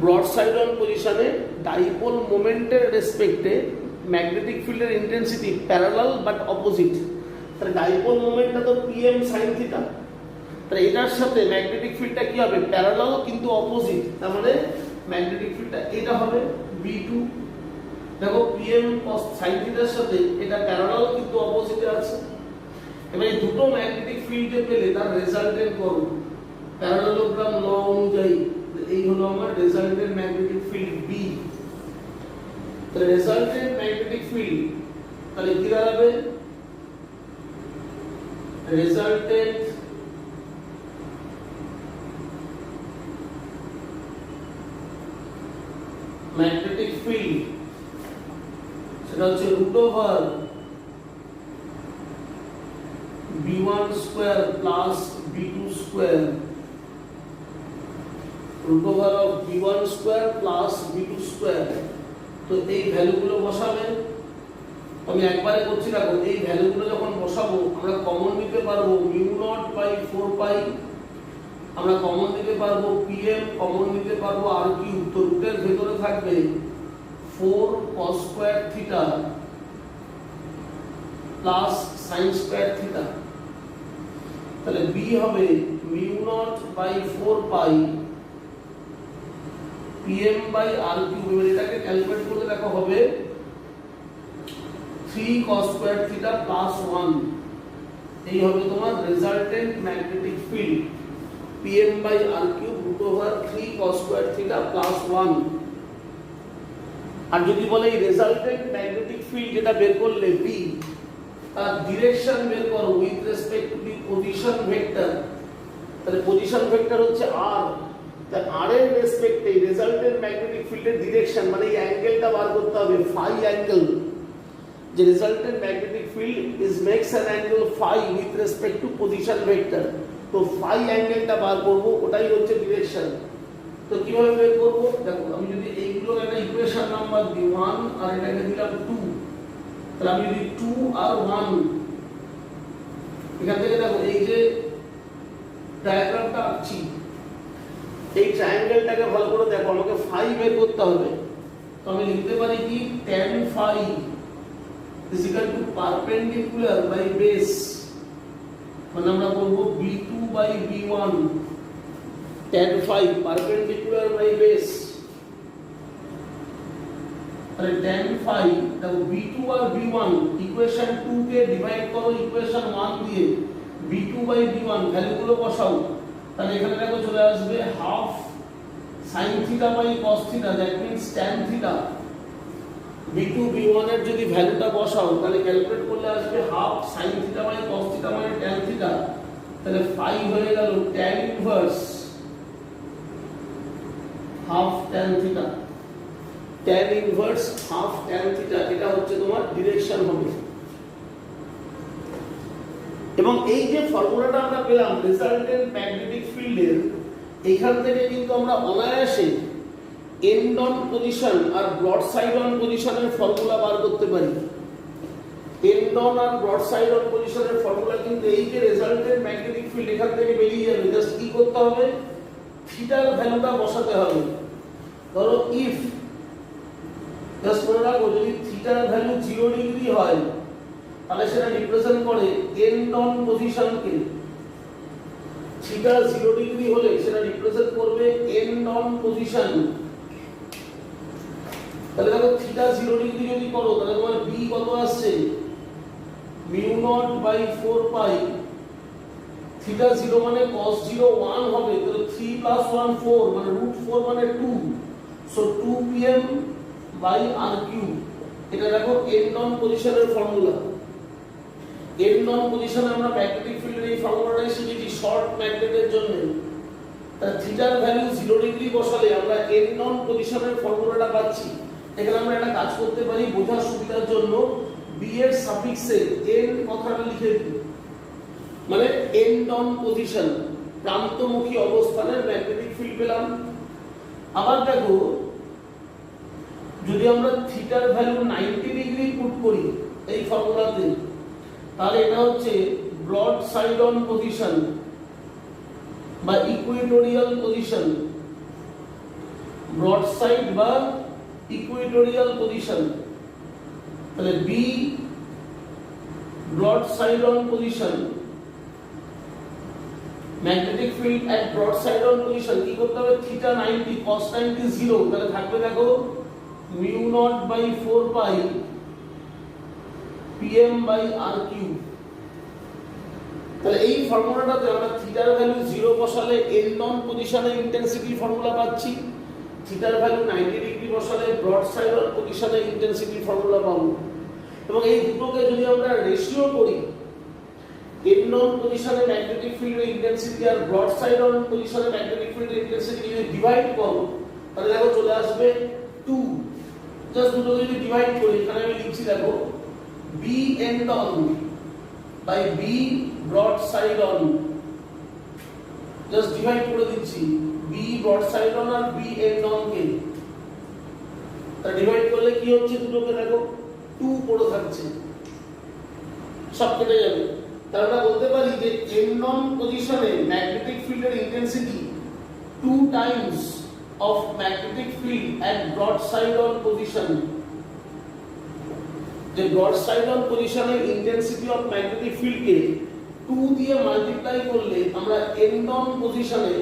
ব্রড সাইড অন পজিশনে ডাইপোল মোমেন্টের রেসপেক্টে ম্যাগনেটিক ফিল্ডের ইন্টেন্সিটি প্যারালাল বাট অপোজিট। তাহলে ডাইপোল মোমেন্টটা তো পিএম সাইন থিটা, তাহলে এটার সাথে ম্যাগনেটিক ফিল্ডটা কি হবে প্যারালাল কিন্তু অপোজিট। তার মানে ম্যাগনেটিক ফিল্ডটা এটা হবে B2। দেখো পিএম cos সাইন থিটার সাথে এটা প্যারালাল কিন্তু অপোজিটে আছে। এবার এই দুটো ম্যাগনেটিক ফিল্ডে পেলে তার রেজাল্টেন্ট করো প্যারালেলোগ্রাম ল অনুযায়ী। এই হলো আমার রেজাল্টেন্ট ম্যাগনেটিক ফিল্ড B। তাহলে রেজাল্টেন্ট ম্যাগনেটিক ফিল্ড তাহলে কি দাঁড়াবে রেজাল্টেন্ট ম্যাগনেটিক ফিল্ড সেটা হচ্ছে √over B1 square plus B2 square, √over of B1 square plus B2 square. তো এই ভ্যালুগুলো বসাবে, আমি একবারে করছি দেখো এই ভ্যালুগুলো যখন বসাবো আমরা কমন নিতে পারবো μ0/4 আমরা কমন নিতে পারবো PM কমন নিতে পারবো r3। তো রুটের ভেতরে থাকবে 4 cos square theta plus sin square theta. তাহলে B হবে μ0/4 PM/r3। এবার এটাকে ক্যালকুলেট করলে দেখো হবে 3 cos স্কয়ার থিটা প্লাস 1। এই হবে তোমার resultant magnetic field PM/r3 √over 3 cos square theta plus 1। আর যদি বলে এই রেজাল্টেন্ট ম্যাগনেটিক ফিল্ড যেটা বের করলে B তার ডিরেকশন বের করো with respect to the position vector. তাহলে পজিশন ভেক্টর হচ্ছে r, তাই r এর রেসপেক্টে রেজাল্টেন্ট ম্যাগনেটিক ফিল্ডের ডিরেকশন মানে এই অ্যাঙ্গেলটা বার করতে হবে phi অ্যাঙ্গেল। যে resultant magnetic field is makes an angle phi with respect to position vector. তো phi অ্যাঙ্গেলটা বার করব ওটাই হচ্ছে ডিরেকশন। তো কিভাবে বের করব দেখো আমি যদি এইগুলোর একটা ইকুয়েশন নাম্বার দিই 1 আর এটাকে দিলাম 2, তাহলে আমি যদি 2 আর 1 এখান থেকে দেখো এই যে ডায়াগ্রামটা আঁকছি এই ট্রায়াঙ্গেলটাকে ভালো করে দেখো আমাকে phi বের করতে হবে। তো আমি লিখতে পারি কি tan phi is equal to perpendicular by base মানে আমরা করব B2/B1 tan phi perpendicular by base। তাহলে tan phi দেখো B2 আর B1 ইকুয়েশন 2 কে ডিভাইড করো ইকুয়েশন 1 দিয়ে B2/B1 ভ্যালুগুলো বসাও। তাহলে এখানে দেখো চলে আসবে half sin theta by cos theta that means tan theta. B2 B1 এর যদি ভ্যালুটা বসাও তাহলে ক্যালকুলেট করলে আসবে half sin theta by cos theta মানে tan থিটা। তাহলে phi হয়ে গেল tan inverse half tan theta, tan inverse half tan theta. এটা হচ্ছে তোমার ডিরেকশন হবে। এবং এই যে ফর্মুলাটা আমরা পেলাম রেজাল্টেন্ট ম্যাগনেটিক ফিল্ডের এইখান থেকে কিন্তু আমরা অনায়াসে এন্ড অন পজিশন আর ব্রড সাইড অন পজিশনের ফর্মুলা বার করতে পারি। এন্ড অন আর ব্রড সাইড অন পজিশনের ফর্মুলা কিন্তু এই যে রেজাল্টেড ম্যাগনেটিক ফিল্ড এখান থেকে বেরিয়ে যাবে, জাস্ট কি করতে হবে, থিটার ভ্যালুটা বসাতে হবে। ধরো ইফ, জাস্ট মনে রাখো, যদি থিটার ভ্যালু 0 ডিগ্রি হয় তাহলে সেটা রিপ্রেজেন্ট করে এন্ড অন পজিশনকে। থিটা 0 ডিগ্রি হলে সেটা রিপ্রেজেন্ট করবে এন্ড অন পজিশন। তাহলে দেখো থিটা 0 ডিগ্রি যদি করো তাহলে তোমার বি কত আসছে, μ0/4 পাই। থিটা 0 মানে cos 0 1 হবে, তাহলে 3 + 1 4 মানে √4 মানে 2, সো 2 pm/r3। এটা দেখো এন্ড অন পজিশনের ফর্মুলা। এন্ড অন পজিশনে আমরা ম্যাগনেটিক ফিল্ডের এই ফর্মুলাটাই শিখেছি শর্ট ম্যাগনেটের জন্য। তাহলে থিটার ভ্যালু 0 ডিগ্রি বসালে আমরা এন্ড অন পজিশনের ফর্মুলাটা পাচ্ছি। এখানে আমরা একটা কাজ করতে পারি বোঝার সুবিধার জন্য, বি এর সাফিক্সে এন্ড কথাটা লিখে দিই, মানে এন্ড অন পজিশন, প্রান্তমুখী অবস্থানের ম্যাগনেটিক ফিল্ড পেলাম। আবার দেখো যদি আমরা থিটার ভ্যালু 90 ডিগ্রি পুট করি এই ফর্মুলাতে, তাহলে এটা হচ্ছে ব্রড সাইড অন পজিশন বা ইকুয়েটোরিয়াল পজিশন। ব্রড সাইড বা ইকুয়েটোরিয়াল পজিশন, তাহলে B broad side on position, magnetic field at broad side on position কি করতে হবে, থিটা 90 cos 90 0, তাহলে থাকবে দেখো μ0/4 পাই pm/r3। তাহলে এই ফর্মুলাটাতে আমরা থিটার ভ্যালু 0 বসালে এন্ড অন পজিশনে ইন্টেন্সিটি ফর্মুলা পাচ্ছি, থিটার ভ্যালু 90 ডিগ্রি বসালে ব্রড সাইড অন পজিশনে ইন্টেন্সিটি ফর্মুলা পাবো। এবং এই দুটোকে যদি আমরা রেশিও করি, এন্ড অন পজিশনে ম্যাগনেটিক ফিল্ডের ইন্টেন্সিটি আর ব্রড সাইড অন পজিশনে ম্যাগনেটিক ফিল্ডের ইন্টেন্সিটি যদি ডিভাইড করো তাহলে দেখো চলে আসবে 2। জাস্ট দুটোকে যদি ডিভাইড করি, এখানে আমি লিখছি দেখো B end on by B broad side on, just divide করে দিচ্ছি বি ব্রড সাইড অন আর বি এন্ড অন কে। তা ডিভাইড করলে কি হচ্ছে, দুটোকে দেখো 2 পড়ে থাকছে, সব কেটে যাবে। তাহলে আমরা বলতে পারি যে এন্ড অন পজিশনে ম্যাগনেটিক ফিল্ডের intensity 2 times of magnetic field at broad side on position. যে ব্রড সাইড অন পজিশনে ইন্টেন্সিটি অফ ম্যাগনেটিক ফিল্ডকে 2 দিয়ে মাল্টিপ্লাই করলে আমরা এন্ড অন পজিশনে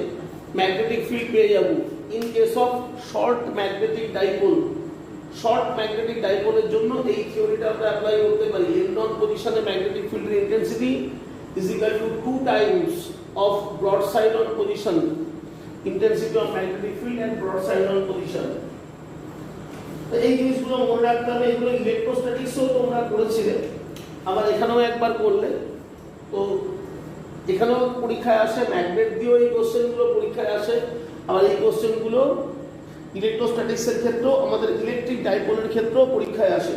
ম্যাগনেটিক ফিল্ড পেয়ে যাব। In case of short magnetic dipole, short magnetic ডাইপোলের জন্য এই থিওরিটা আমরা অ্যাপ্লাই করতে পারি। এন্ড অন পজিশনে ম্যাগনেটিক ফিল্ডের intensity is equal to 2 times of broad side on position, intensity of magnetic field and broad side on position. তো এই জিনিসগুলো মনে রাখতে হবে। এগুলো ইলেকট্রোস্ট্যাটিক্সও তোমরা করেছিলে, আবার এখানেও একবার করলে। তো এখানেও পরীক্ষায় আসে, ম্যাগনেট দিয়েও এই কোশ্চেনগুলো পরীক্ষায় আসে। আবার এই কোশ্চেনগুলো ইলেকট্রোস্ট্যাটিক্সের ক্ষেত্রেও, আমাদের ইলেকট্রিক ডাইপোলের ক্ষেত্রেও পরীক্ষায় আসে।